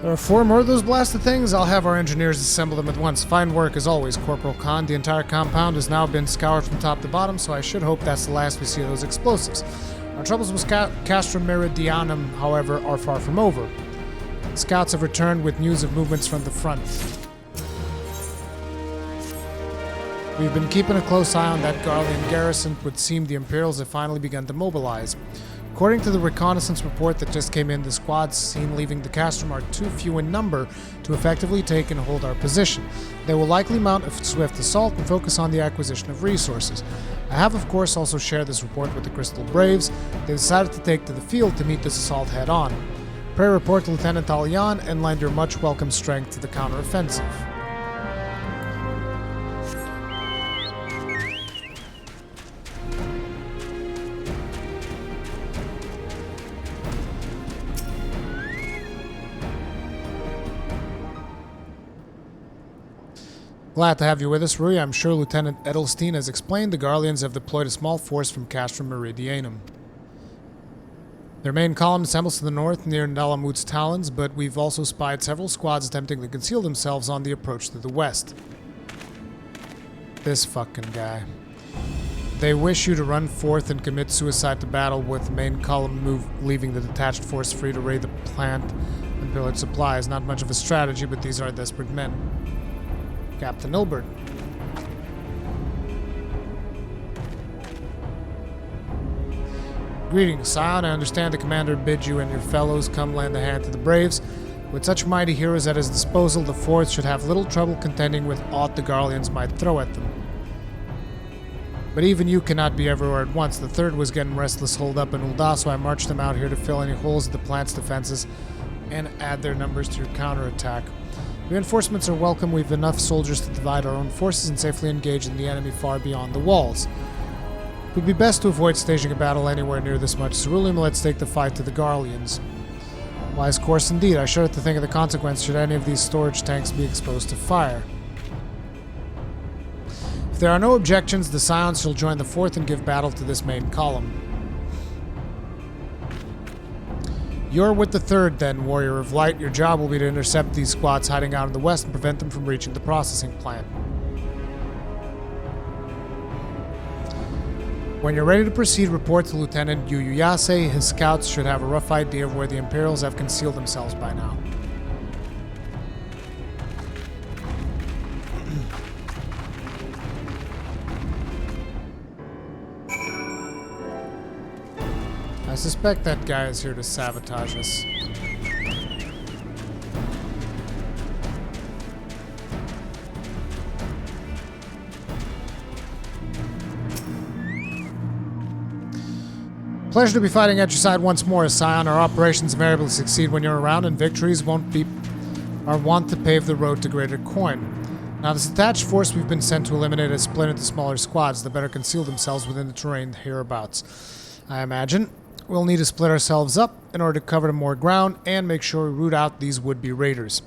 There are 4 more of those blasted things. I'll have our engineers assemble them at once. Fine work as always, Corporal Khan. The entire compound has now been scoured from top to bottom, so I should hope that's the last we see of those explosives. Our troubles with Castra Meridianum, however, are far from over. Scouts have returned with news of movements from the front. We've been keeping a close eye on that Garlean garrison. It would seem the Imperials have finally begun to mobilize. According to the reconnaissance report that just came in, the squads seen leaving the castrum are too few in number to effectively take and hold our position. They will likely mount a swift assault and focus on the acquisition of resources. I have, of course, also shared this report with the Crystal Braves. They decided to take to the field to meet this assault head-on. Pray report to Lieutenant Alian and lend your much welcome strength to the counteroffensive. Glad to have you with us, Rui. I'm sure Lieutenant Edelstein has explained the Garleans have deployed a small force from Castra Meridianum. Their main column assembles to the north near Ndalamut's talons, but we've also spied several squads attempting to conceal themselves on the approach to the west. This fucking guy. They wish you to run forth and commit suicide to battle with the main column move, leaving the detached force free to raid the plant and pillage supplies. Not much of a strategy, but these are desperate men. Captain Ilbert. Greetings, Scion. I understand the commander bids you and your fellows come lend a hand to the Braves. With such mighty heroes at his disposal, the Fourth should have little trouble contending with aught the Garleans might throw at them. But even you cannot be everywhere at once. The Third was getting restless holed up in Ul'dah, so I marched them out here to fill any holes in the plant's defenses and add their numbers to your counterattack. Reinforcements are welcome. We've enough soldiers to divide our own forces and safely engage in the enemy far beyond the walls. It would be best to avoid staging a battle anywhere near this much ceruleum. Let's take the fight to the Garleans. Wise course indeed. I shudder to think of the consequence should any of these storage tanks be exposed to fire. If there are no objections, the Scions shall join the Fourth and give battle to this main column. You're with the Third, then, Warrior of Light. Your job will be to intercept these squads hiding out in the west and prevent them from reaching the processing plant. When you're ready to proceed, report to Lieutenant Yuyuyase. His scouts should have a rough idea of where the Imperials have concealed themselves by now. I suspect that guy is here to sabotage us. Pleasure to be fighting at your side once more, Scion. Our operations invariably succeed when you're around, and victories are wont to pave the road to greater coin. Now, this detached force we've been sent to eliminate has split into smaller squads that better conceal themselves within the terrain hereabouts. I imagine we'll need to split ourselves up in order to cover more ground and make sure we root out these would-be raiders.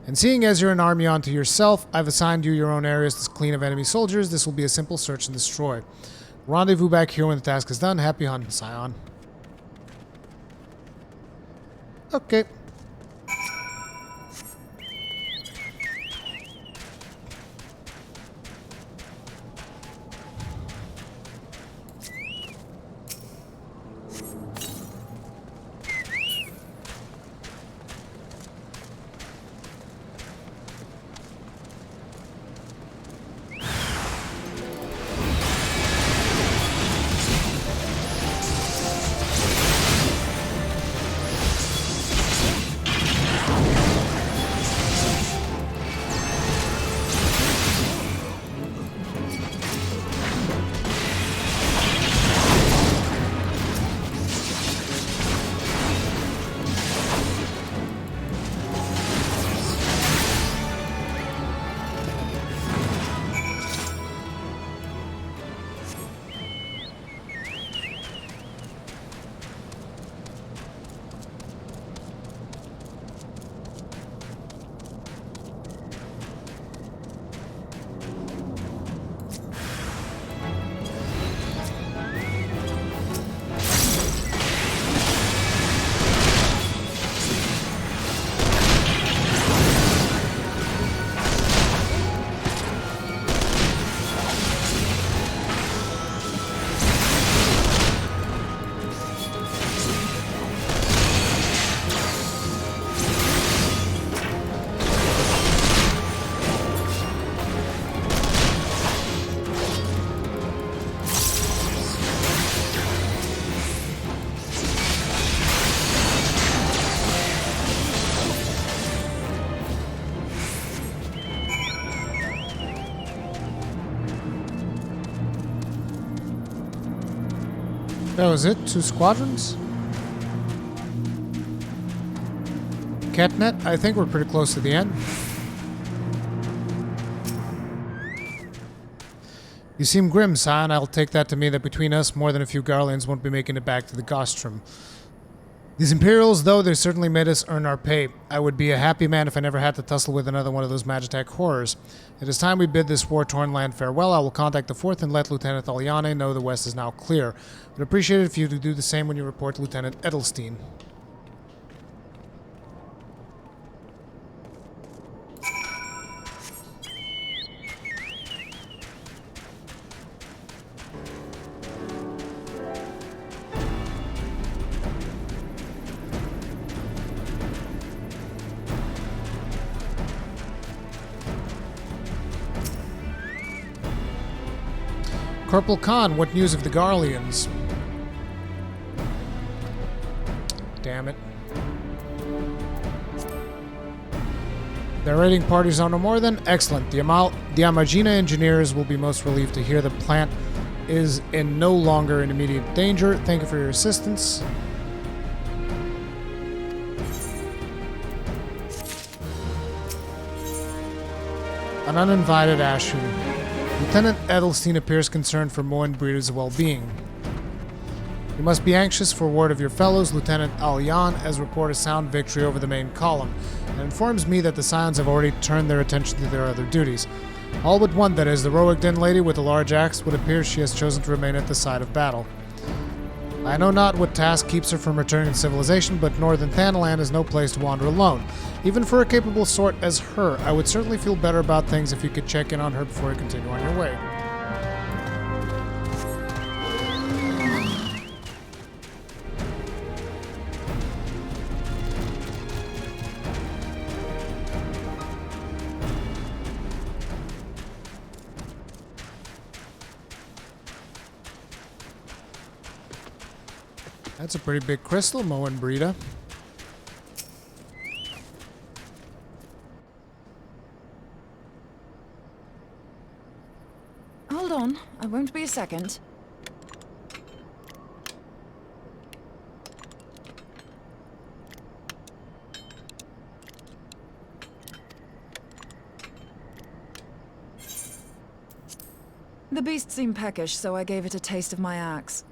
And seeing as you're an army unto yourself, I've assigned you your own areas to clean of enemy soldiers. This will be a simple search and destroy. Rendezvous back here when the task is done. Happy hunting, Scion. Okay. That was it? 2 squadrons? Ketnet, I think we're pretty close to the end. You seem grim, Scion. I'll take that to mean that between us, more than a few Garleans won't be making it back to the Gostrom. These Imperials, though, they certainly made us earn our pay. I would be a happy man if I never had to tussle with another one of those Magitek horrors. It is time we bid this war-torn land farewell. I will contact the Fourth and let Lieutenant Aliane know the west is now clear. Would appreciate it if you would do the same when you report to Lieutenant Edelstein. Corporal Khan, what news of the Garleans? Damn it. The raiding parties are no more than excellent. The Amagina engineers will be most relieved to hear the plant is no longer in immediate danger. Thank you for your assistance. An uninvited Ashu. Lieutenant Edelstein appears concerned for Moen Breeder's well-being. You must be anxious for word of your fellows. Lieutenant Alyan has reported a sound victory over the main column, and informs me that the Scions have already turned their attention to their other duties. All but one, that is, the Roic Den lady with a large axe, would appear she has chosen to remain at the site of battle. I know not what task keeps her from returning to civilization, but Northern Thanalan is no place to wander alone. Even for a capable sort as her, I would certainly feel better about things if you could check in on her before you continue on your way. That's a pretty big crystal, Moen Breeder. Hold on, I won't be a second. The beast seemed peckish, so I gave it a taste of my axe.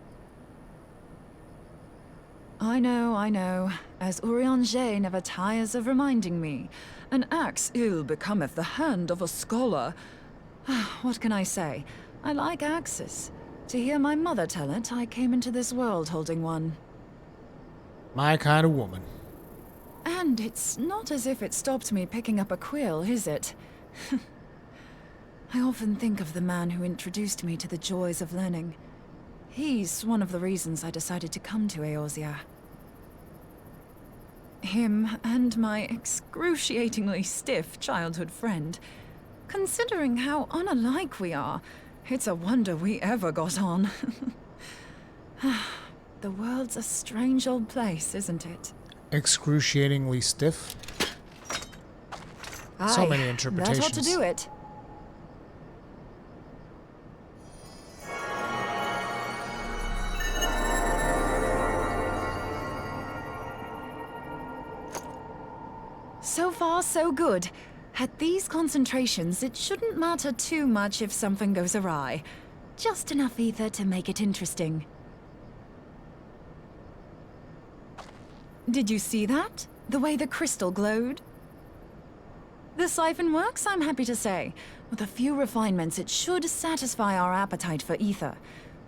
I know, as Urianger never tires of reminding me. An axe ill becometh the hand of a scholar. What can I say? I like axes. To hear my mother tell it, I came into this world holding one. My kind of woman. And it's not as if it stopped me picking up a quill, is it? I often think of the man who introduced me to the joys of learning. He's one of the reasons I decided to come to Eorzea. Him and my excruciatingly stiff childhood friend. Considering how unalike we are, it's a wonder we ever got on. The world's a strange old place, isn't it? Excruciatingly stiff? So many interpretations. That ought to do it. So far, so good. At these concentrations, it shouldn't matter too much if something goes awry. Just enough ether to make it interesting. Did you see that? The way the crystal glowed? The siphon works, I'm happy to say. With a few refinements, it should satisfy our appetite for ether,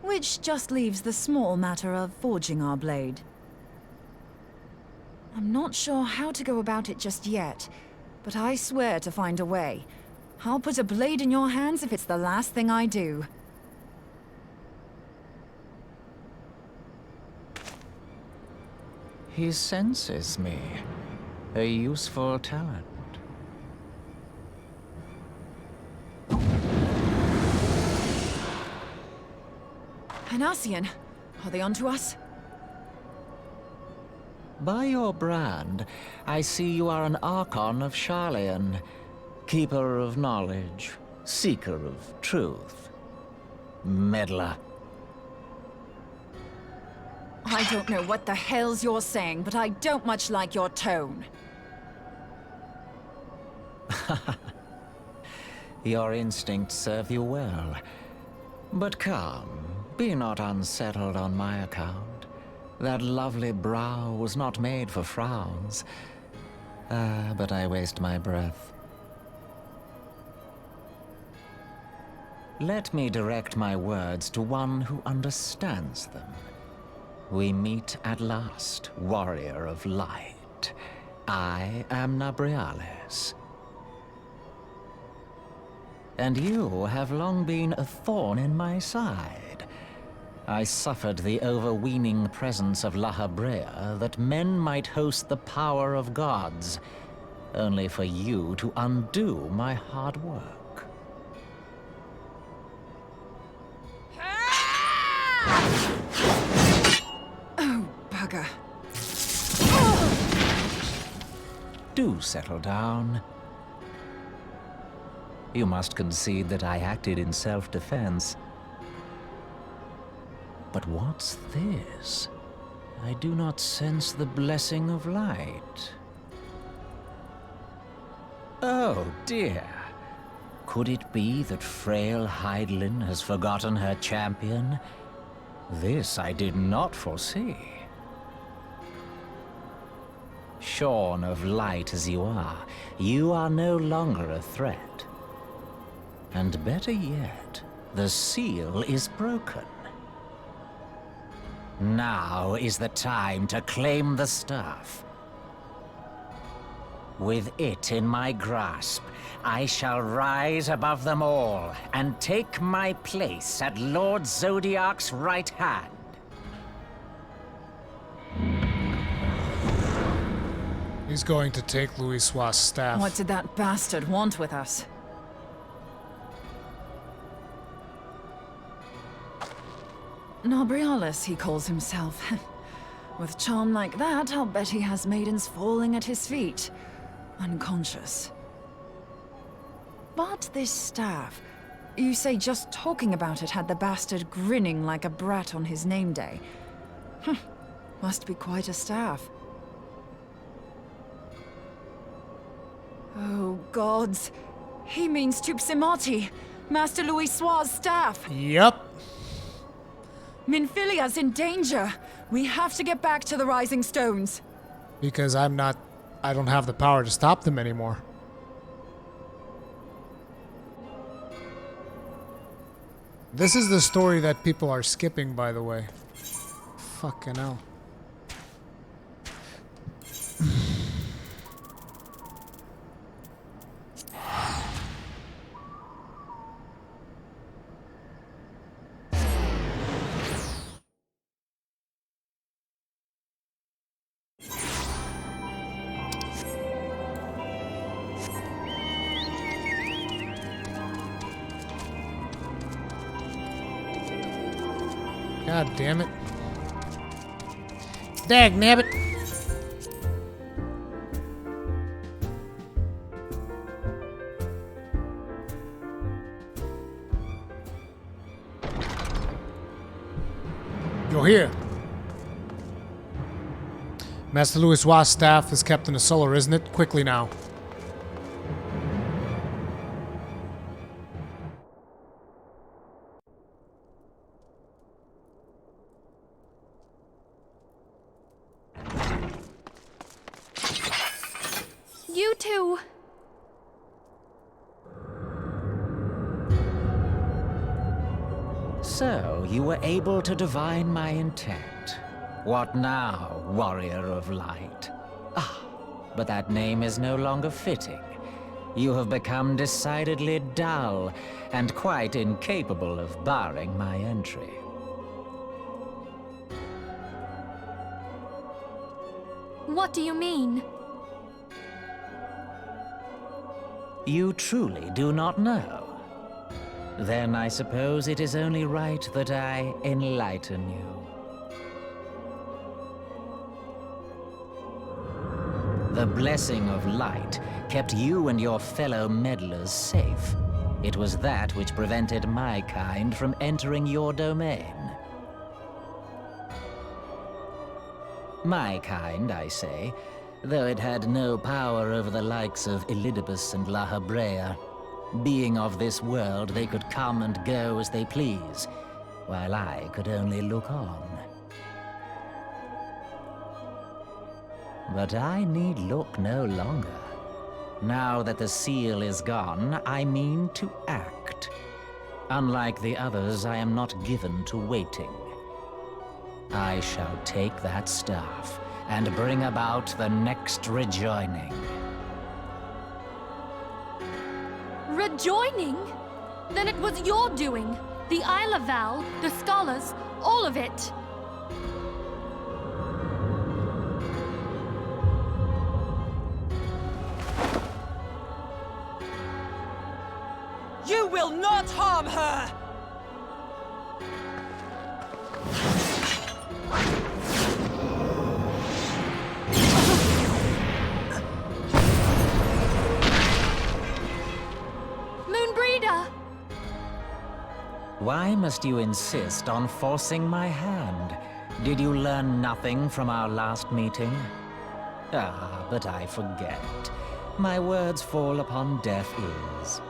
which just leaves the small matter of forging our blade. I'm not sure how to go about it just yet, but I swear to find a way. I'll put a blade in your hands if it's the last thing I do. He senses me. A useful talent. Hanassian, are they onto us? By your brand, I see you are an Archon of Sharlayan, keeper of knowledge, seeker of truth. Meddler. I don't know what the hell's you're saying, but I don't much like your tone. Your instincts serve you well. But come, be not unsettled on my account. That lovely brow was not made for frowns. But I waste my breath. Let me direct my words to one who understands them. We meet at last, warrior of light. I am Nabriales. And you have long been a thorn in my side. I suffered the overweening presence of La Habrea that men might host the power of gods, only for you to undo my hard work. Oh, bugger. Do settle down. You must concede that I acted in self-defense. But what's this? I do not sense the blessing of light. Oh, dear. Could it be that frail Hydaelyn has forgotten her champion? This I did not foresee. Shorn of light as you are no longer a threat. And better yet, the seal is broken. Now is the time to claim the staff. With it in my grasp, I shall rise above them all and take my place at Lord Zodiac's right hand. He's going to take Louisoix's staff. What did that bastard want with us? Nobrialis, he calls himself. With charm like that, I'll bet he has maidens falling at his feet, unconscious. But this staff, you say just talking about it had the bastard grinning like a brat on his name day. Must be quite a staff. Oh, gods. He means Tupsimati, Master Louisoix's staff. Yep. Minfilia's in danger. We have to get back to the Rising Stones. Because I don't have the power to stop them anymore. This is the story that people are skipping, by the way. Fucking hell. God damn it. Dag nabbit. You're here. Master Louisoix's staff is kept in the cellar, isn't it? Quickly now. You two! So, you were able to divine my intent. What now, warrior of light? Ah, but that name is no longer fitting. You have become decidedly dull, and quite incapable of barring my entry. What do you mean? You truly do not know? Then I suppose it is only right that I enlighten you. The blessing of light kept you and your fellow meddlers safe. It was that which prevented my kind from entering your domain. My kind, I say, though it had no power over the likes of Elidibus and La Habrea. Being of this world, they could come and go as they please, while I could only look on. But I need look no longer. Now that the seal is gone, I mean to act. Unlike the others, I am not given to waiting. I shall take that staff and bring about the next rejoining. Rejoining? Then it was your doing. The Isle of Val, the scholars, all of it. You will not harm her! Moonbreeder! Why must you insist on forcing my hand? Did you learn nothing from our last meeting? Ah, but I forget. My words fall upon deaf ears.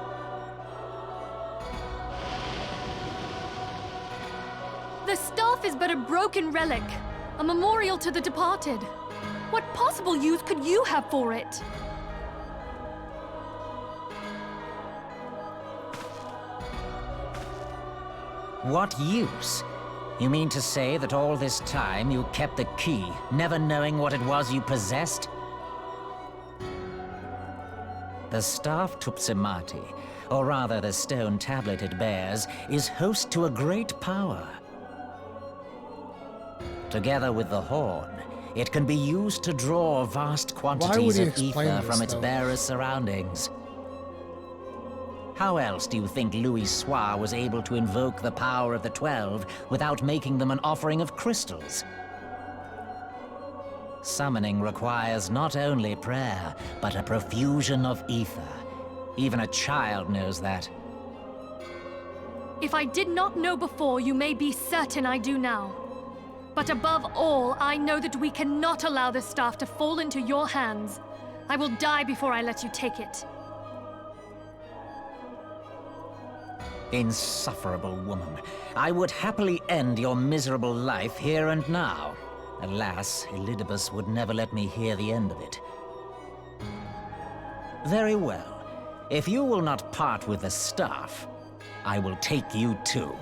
The staff is but a broken relic, a memorial to the departed. What possible use could you have for it? What use? You mean to say that all this time you kept the key, never knowing what it was you possessed? The staff Tupsimati, or rather the stone tablet it bears, is host to a great power. Together with the horn, it can be used to draw vast quantities of ether from its bearer's surroundings. How else do you think Louis Soir was able to invoke the power of the 12 without making them an offering of crystals? Summoning requires not only prayer, but a profusion of ether. Even a child knows that. If I did not know before, you may be certain I do now. But above all, I know that we cannot allow this staff to fall into your hands. I will die before I let you take it. Insufferable woman. I would happily end your miserable life here and now. Alas, Elidibus would never let me hear the end of it. Very well. If you will not part with the staff, I will take you too.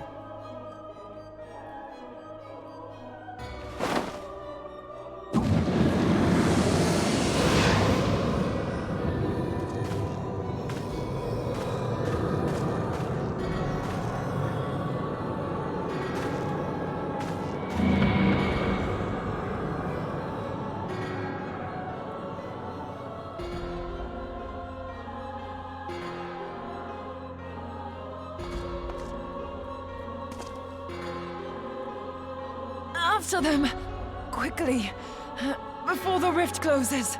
After them! Quickly! Before the rift closes!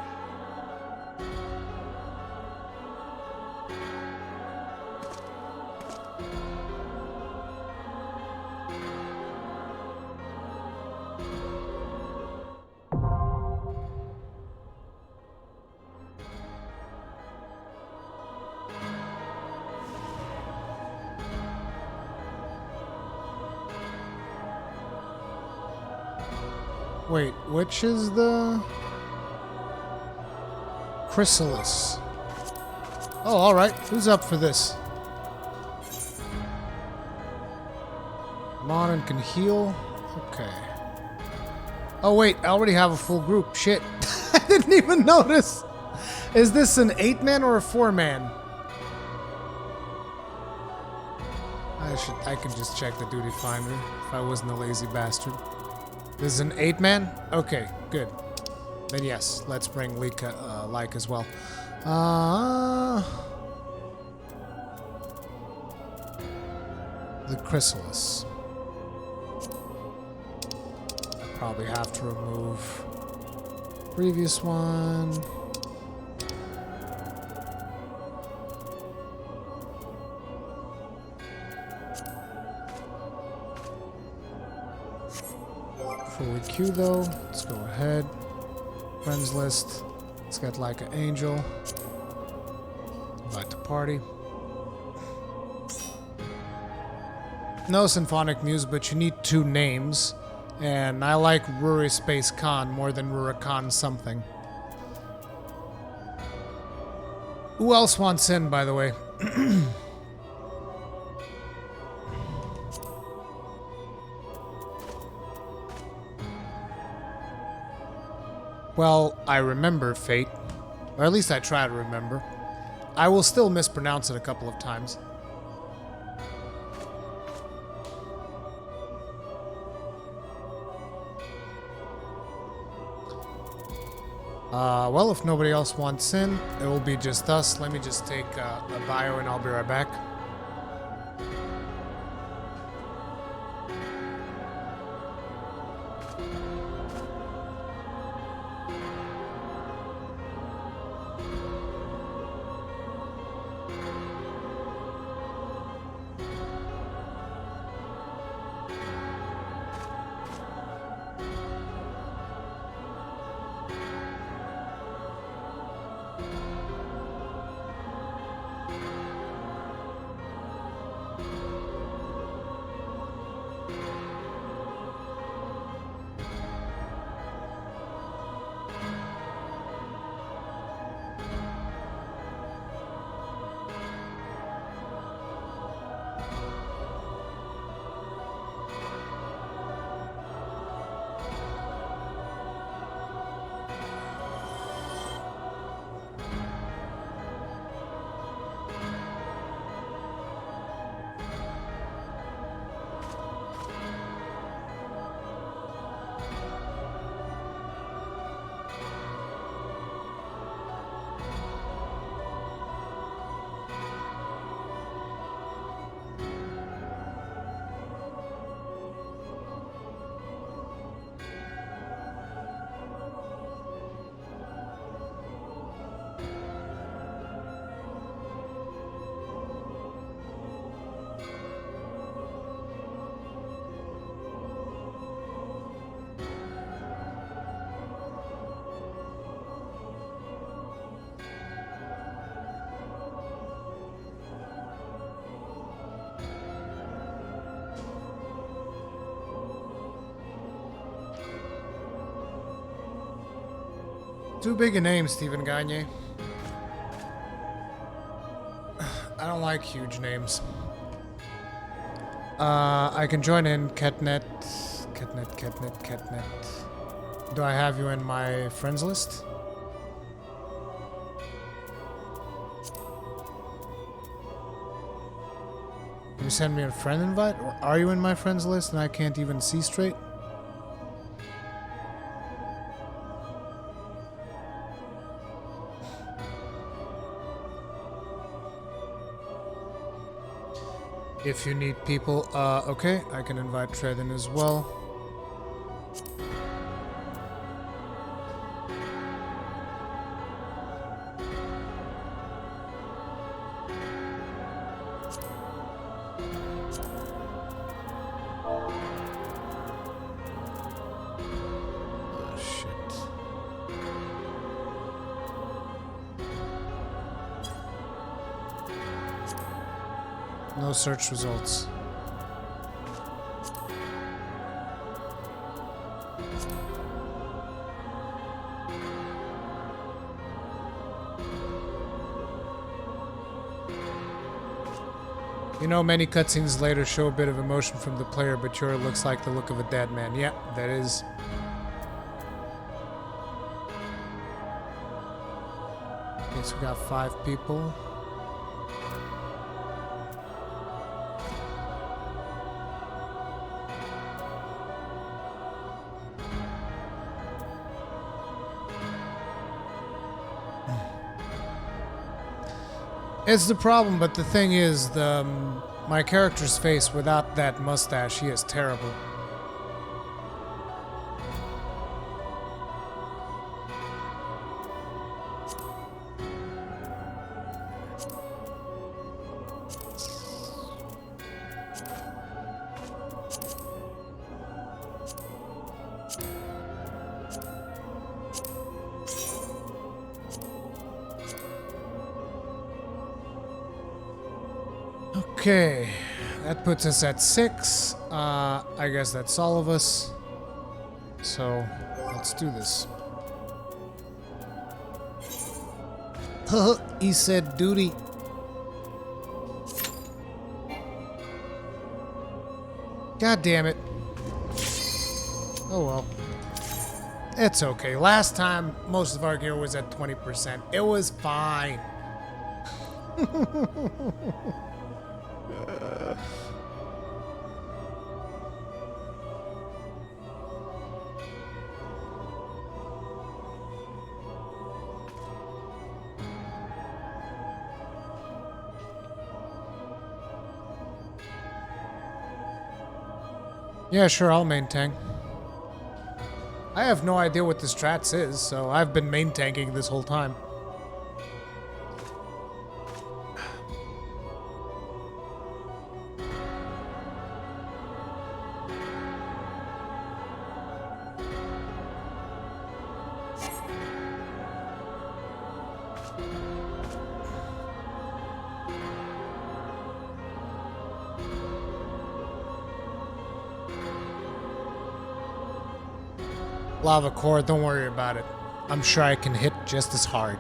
Wait, which is the chrysalis? Oh, alright. Who's up for this? Monin can heal. Okay. Oh wait, I already have a full group. Shit. I didn't even notice. Is this an 8-man or a 4-man? I could just check the duty finder if I wasn't a lazy bastard. This is an 8-man? Okay, good. Then yes, let's bring Lyke as well. The chrysalis. I probably have to remove previous one. Before we queue though, let's go ahead. Friends list. Let's get like an angel. Invite to party. No symphonic music, but you need 2 names. And I like Ruri Space Khan more than Rurikan something. Who else wants in, by the way? Well, I remember Fate. Or at least I try to remember. I will still mispronounce it a couple of times. Well, if nobody else wants in, it will be just us. Let me just take a bio and I'll be right back. Too big a name, Stephen Gagne. I don't like huge names. I can join in Ketnet. Do I have you in my friends list? You send me a friend invite? Or are you in my friends list and I can't even see straight? If you need people, okay, I can invite Tread in as well. No search results. You know, many cutscenes later show a bit of emotion from the player, but sure looks like the look of a dead man. Yeah, that is. Okay, so we got 5 people. It's the problem, but the thing is, my character's face without that mustache, he is terrible. Okay, that puts us at 6. I guess that's all of us. So, let's do this. He said duty. God damn it. Oh well. It's okay. Last time, most of our gear was at 20%. It was fine. Yeah, sure, I'll main tank. I have no idea what the strats is, so I've been main tanking this whole time. Lava core, don't worry about it. I'm sure I can hit just as hard.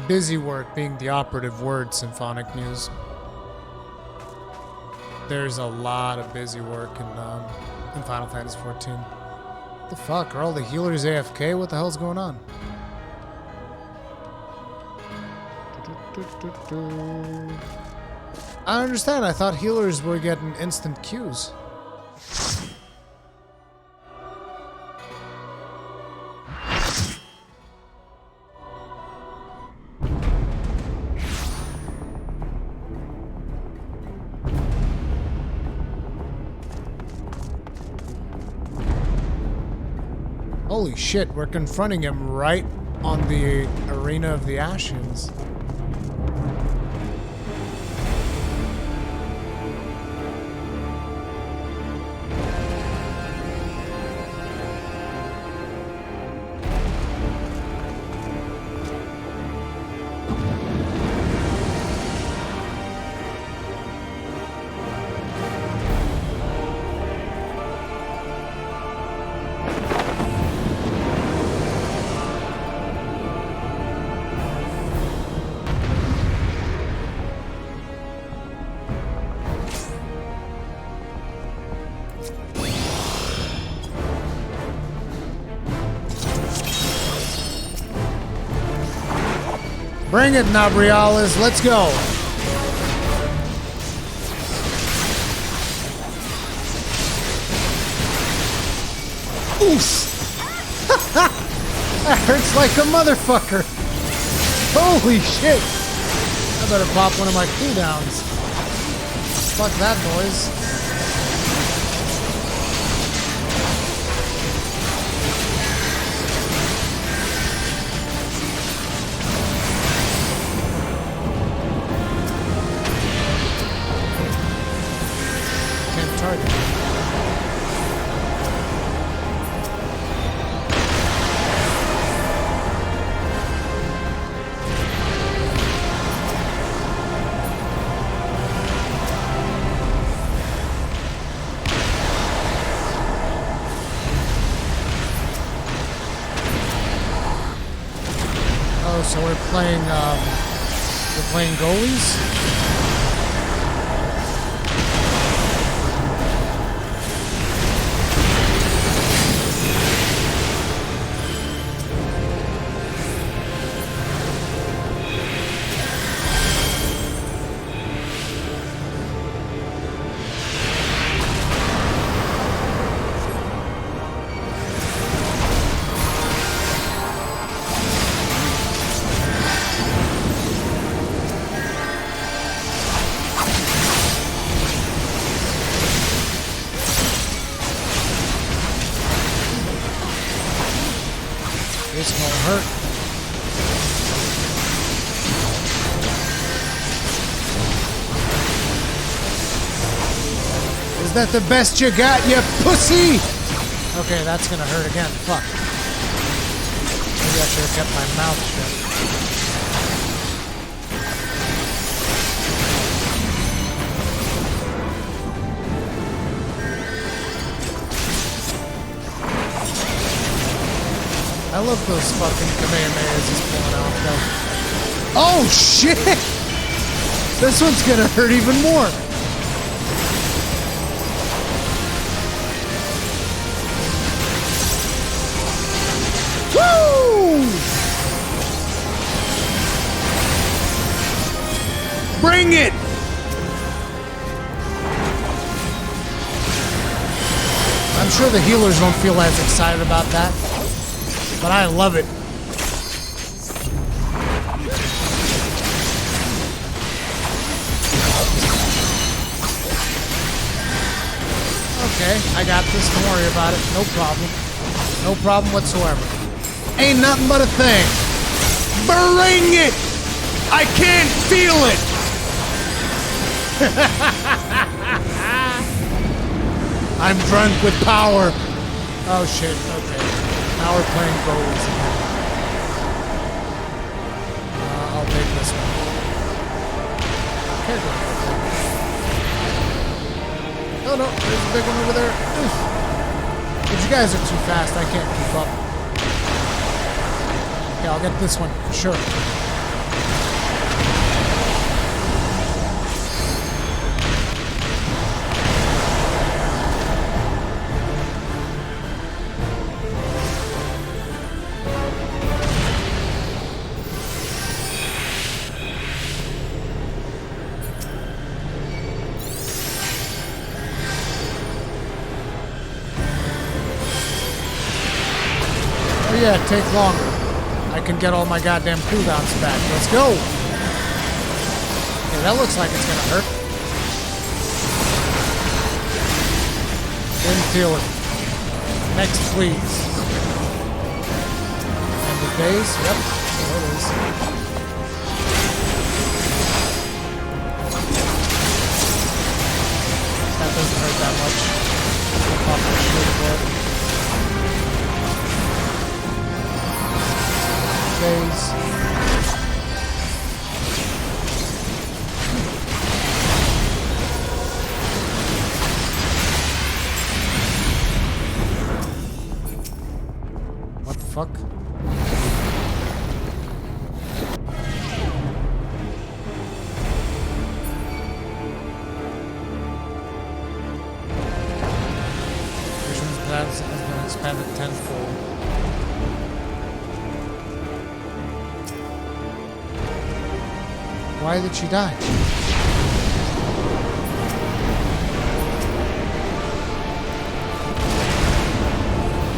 Busy work being the operative word, Symphonic Muse. There's a lot of busy work in Final Fantasy XIV. What the fuck? Are all the healers AFK? What the hell's going on? I don't understand. I thought healers were getting instant queues. Holy shit, we're confronting him right on the Arena of the Ashes. I Bring it, Nabriales. Let's go. Oof. That hurts like a motherfucker. Holy shit. I better pop one of my cooldowns. Fuck that noise. Can't target. So we're playing goalies. This won't hurt. Is that the best you got, you pussy? Okay, that's gonna hurt again. Fuck. Maybe I should have kept my mouth shut. I love those fucking Kamehamehas he's pulling out though. Oh shit! This one's gonna hurt even more. Woo! Bring it! I'm sure the healers don't feel as excited about that. But I love it. Okay, I got this. Don't worry about it. No problem. No problem whatsoever. Ain't nothing but a thing. Bring it! I can't feel it! I'm drunk with power. Oh shit, okay. Now we're playing goalies again. I'll take this one. Okay, oh no, there's a big one over there. Oof. But you guys are too fast, I can't keep up. Okay, I'll get this one, for sure. Yeah, take longer. I can get all my goddamn cooldowns back. Let's go. Okay, that looks like it's gonna hurt. Didn't feel it. Next, please. End of days. Yep. There it is. That doesn't hurt that much. Pop my shield for it. Days. What the fuck? Vision's plans has been expanded tenfold. Why did she die?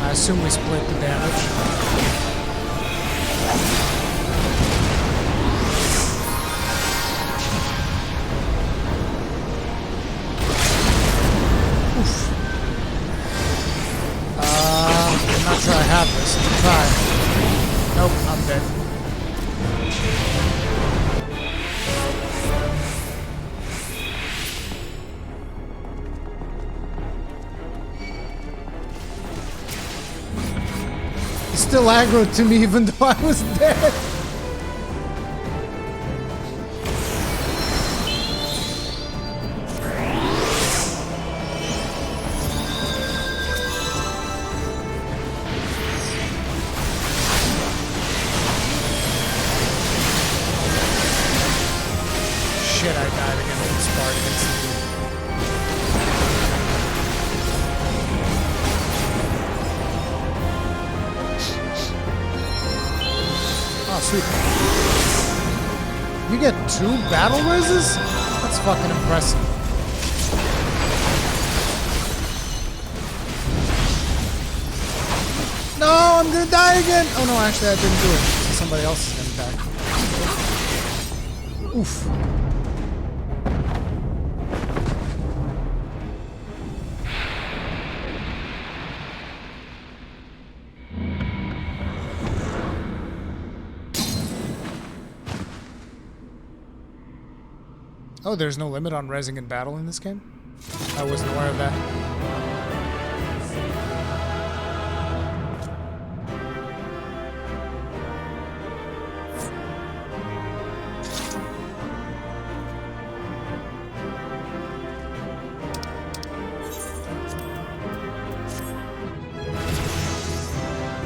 I assume we split the damage. Oof. I'm not sure I have this. Let's try. Nope, I'm dead. He's still aggro to me even though I was dead. Shit, I died again with Spartans. Oh, sweet. You get 2 battle reses? That's fucking impressive. No, I'm gonna die again! Oh no, actually I didn't do it. So somebody else is gonna die. Oof. Oh, there's no limit on resing in battle in this game? I wasn't aware of that.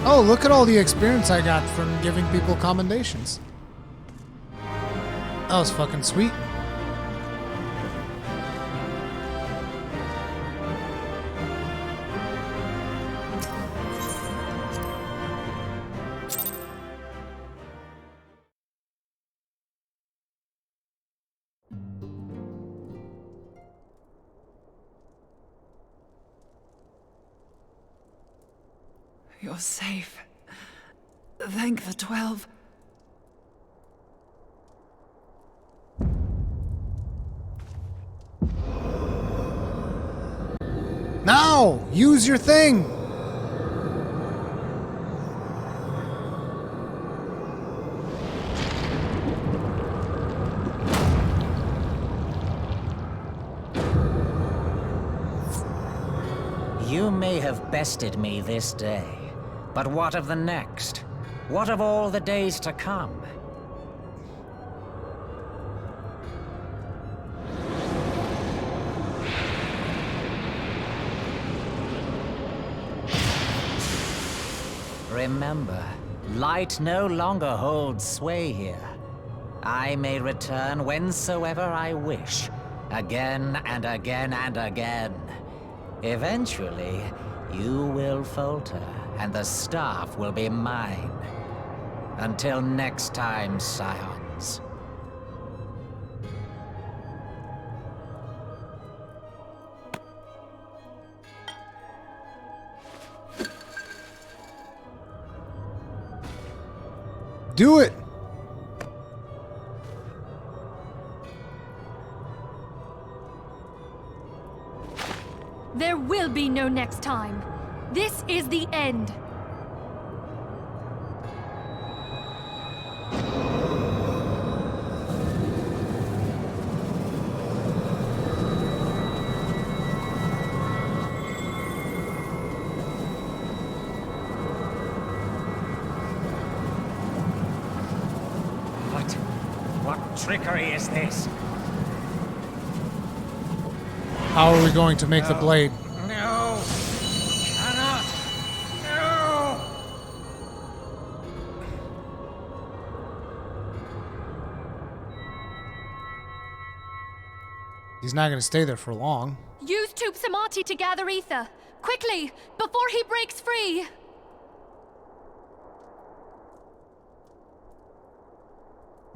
Oh, look at all the experience I got from giving people commendations. That was fucking sweet. You're safe. Thank the 12. Now! Use your thing! You may have bested me this day, but what of the next? What of all the days to come? Remember, light no longer holds sway here. I may return whensoever I wish, again and again and again. Eventually, you will falter, and the staff will be mine. Until next time, Scions. Do it! There will be no next time. This is the end. What trickery is this? How are we going to make the blade? No! Cannot! No! He's not going to stay there for long. Use Tube Samati to gather ether. Quickly, before he breaks free.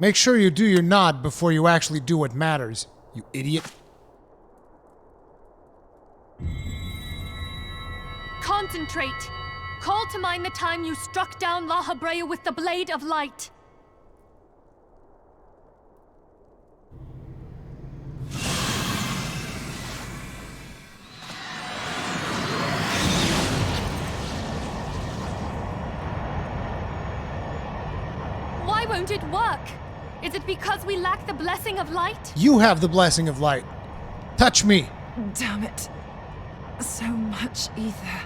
Make sure you do your nod before you actually do what matters, you idiot. Concentrate! Call to mind the time you struck down La Habrea with the Blade of Light. Why won't it work? Is it because we lack the blessing of light? You have the blessing of light. Touch me. Damn it. So much ether.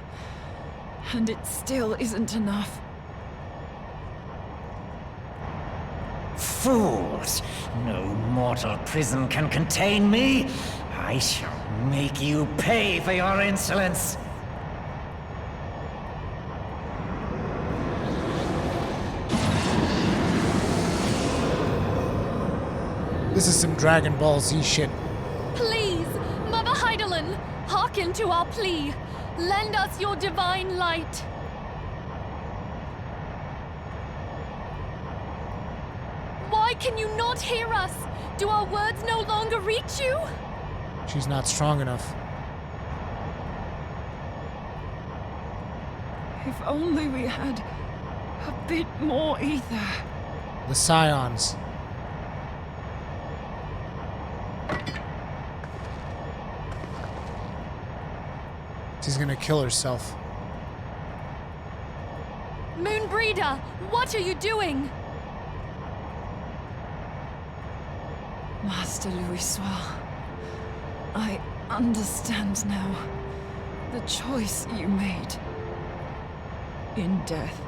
And it still isn't enough. Fools! No mortal prison can contain me. I shall make you pay for your insolence. This is some Dragon Ball Z shit. Please, Mother Heidelin, hearken to our plea. Lend us your divine light. Why can you not hear us? Do our words no longer reach you? She's not strong enough. If only we had a bit more ether. The Scions. She's gonna kill herself. Moonbreeder, what are you doing? Master Louisoix, I understand now the choice you made. In death,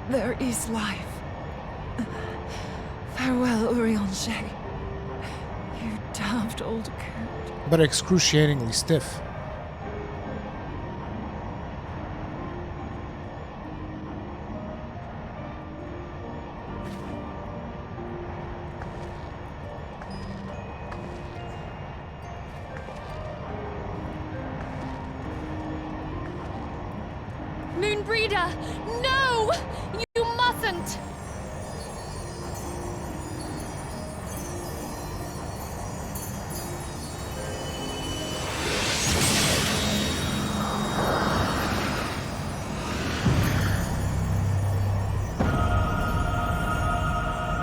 there is life. Farewell, Urianger. You damned old coot. But excruciatingly stiff. Moonbreeder, no! You mustn't!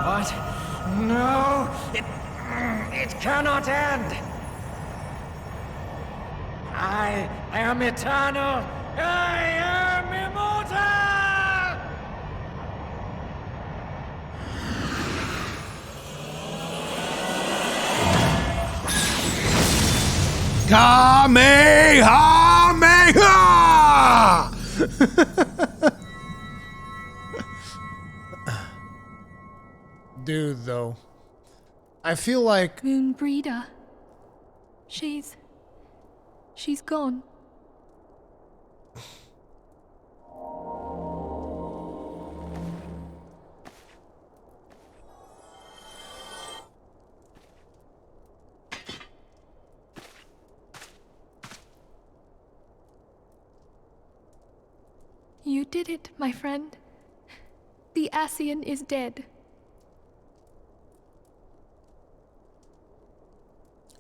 What? No! It cannot end! I am eternal! I am immortal! Kamehameha! Dude, though. I feel like... Moonbreeder. She's gone. You did it, my friend. The Ascian is dead.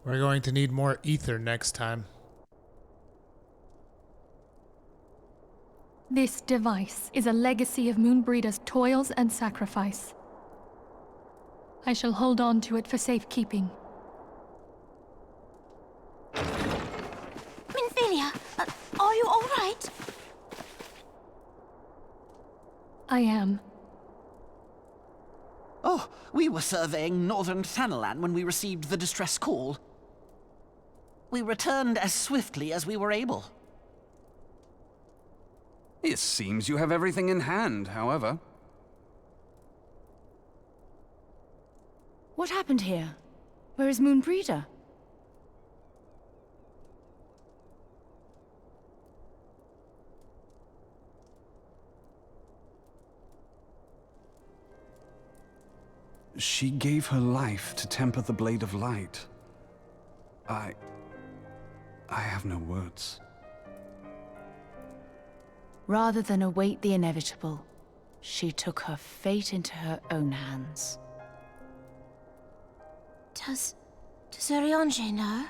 We're going to need more ether next time. This device is a legacy of Moonbreeder's toils and sacrifice. I shall hold on to it for safekeeping. Minfilia, are you all right? I am. Oh, we were surveying northern Thanalan when we received the distress call. We returned as swiftly as we were able. It seems you have everything in hand, however. What happened here? Where is Moonbreeder? She gave her life to temper the Blade of Light. I have no words. Rather than await the inevitable, she took her fate into her own hands. Does Ariange know?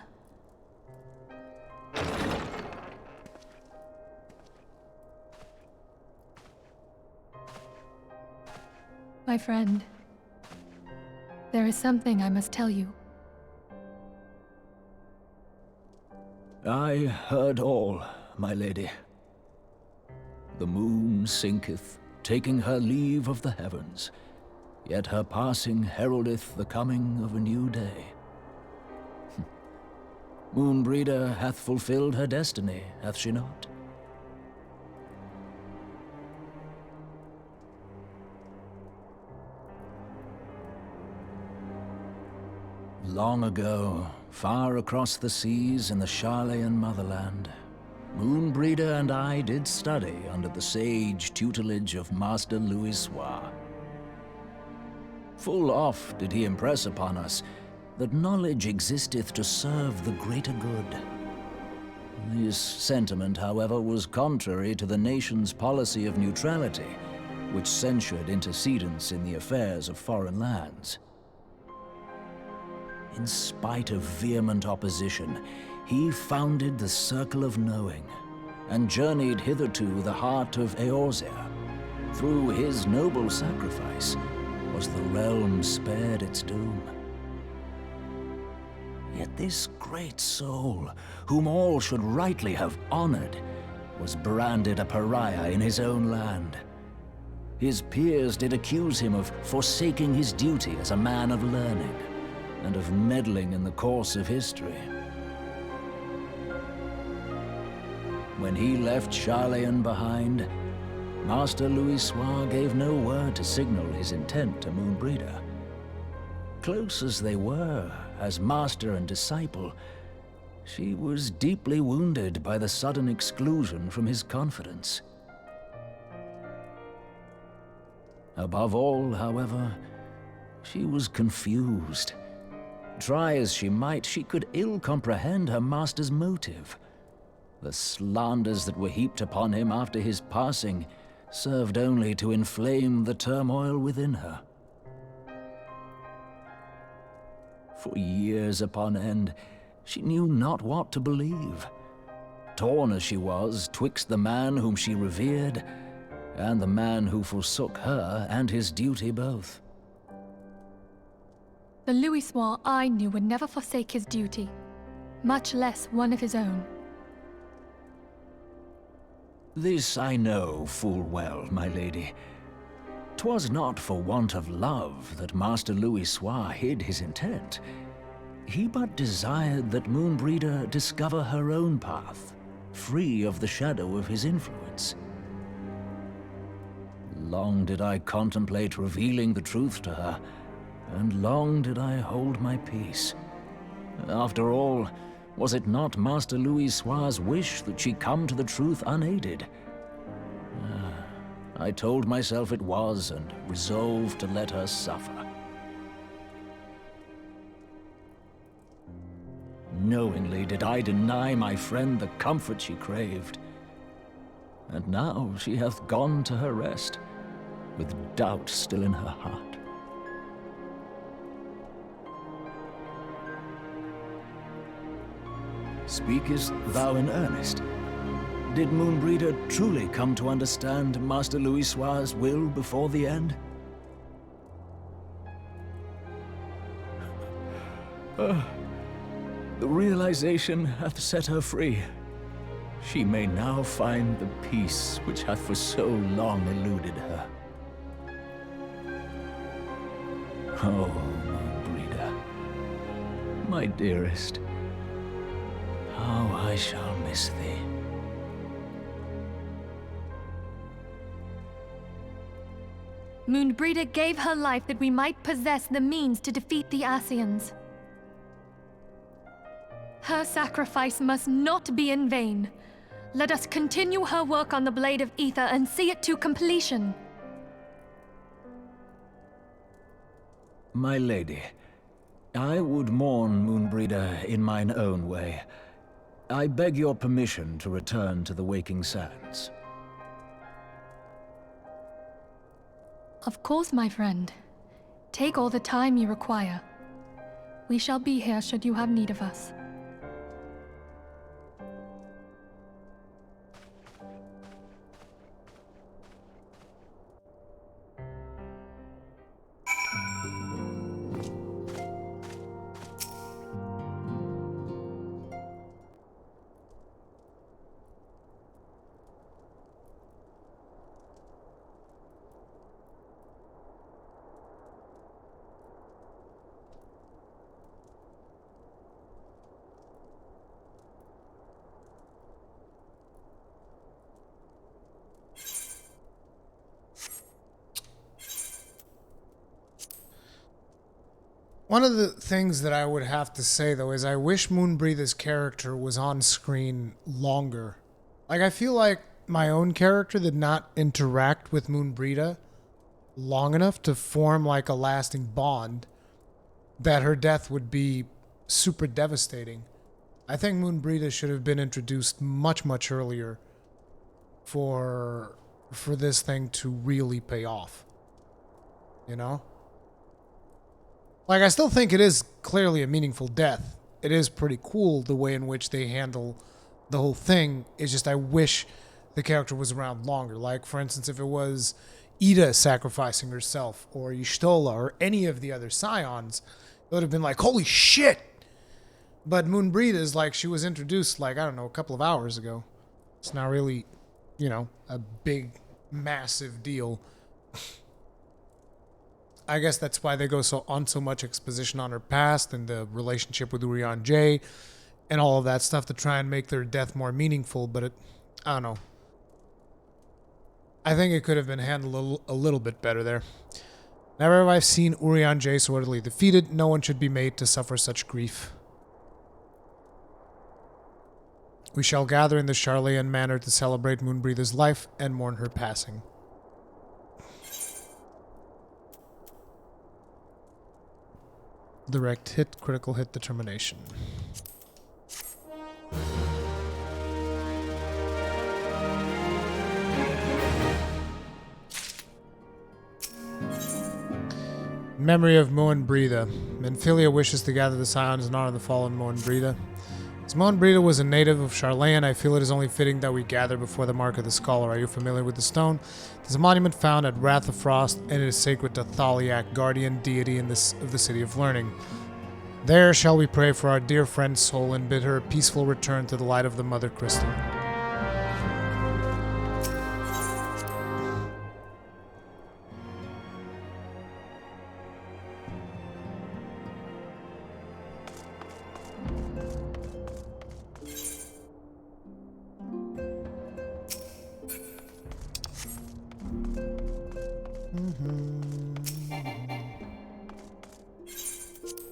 My friend, there is something I must tell you. I heard all, my lady. The moon sinketh, taking her leave of the heavens, yet her passing heraldeth the coming of a new day. Moonbreeder hath fulfilled her destiny, hath she not? Long ago, far across the seas in the Charlayan motherland, Moonbreeder and I did study under the sage tutelage of Master Louisoix. Full oft did he impress upon us that knowledge existeth to serve the greater good. This sentiment, however, was contrary to the nation's policy of neutrality, which censured intercedence in the affairs of foreign lands. In spite of vehement opposition, he founded the Circle of Knowing, and journeyed hither to the heart of Eorzea. Through his noble sacrifice was the realm spared its doom. Yet this great soul, whom all should rightly have honored, was branded a pariah in his own land. His peers did accuse him of forsaking his duty as a man of learning, and of meddling in the course of history. When he left Charlayan behind, Master Louisoix gave no word to signal his intent to Moonbreeder. Close as they were, as master and disciple, she was deeply wounded by the sudden exclusion from his confidence. Above all, however, she was confused. Try as she might, she could ill comprehend her master's motive. The slanders that were heaped upon him after his passing served only to inflame the turmoil within her. For years upon end, she knew not what to believe. Torn as she was twixt the man whom she revered and the man who forsook her and his duty both. The Louisoix I knew would never forsake his duty, much less one of his own. This I know full well, my lady. 'Twas not for want of love that Master Louisoix hid his intent. He but desired that Moonbreeder discover her own path, free of the shadow of his influence. Long did I contemplate revealing the truth to her, and long did I hold my peace. After all, was it not Master Louisoix's wish that she come to the truth unaided? I told myself it was, and resolved to let her suffer. Knowingly did I deny my friend the comfort she craved. And now she hath gone to her rest, with doubt still in her heart. Speakest thou in earnest? Did Moonbreeder truly come to understand Master Louisoix's will before the end? The realization hath set her free. She may now find the peace which hath for so long eluded her. Oh, Moonbreeder, my dearest, how I shall miss thee. Moonbreeder gave her life that we might possess the means to defeat the Ascians. Her sacrifice must not be in vain. Let us continue her work on the Blade of Ether and see it to completion. My lady, I would mourn Moonbreeder in mine own way. I beg your permission to return to the Waking Sands. Of course, my friend. Take all the time you require. We shall be here should you have need of us. One of the things that I would have to say, though, is I wish Moonbreather's character was on screen longer. Like, I feel like my own character did not interact with Moonbreather long enough to form, like, a lasting bond that her death would be super devastating. I think Moonbreather should have been introduced much, much earlier for this thing to really pay off. You know? Like, I still think it is clearly a meaningful death. It is pretty cool the way in which they handle the whole thing. It's just I wish the character was around longer. Like, for instance, if it was Ida sacrificing herself, or Y'shtola, or any of the other Scions, it would have been like, holy shit! But Moonbreather is like, she was introduced, like, I don't know, a couple of hours ago. It's not really, you know, a big, massive deal. I guess that's why they go so much exposition on her past and the relationship with Urianger J and all of that stuff to try and make their death more meaningful, but I don't know. I think it could have been handled a little bit better there. Never have I seen Urianger J so utterly defeated. No one should be made to suffer such grief. We shall gather in the Charlayan manor to celebrate Moonbreather's life and mourn her passing. Direct hit, critical hit determination. In memory of Moonbreather, Menphilia wishes to gather the Scions in honor of the fallen Moonbreather. As Moonbreather was a native of Charlayan, I feel it is only fitting that we gather before the Mark of the Scholar. Are you familiar with the stone? It is a monument found at Wrath of Frost, and it is sacred to Thaliak, guardian deity of the City of Learning. There shall we pray for our dear friend's soul and bid her a peaceful return to the light of the Mother Crystal.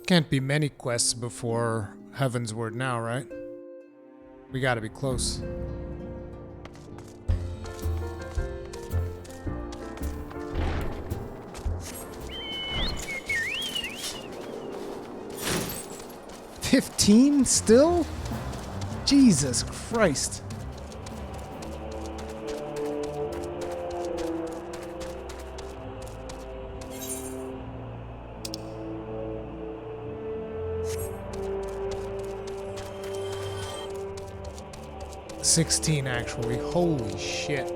Can't be many quests before Heaven's Word now, right? We gotta be close. $15 still? Jesus Christ. $16 actually. Holy shit.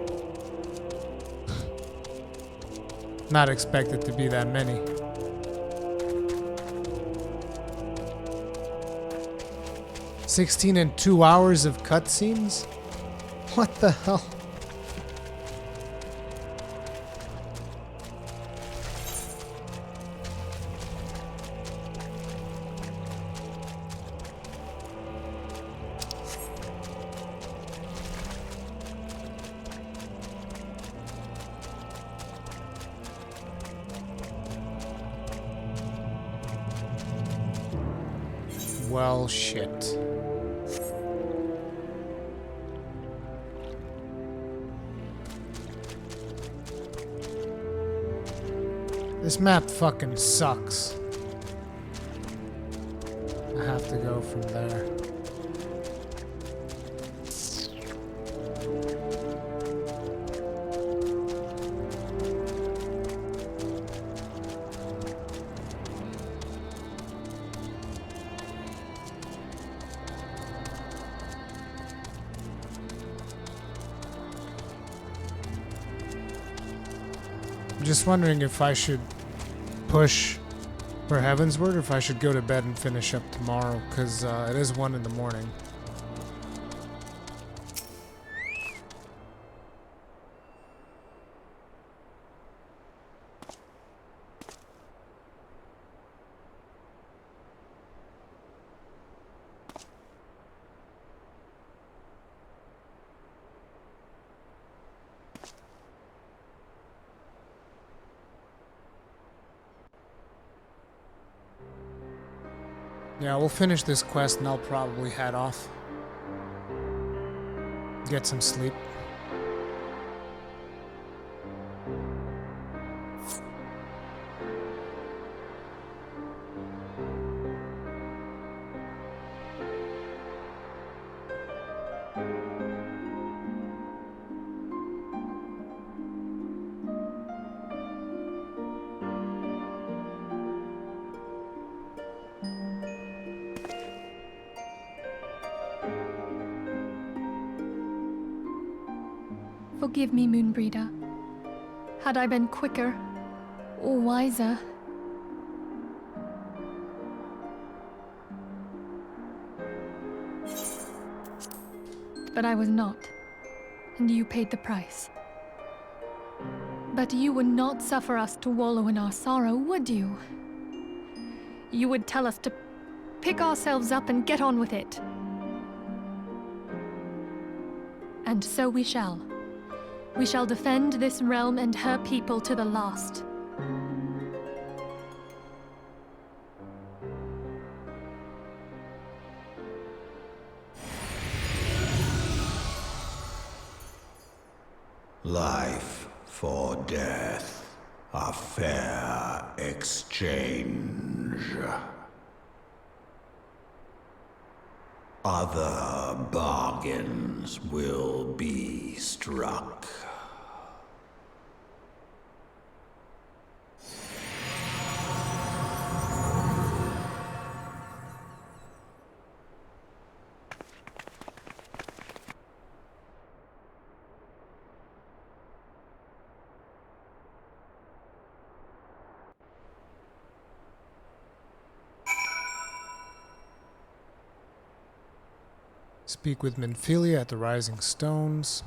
Not expected to be that many. $16 and 2 hours of cutscenes? What the hell? Well, shit. This map fucking sucks. I have to go from there. I'm just wondering if I should push for Heavensward or if I should go to bed and finish up tomorrow, because it is 1 in the morning. Yeah, we'll finish this quest and I'll probably head off. Get some sleep. Forgive me, Moonbreeder. Had I been quicker or wiser. But I was not, and you paid the price. But you would not suffer us to wallow in our sorrow, would you? You would tell us to pick ourselves up and get on with it. And so we shall. We shall defend this realm and her people to the last. Life for death, a fair exchange. Other bargains will be struck. Speak with Minfilia at the Rising Stones.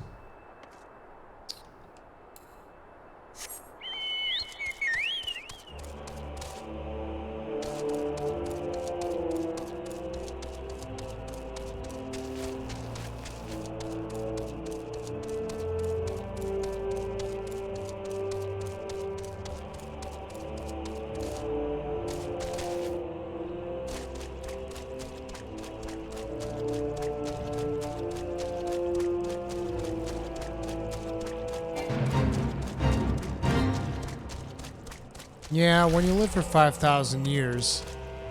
Yeah, when you live for 5,000 years,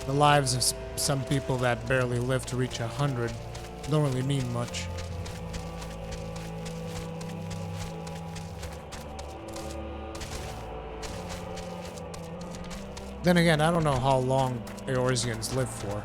the lives of some people that barely live to reach 100 don't really mean much. Then again, I don't know how long Eorzeans live for.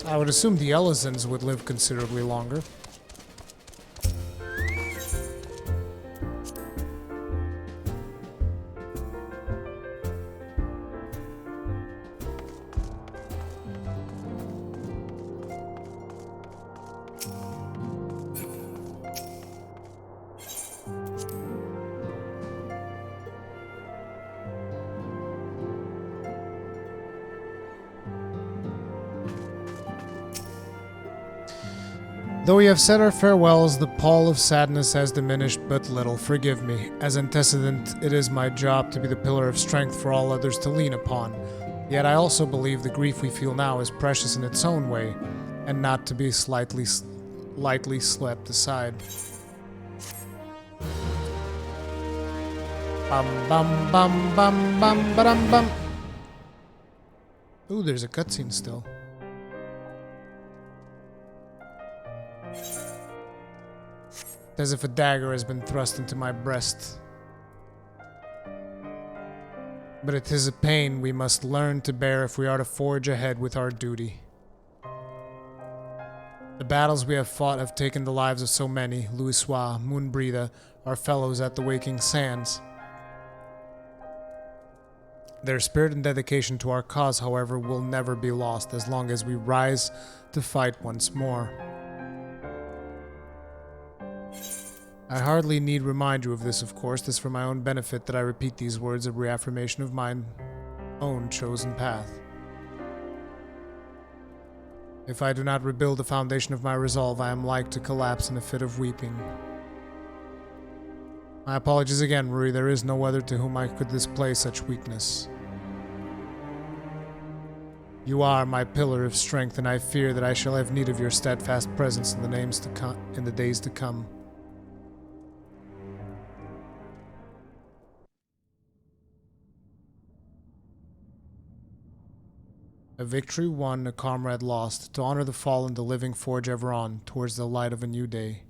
I would assume the Elizans would live considerably longer. Though we have said our farewells, the pall of sadness has diminished but little. Forgive me. As antecedent, it is my job to be the pillar of strength for all others to lean upon. Yet I also believe the grief we feel now is precious in its own way, and not to be lightly swept aside. Bum bum bum bum bum ba-dum bum. Ooh, there's a cutscene still. As if a dagger has been thrust into my breast. But it is a pain we must learn to bear if we are to forge ahead with our duty. The battles we have fought have taken the lives of so many, Louisoix, Moonbreda, our fellows at the Waking Sands. Their spirit and dedication to our cause, however, will never be lost as long as we rise to fight once more. I hardly need remind you of this, of course. It is for my own benefit that I repeat these words of reaffirmation of mine own chosen path. If I do not rebuild the foundation of my resolve, I am like to collapse in a fit of weeping. My apologies again, Ruri. There is no other to whom I could display such weakness. You are my pillar of strength, and I fear that I shall have need of your steadfast presence in the days to come. A victory won, a comrade lost. To honor the fallen, the living forge ever on, towards the light of a new day.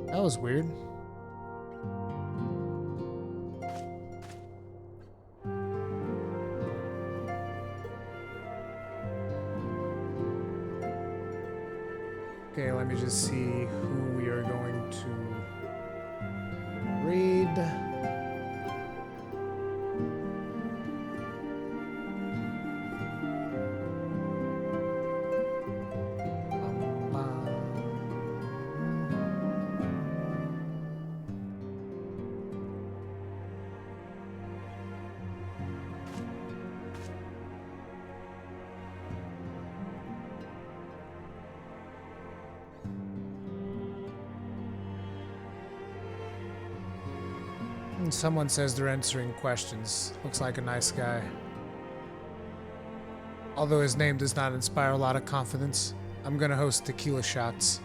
That was weird. Okay, let me just see who we are going to read. Someone says they're answering questions. Looks like a nice guy. Although his name does not inspire a lot of confidence, I'm gonna host tequila shots.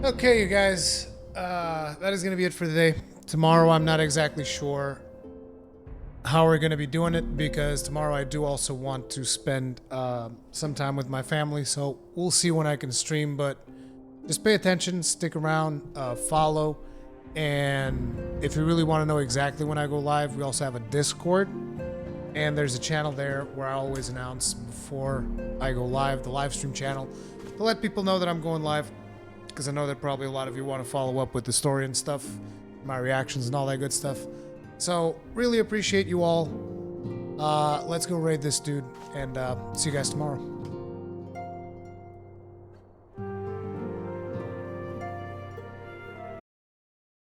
Okay, you guys. That is gonna be it for today. Tomorrow, I'm not exactly sure how we're going to be doing it, because tomorrow I do also want to spend some time with my family, so we'll see when I can stream. But just pay attention, stick around, follow, and if you really want to know exactly when I go live, we also have a Discord, and there's a channel there where I always announce before I go live, the live stream channel, to let people know that I'm going live, because I know that probably a lot of you want to follow up with the story and stuff, my reactions and all that good stuff. So, really appreciate you all. Let's go raid this dude, and see you guys tomorrow.